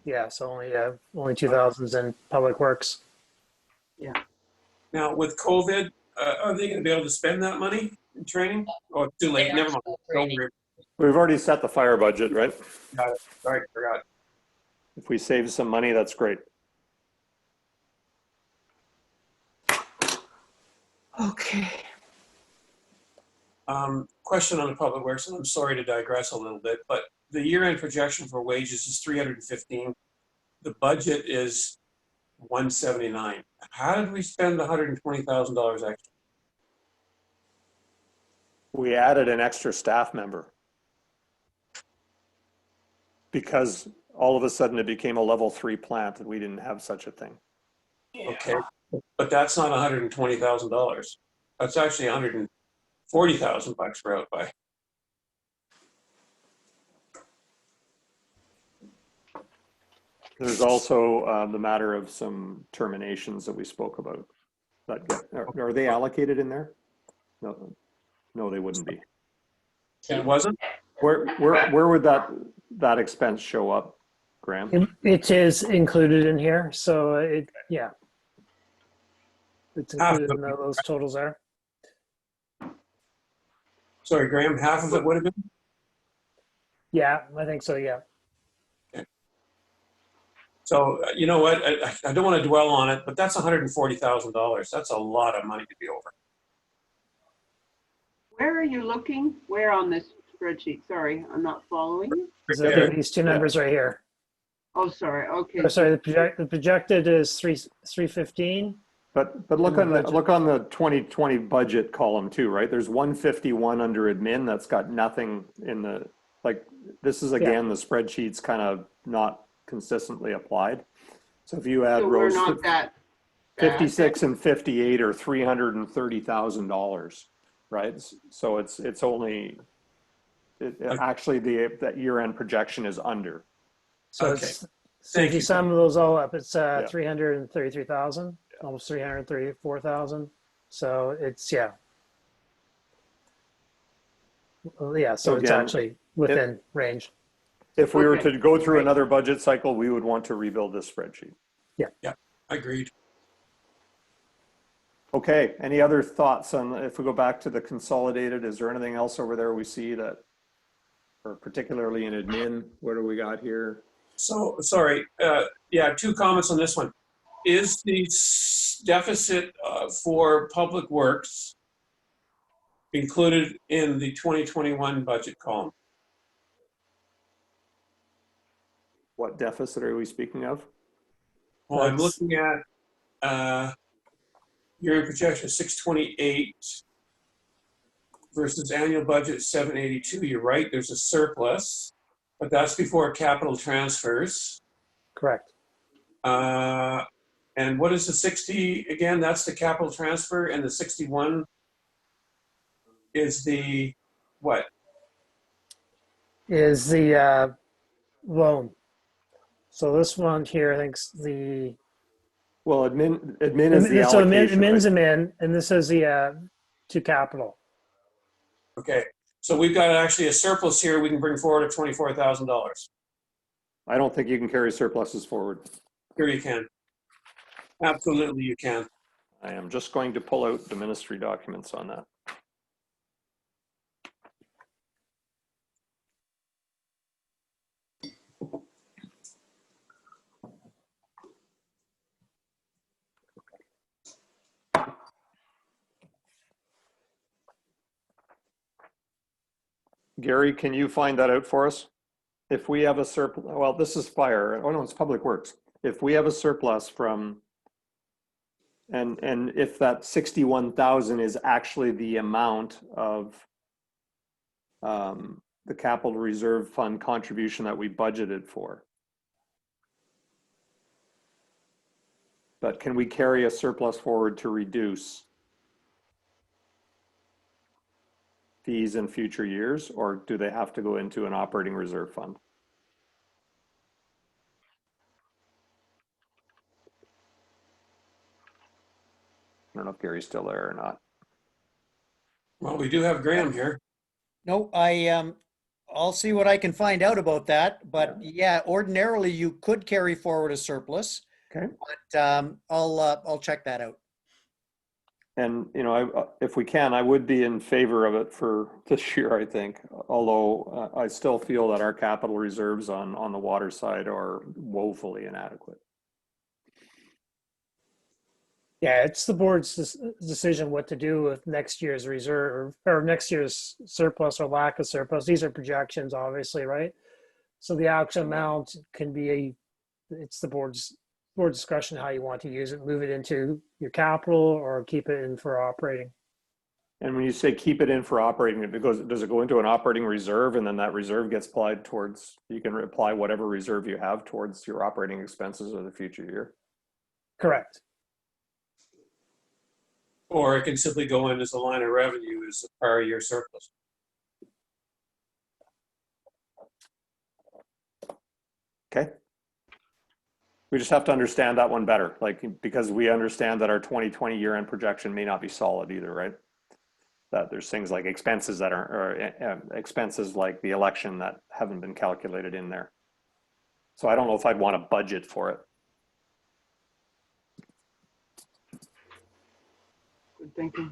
Yeah, so only 2,000s in Public Works. Now with COVID, are they going to be able to spend that money in training? Oh, it's too late. They are Never mind. still Don't training. worry. We've already set the fire budget, right? Sorry, forgot. If we save some money, that's great. Okay. Question on the public works, and I'm sorry to digress a little bit, but the year-end projection for wages is 315. The budget is 179. How did we spend $120,000 extra? We added an extra staff member because all of a sudden it became a level 3 plant and we didn't have such a thing. Okay, but that's not $120,000. That's actually 140,000 bucks we're out by. There's also the matter of some terminations that we spoke about. Are they allocated in there? No, they wouldn't be. It wasn't? Where would that expense show up, Graham? It is included in here, so yeah. It's included in those totals there. Sorry, Graham, half of it would have been? Yeah, I think so, yeah. So you know what? I don't want to dwell on it, but that's $140,000. That's a lot of money to be over. Where are you looking? Where on this spreadsheet? Sorry, I'm not following you. So these two numbers right here. Oh, sorry, okay. Oh, sorry, the projected is 315. But look on the 2020 budget column too, right? There's 151 under admin that's got nothing in the, like, this is again, the spreadsheet's kind of not consistently applied. So if you add So we're rows not that bad. 56 and 58 are $330,000, right? So it's only, actually that year-end projection is under. So Okay. So if Thank you you. sum those all up, it's 333,000, almost 334,000. So it's, yeah. Well, yeah, so it's Again, actually within range. If we were Okay. to go through another budget cycle, we would want to rebuild this spreadsheet. Agreed. Okay, any other thoughts on, if we go back to the consolidated, is there anything else over there we see that, or particularly in admin, what do we got here? So, sorry, yeah, two comments on this one. Is the deficit for Public Works included in the 2021 budget column? What deficit are we speaking of? Well, I'm That's- looking at year projection 628 versus annual budget 782. You're right, there's a surplus, but that's before capital transfers. Correct. And what is the 60 again? That's the capital transfer, and the 61 is the what? Is the loan. So this one here, I think's the, Well, admin is the so allocation, admin's right? admin, and this is the to capital. Okay, so we've got actually a surplus here we can bring forward of $24,000. I don't think you can carry surpluses forward. Here you can. Absolutely you can. I am just going to pull out the ministry documents on that. Gary, can you find that out for us? If we have a surplus, well, this is fire. Oh no, it's public works. If we have a surplus from, and if that 61,000 is actually the amount of the capital reserve fund contribution that we budgeted for. But can we carry a surplus forward to reduce fees in future years, or do they have to go into an operating reserve fund? I don't know if Gary's still there or not. Well, we do have Graham here. No, I'll see what I can find out about that. But yeah, ordinarily you could carry forward a surplus. Okay. But I'll check that out. And, you know, if we can, I would be in favor of it for this year, I think. Although I still feel that our capital reserves on the water side are woefully inadequate. Yeah, it's the board's decision what to do with next year's reserve or next year's surplus or lack of surplus. These are projections, obviously, right? So the actual amount can be it's the board's discretion how you want to use it, move it into your capital or keep it in for operating. And when you say keep it in for operating, does it go into an operating reserve, and then that reserve gets applied towards, you can apply whatever reserve you have towards your operating expenses of the future year? Correct. Or it can simply go in as a line of revenue as a prior year surplus. Okay. We just have to understand that one better, like, because we understand that our 2020 year-end projection may not be solid either, right? That there's things like expenses that expenses like the election that haven't been calculated in there. So I don't know if I'd want to budget for it. Good thinking.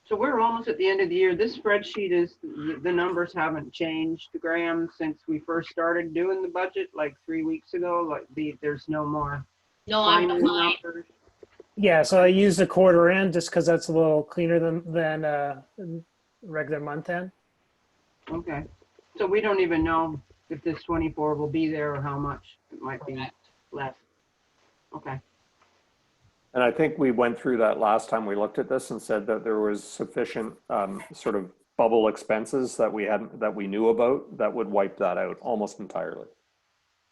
So we're almost at the end of the year. This spreadsheet is, the numbers haven't changed, Graham, since we first started doing the budget like 3 weeks ago. Like there's no more No, I'm final behind. numbers. Yeah, so I used a quarter end just because that's a little cleaner than regular month end. Okay. So we don't even know if this 24 will be there or how much. It might be Correct. less. Okay. And I think we went through that last time we looked at this and said that there was sufficient sort of bubble expenses that we knew about that would wipe that out almost entirely.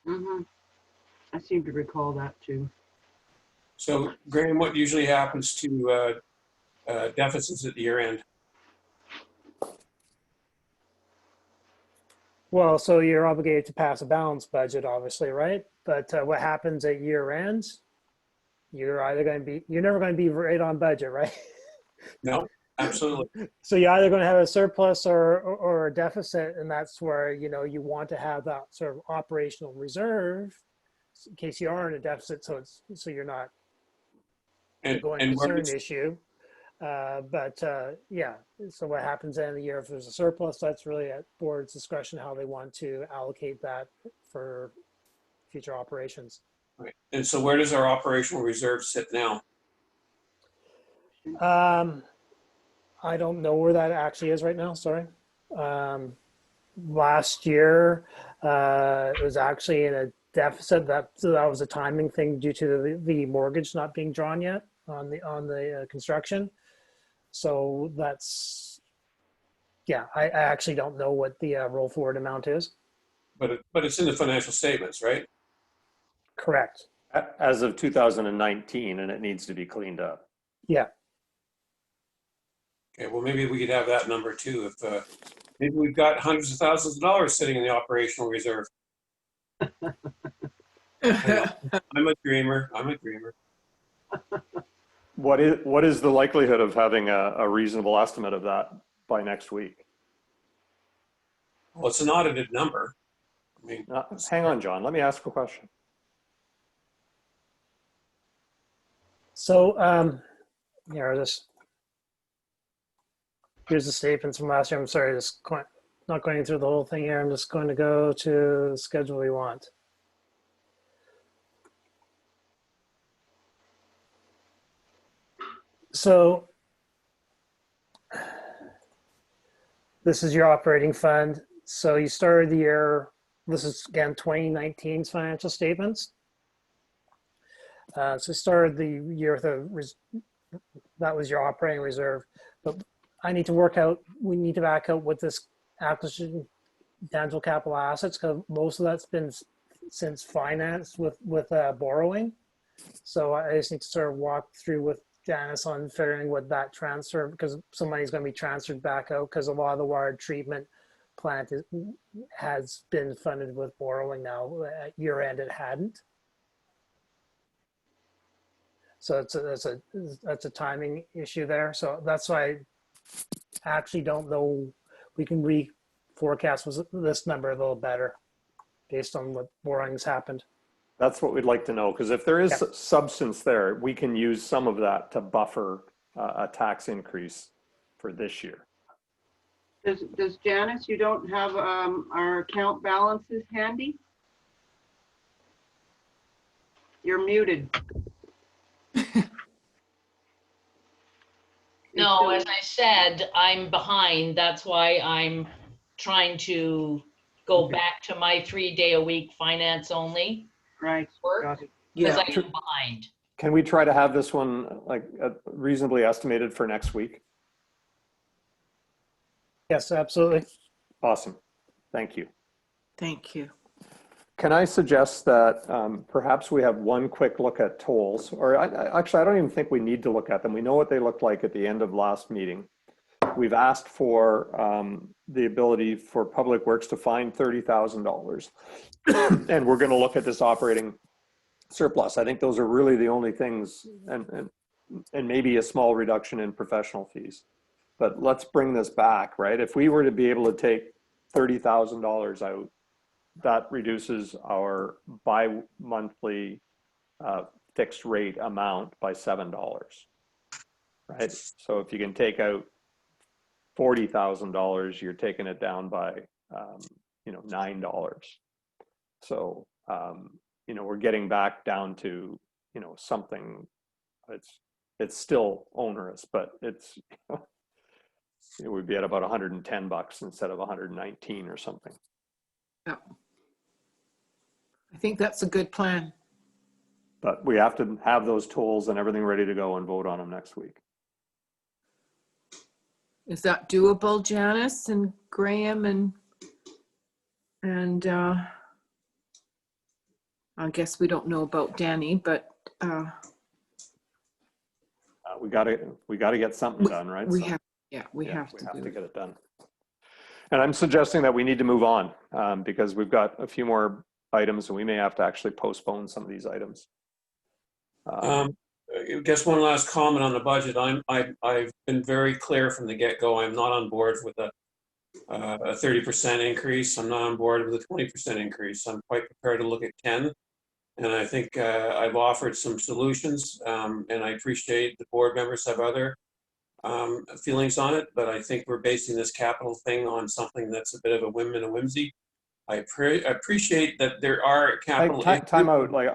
Mm-hmm. I seem to recall that too. So Graham, what usually happens to deficits at the year end? Well, so you're obligated to pass a balanced budget, obviously, right? But what happens at year end? You're never going to be right on budget, right? No, absolutely. So you're either going to have a surplus or a deficit, and that's where, you know, you want to have that sort of operational reserve in case you are in a deficit, so you're not And going where concern does, issue. Yeah, so what happens at the end of the year if there's a surplus, that's really at board's discretion how they want to allocate that for future operations. right. And so where does our operational reserve sit now? I don't know where that actually is right now, sorry. Last year, it was actually in a deficit. So that was a timing thing due to the mortgage not being drawn yet on the construction. So that's, yeah, I actually don't know what the roll forward amount is. But it's in the financial statements, right? Correct. As of 2019, and it needs to be cleaned up. Yeah. Okay, well, maybe we could have that number too. If maybe we've got hundreds of thousands of dollars sitting in the operational reserve. I'm a dreamer. What is the likelihood of having a reasonable estimate of that by next week? Well, it's an audited number. I mean, Hang on, John. Let me ask a question. So here's the statements from last year. I'm sorry, not going through the whole thing here. I'm just going to go to the schedule we want. So this is your operating fund. So you started the year, this is again 2019's financial statements. So started the year with that was your operating reserve. But I need to work out, we need to back out what this acquisition tangible capital assets, because most of that's been since financed with borrowing. So I just need to sort of walk through with Janice on figuring what that transfer, because some money's going to be transferred back out because a lot of the water treatment plant has been funded with borrowing now. At year end, it hadn't. So that's a timing issue there. So that's why I actually don't know. We can reforecast this number a little better based on what borrowings happened. That's what we'd like to know, because if there is substance there, we can use some of that to buffer a tax increase for this year. Does Janice, you don't have our account balances handy? You're muted. No, as I said, I'm behind. That's why I'm trying to go back to my 3-day-a-week finance only Right. work, Got it. because Yeah. I am behind. Can we try to have this one like reasonably estimated for next week? Yes, absolutely. Awesome. Thank you. Thank you. Can I suggest that perhaps we have one quick look at tolls, or actually, I don't even think we need to look at them. We know what they looked like at the end of last meeting. We've asked for the ability for Public Works to find $30,000. And we're going to look at this operating surplus. I think those are really the only things, and maybe a small reduction in professional fees. But let's bring this back, right? If we were to be able to take $30,000 out, that reduces our bi-monthly fixed rate amount by $7, right? So if you can take out $40,000, you're taking it down by, $9. So, we're getting back down to, something, it's still onerous, but it's, it would be at about $110 instead of 119 or something. Yeah. I think that's a good plan. But we have to have those tools and everything ready to go and vote on them next week. Is that doable, Janice and Graham and I guess we don't know about Danny, but We got to get something done, right? we So, have, we have we to have do to it. get it done. And I'm suggesting that we need to move on because we've got a few more items and we may have to actually postpone some of these items. I guess one last comment on the budget. I've been very clear from the get-go. I'm not on board with a 30% increase. I'm not on board with a 20% increase. I'm quite prepared to look at 10. And I think I've offered some solutions, and I appreciate the board members have other feelings on it, but I think we're basing this capital thing on something that's a bit of a whim and a whimsy. I appreciate that there are capital. Time out. Like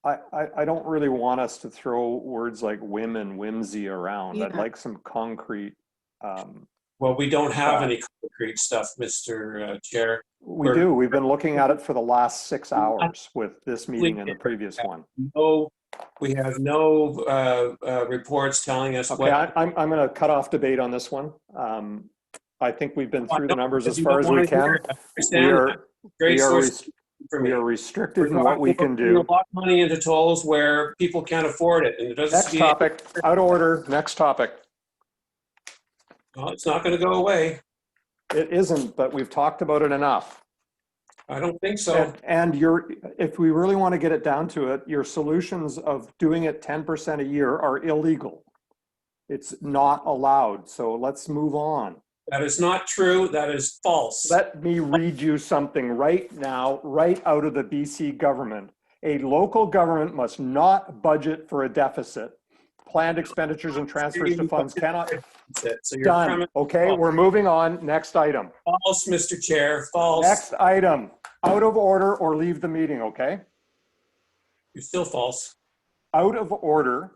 I don't really want us to throw words like whim and whimsy around. I'd Yeah. like some concrete. Well, we don't have any concrete stuff, Mr. Chair. We do. We've been looking at it for the last 6 hours with this meeting and the previous one. No, we have no reports telling us Okay, what. I'm going to cut off debate on this one. I think we've been through the numbers as You far don't as we wanna hear can. it. I understand that. Great We are source for we me. are restricted in what we can We're do. putting a lot of money into tolls where people can't afford it, and it doesn't. Next topic, out of order, next topic. Well, it's not going to go away. It isn't, but we've talked about it enough. I don't think so. And if we really want to get it down to it, your solutions of doing it 10% a year are illegal. It's not allowed. So let's move on. That is not true. That is false. Let me read you something right now, right out of the BC government. A local government must not budget for a deficit. Planned expenditures and transfers to funds cannot. That's it. So you're Done. premise- Okay, we're moving on. Next item. false, Mr. Chair, false. Next item. Out of order or leave the meeting, okay? You're still false. Out of order.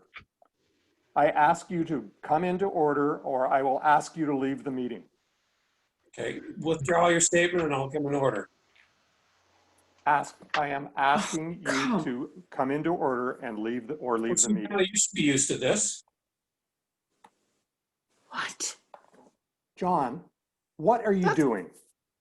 I ask you to come into order or I will ask you to leave the meeting. Okay, withdraw your statement and I'll come in order. I am asking you to come into order and leave the meeting. You should be used to this. What? John, what are you doing?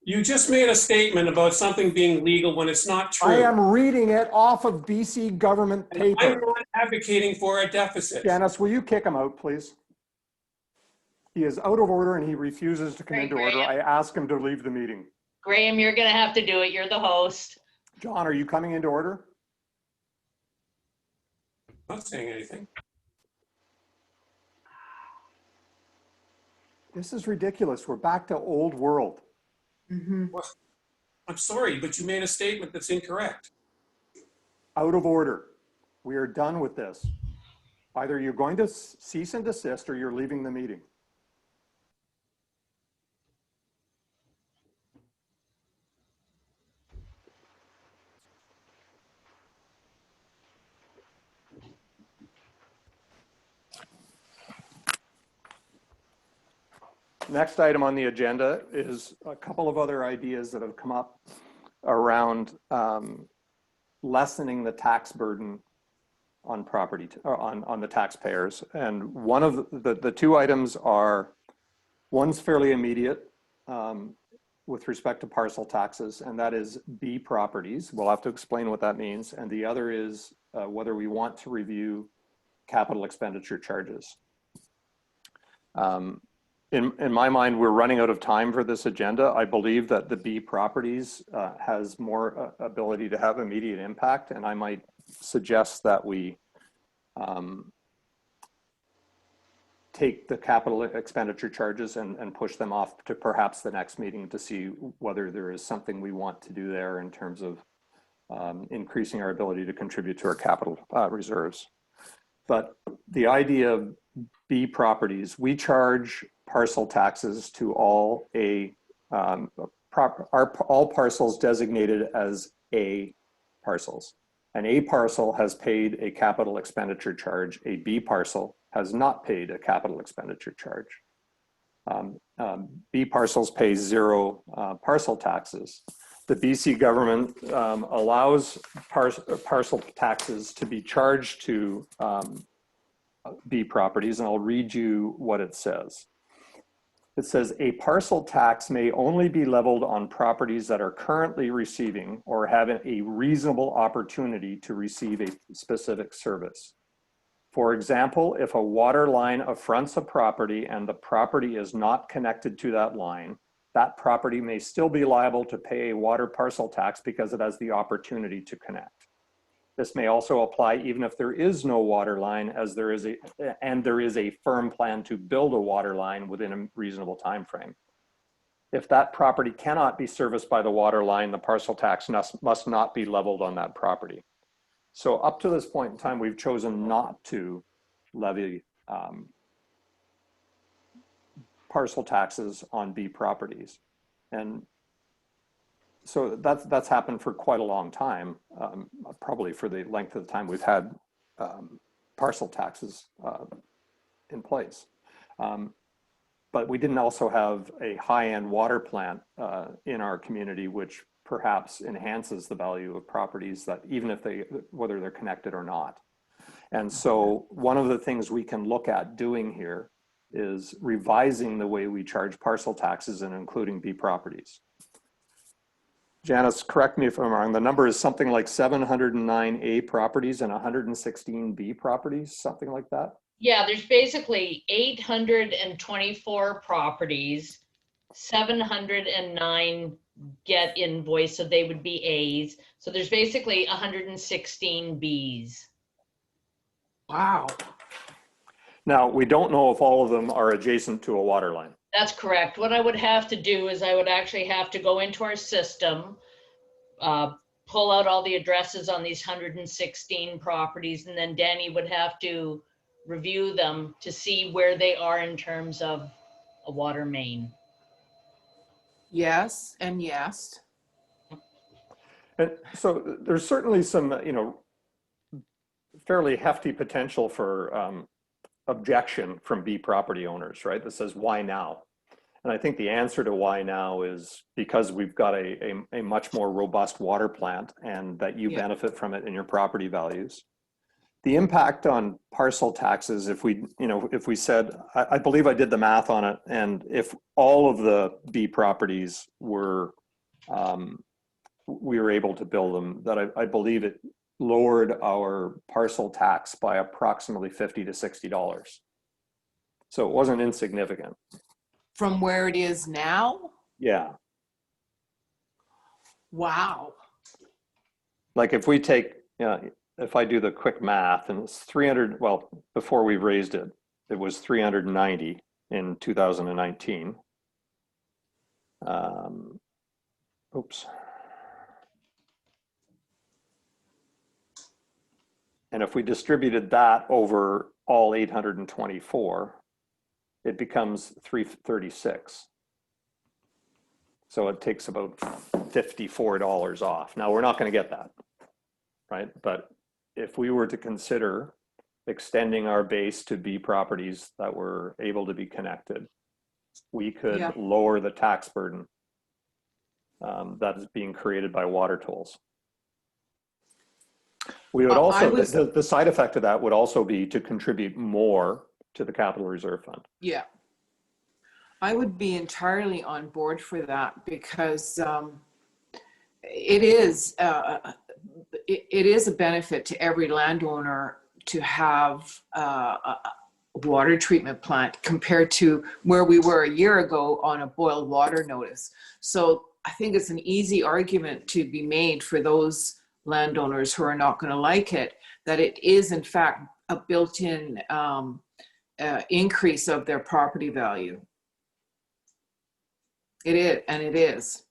You just made a statement about something being legal when it's not true. I am reading it off of BC government And I'm paper. not advocating for a deficit. Janice, will you kick him out, please? He is out of order and he refuses to come Right, into order. Graham. I ask him to leave the meeting. Graham, you're gonna have to do it. You're the host. John, are you coming into order? I'm not saying anything. This is ridiculous. We're back to old world. I'm sorry, but you made a statement that's incorrect. Out of order. We are done with this. Either you're going to cease and desist or you're leaving the meeting. Next item on the agenda is a couple of other ideas that have come up around lessening the tax burden on property, or on the taxpayers. And one of the two items are, one's fairly immediate with respect to parcel taxes, and that is B properties. We'll have to explain what that means. And the other is whether we want to review capital expenditure charges. In my mind, we're running out of time for this agenda. I believe that the B properties has more ability to have immediate impact, and I might suggest that we take the capital expenditure charges and push them off to perhaps the next meeting to see whether there is something we want to do there in terms of increasing our ability to contribute to our capital reserves. But the idea of B properties, we charge parcel taxes to all all parcels designated as A parcels. An A parcel has paid a capital expenditure charge. A B parcel has not paid a capital expenditure charge. B parcels pay zero parcel taxes. The BC government allows parcel taxes to be charged to B properties, and I'll read you what it says. It says a parcel tax may only be leveled on properties that are currently receiving or have a reasonable opportunity to receive a specific service. For example, if a water line affronts a property and the property is not connected to that line, that property may still be liable to pay a water parcel tax because it has the opportunity to connect. This may also apply even if there is no water line, as there is a firm plan to build a water line within a reasonable time frame. If that property cannot be serviced by the water line, the parcel tax must not be leveled on that property. So up to this point in time, we've chosen not to levy parcel taxes on B properties. And so that's happened for quite a long time, probably for the length of the time we've had parcel taxes in place. But we didn't also have a high-end water plant in our community, which perhaps enhances the value of properties that even if whether they're connected or not. And so one of the things we can look at doing here is revising the way we charge parcel taxes and including B properties. Janice, correct me if I'm wrong, the number is something like 709 A properties and 116 B properties, something like that? Yeah, there's basically 824 properties, 709 get invoiced, so they would be A's. So there's basically 116 B's. Wow. Now, we don't know if all of them are adjacent to a water line. That's correct. What I would have to do is I would actually have to go into our system, pull out all the addresses on these 116 properties, and then Danny would have to review them to see where they are in terms of a water main. Yes, and yes. And so there's certainly some, fairly hefty potential for objection from B property owners, right? That says, why now? And I think the answer to why now is because we've got a much more robust water plant and that you benefit from it in your property values. The impact on parcel taxes, if we said, I believe I did the math on it, and if all of the B properties were, we were able to build them, that I believe it lowered our parcel tax by approximately $50 to $60. So it wasn't insignificant. From where it is now? Yeah. Wow. Like if we take, if I do the quick math, and it's 300, well, before we raised it, it was 390 in 2019. Oops. And if we distributed that over all 824, it becomes 336. So it takes about $54 off. Now we're not going to get that, right? But if we were to consider extending our base to B properties that were able to be connected, we could lower the tax burden that is being created by water tolls. We would also, the side effect of that would also be to contribute more to the capital reserve fund. Yeah. I would be entirely on board for that because it is a benefit to every landowner to have a water treatment plant compared to where we were a year ago on a boiled water notice. So I think it's an easy argument to be made for those landowners who are not going to like it, that it is in fact a built-in increase of their property value. It is, and it is.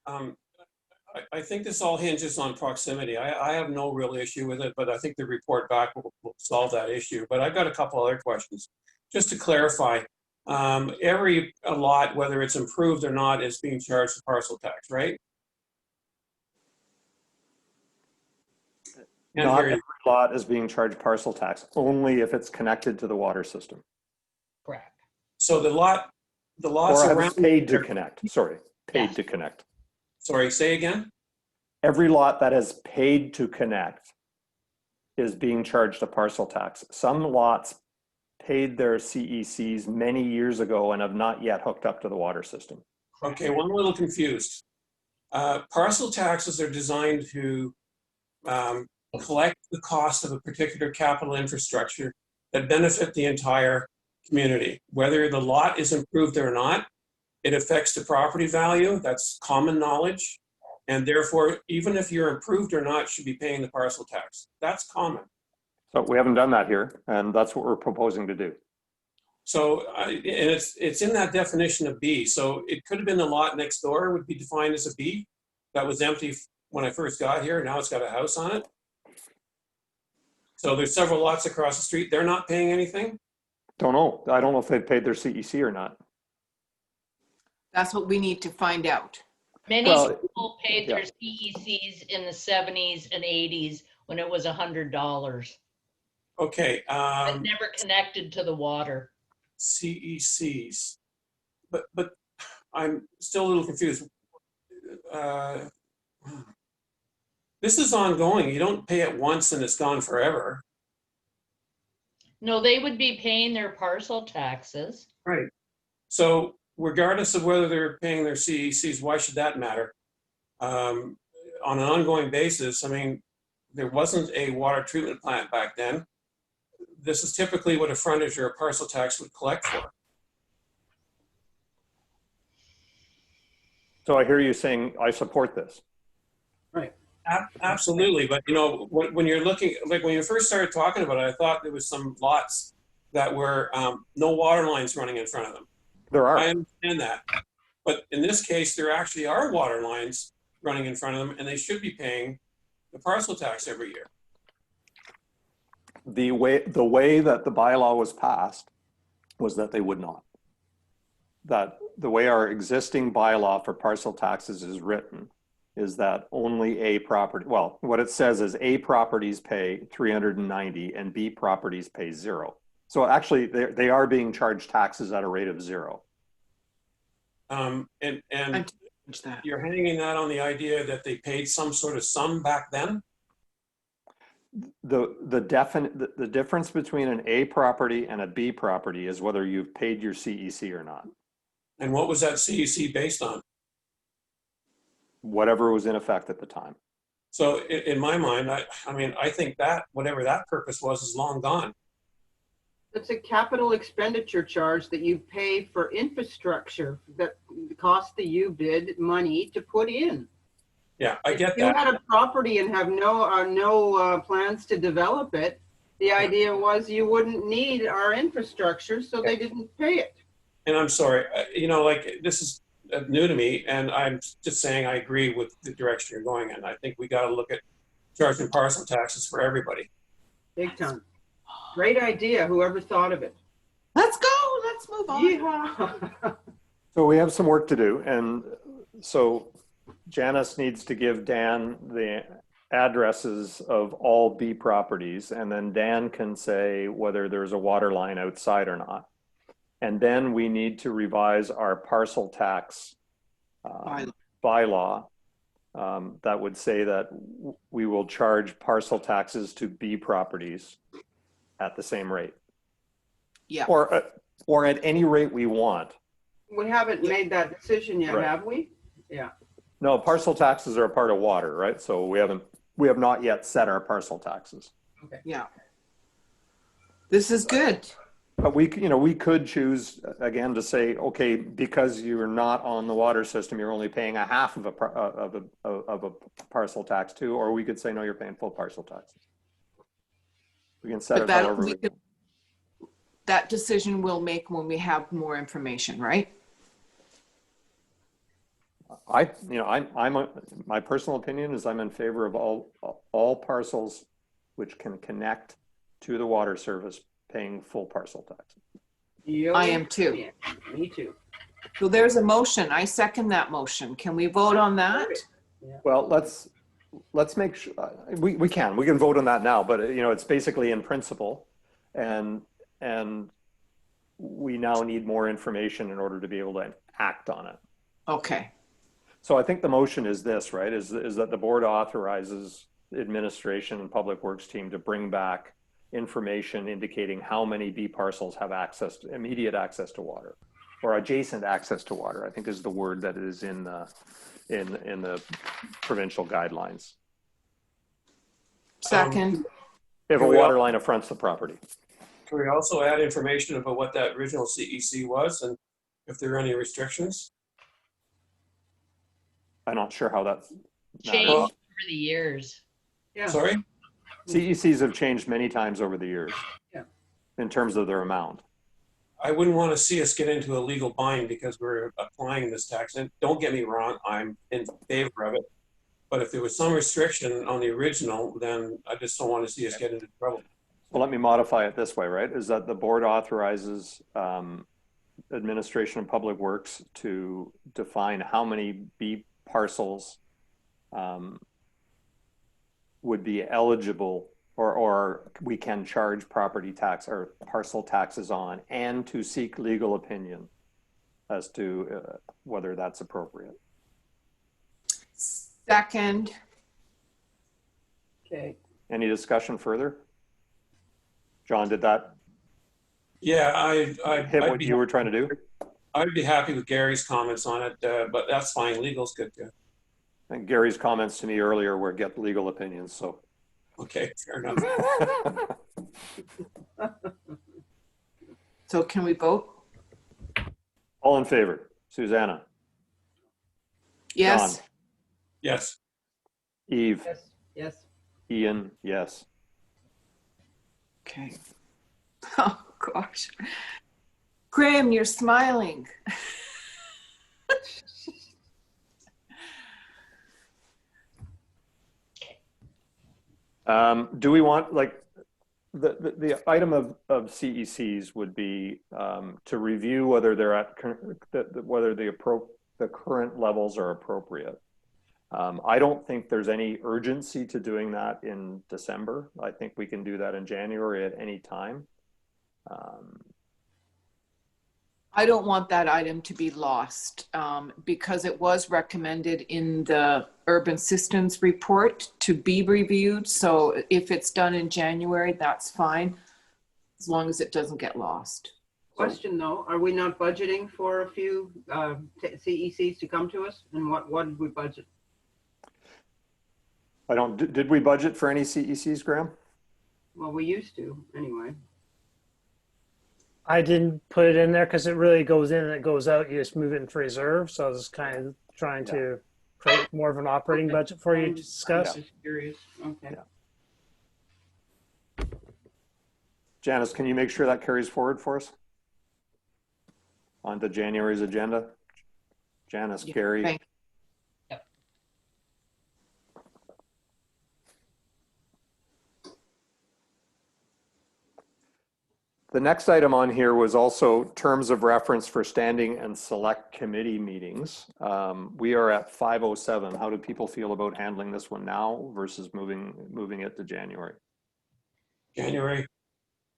I think this all hinges on proximity. I have no real issue with it, but I think the report back will solve that issue. But I've got a couple other questions. Just to clarify, every lot, whether it's improved or not, is being charged a parcel tax, right? Not every lot is being charged parcel tax, only if it's connected to the water system. Correct. So the lots or around paid to connect. Sorry, paid to connect. Sorry, say again? Every lot that is paid to connect is being charged a parcel tax. Some lots paid their CECs many years ago and have not yet hooked up to the water system. Okay, well, I'm a little confused. Parcel taxes are designed to collect the cost of a particular capital infrastructure that benefit the entire community. Whether the lot is improved or not, it affects the property value. That's common knowledge. And therefore, even if you're improved or not, should be paying the parcel tax. That's common. So we haven't done that here, and that's what we're proposing to do. So and it's in that definition of B. So it could have been the lot next door would be defined as a B that was empty when I first got here. Now it's got a house on it. So there's several lots across the street. They're not paying anything? Don't know. I don't know if they've paid their CEC or not. That's what we need to find out. Many people paid their CECs in the 70s and 80s when it was $100. Okay. But never connected to the water. CECs. But I'm still a little confused. This is ongoing. You don't pay it once and it's gone forever. No, they would be paying their parcel taxes. Right. So regardless of whether they're paying their CECs, why should that matter? On an ongoing basis, I mean, there wasn't a water treatment plant back then. This is typically what a frontage or a parcel tax would collect for. So I hear you saying, I support this. Absolutely, but you know, when you're looking, like when you first started talking about it, I thought there was some lots that were no water lines running in front of them. There I are. understand that, but in this case, there actually are water lines running in front of them, and they should be paying the parcel tax every year. The way that the bylaw was passed was that they would not. That the way our existing bylaw for parcel taxes is written is that only A property, well, what it says is A properties pay 390 and B properties pay 0. So actually they are being charged taxes at a rate of 0. And Change that. you're hanging that on the idea that they paid some sort of sum back then? The difference between an A property and a B property is whether you've paid your CEC or not. And what was that CEC based on? Whatever was in effect at the time. So in my mind, I mean, I think that whatever that purpose was is long gone. It's a capital expenditure charge that you pay for infrastructure that costs the UBID money to put in. Yeah, I get If you that. had a property and have no plans to develop it, the idea was you wouldn't need our infrastructure, so they didn't pay it. And I'm sorry, you know, like this is new to me, and I'm just saying I agree with the direction you're going in. I think we got to look at charging parcel taxes for everybody. Big time. Great idea, whoever thought of it. Let's go. Let's move on. Yeehaw. So we have some work to do. And so Janice needs to give Dan the addresses of all B properties, and then Dan can say whether there's a water line outside or not. And then we need to revise our parcel tax bylaw that would say that we will charge parcel taxes to B properties at the same rate. Yeah. Or at any rate we want. We haven't made that decision yet, Right. have we? Yeah. No, parcel taxes are a part of water, right? So we have not yet set our parcel taxes. Yeah. This is good. But we could choose again to say, okay, because you're not on the water system, you're only paying a half of a parcel tax too, or we could say, no, you're paying full parcel taxes. We can set But it however we want. that decision we'll make when we have more information, right? My personal opinion is I'm in favor of all parcels which can connect to the water service paying full parcel tax. I am too. Yeah, me too. So there's a motion. I second that motion. Can we vote on that? Well, let's make sure we can vote on that now, but it's basically in principle, and we now need more information in order to be able to act on it. Okay. So I think the motion is this, right? Is that the board authorizes administration and public works team to bring back information indicating how many B parcels have immediate access to water, or adjacent access to water, I think is the word that is in the provincial guidelines. Second. If a water line affronts the property. Can we also add information about what that original CEC was and if there are any restrictions? I'm not sure how that Changed matters. over the years. Yeah. Sorry? CECs have changed many times over the years. Yeah. In terms of their amount. I wouldn't want to see us get into a legal bind because we're applying this tax. And don't get me wrong, I'm in favor of it. But if there was some restriction on the original, then I just don't want to see us get into trouble. Well, let me modify it this way, right? Is that the board authorizes administration and public works to define how many B parcels would be eligible or we can charge property tax or parcel taxes on, and to seek legal opinion as to whether that's appropriate. Second. Okay. Any discussion further? John, did that Yeah, hit I'd what be, you were trying to do? I'd be happy with Gary's comments on it, but that's fine. Legal's good too. And Gary's comments to me earlier were get legal opinions, so. Okay, fair enough. So can we vote? All in favor? Susanna, Yes. John? Yes. Eve? Yes, yes. Ian? Yes. Okay. Oh, gosh. Graham, you're smiling. Do we want, like, the item of CECs would be to review whether they're at, whether the current levels are appropriate. I don't think there's any urgency to doing that in December. I think we can do that in January at any time. I don't want that item to be lost because it was recommended in the urban systems report to be reviewed. So if it's done in January, that's fine, as long as it doesn't get lost. Question though, are we not budgeting for a few CECs to come to us? And what did we budget? Did we budget for any CECs, Graham? Well, we used to anyway. I didn't put it in there because it really goes in and it goes out. You just move it into reserve. So I was kind of trying to create more of an operating budget for you to discuss. I'm just curious. Okay. Yeah. Janice, can you make sure that carries forward for us onto January's agenda? Janice, Yeah, Carrie. thank The next item on here was also terms of reference for standing and select committee meetings. We are at 5:07. How do people feel about handling this one now versus moving it to January? January.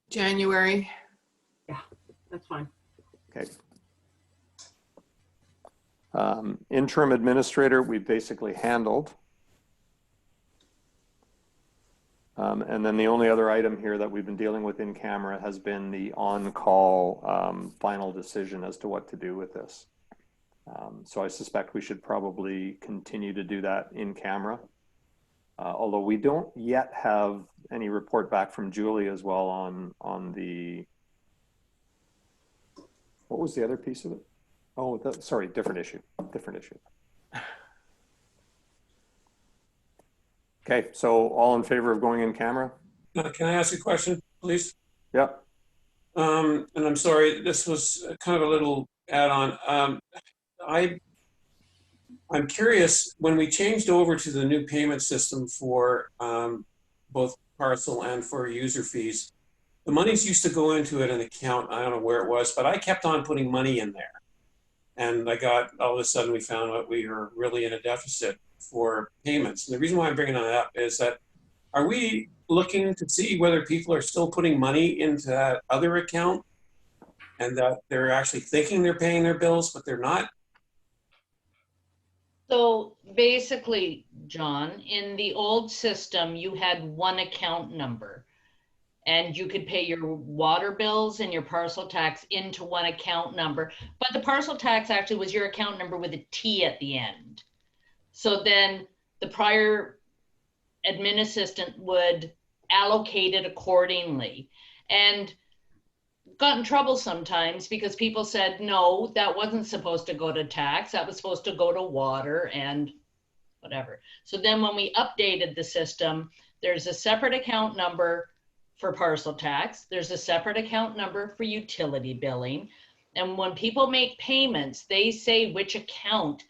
January. That's fine. Okay. Interim administrator, we basically handled. And then the only other item here that we've been dealing with in camera has been the on-call final decision as to what to do with this. So I suspect we should probably continue to do that in camera. Although we don't yet have any report back from Julie as well on the, what was the other piece of it? Oh, sorry, different issue. Okay, so all in favor of going in camera? Can I ask a question, please? Yep. And I'm sorry, this was kind of a little add-on. I'm curious, when we changed over to the new payment system for both parcel and for user fees, the monies used to go into an account, I don't know where it was, but I kept on putting money in there. And all of a sudden we found out we were really in a deficit for payments. And the reason why I'm bringing that up is that, are we looking to see whether people are still putting money into that other account and that they're actually thinking they're paying their bills, but they're not? So basically, John, in the old system, you had one account number and you could pay your water bills and your parcel tax into one account number. But the parcel tax actually was your account number with a T at the end. So then the prior admin assistant would allocate it accordingly. And got in trouble sometimes because people said, no, that wasn't supposed to go to tax. That was supposed to go to water and whatever. So then when we updated the system, there's a separate account number for parcel tax. There's a separate account number for utility billing. And when people make payments, they say which account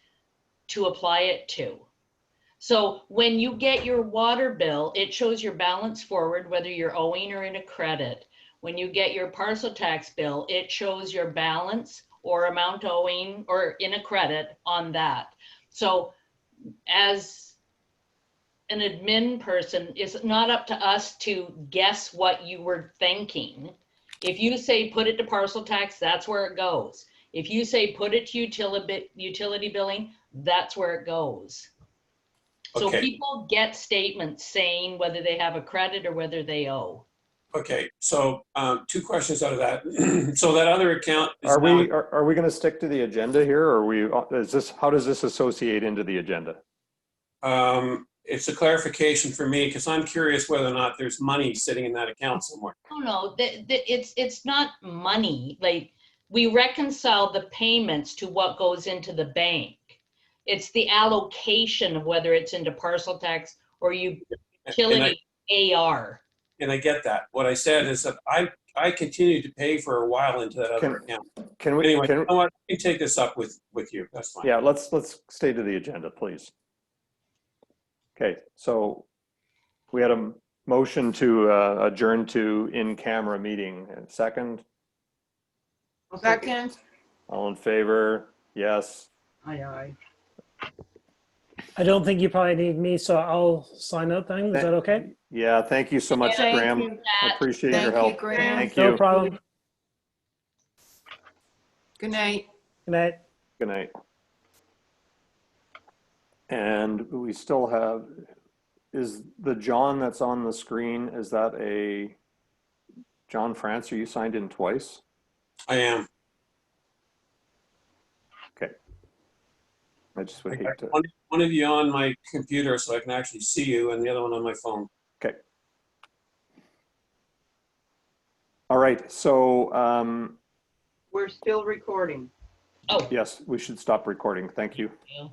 to apply it to. So when you get your water bill, it shows your balance forward, whether you're owing or in a credit. When you get your parcel tax bill, it shows your balance or amount owing or in a credit on that. So as an admin person, it's not up to us to guess what you were thinking. If you say put it to parcel tax, that's where it goes. If you say put it to utility billing, that's where it goes. So Okay. people get statements saying whether they have a credit or whether they owe. Okay, so two questions out of that. So that other account is Are now, we going to stick to the agenda here, or how does this associate into the agenda? it's a clarification for me because I'm curious whether or not there's money sitting in that account somewhere. Oh, no, it's not money. Like, we reconcile the payments to what goes into the bank. It's the allocation of whether it's into parcel tax or utility AR. And I get that. What I said is that I continued to pay for a while into that other account. Can we, Anyway, you know what? I can take this up with you. That's fine. yeah, let's stay to the agenda, please. Okay, so we had a motion to adjourn to in-camera meeting. And second, I'll second. Second, all in favor? Yes. Aye, aye. I don't think you probably need me, so I'll sign out then. Is that okay? Yeah, thank you so much, Thank Graham. you. I appreciate your Thank you, help. Graham. Thank No you. problem. good night. Good night. Good night. And we still have, is the John that's on the screen, is that a John France? Are you signed in twice? I am. Okay. I just would I hate got to. one of you on my computer so I can actually see you, and the other one on my phone. Okay. All right. So We're still recording. Oh, yes, we should stop recording. Thank you. you.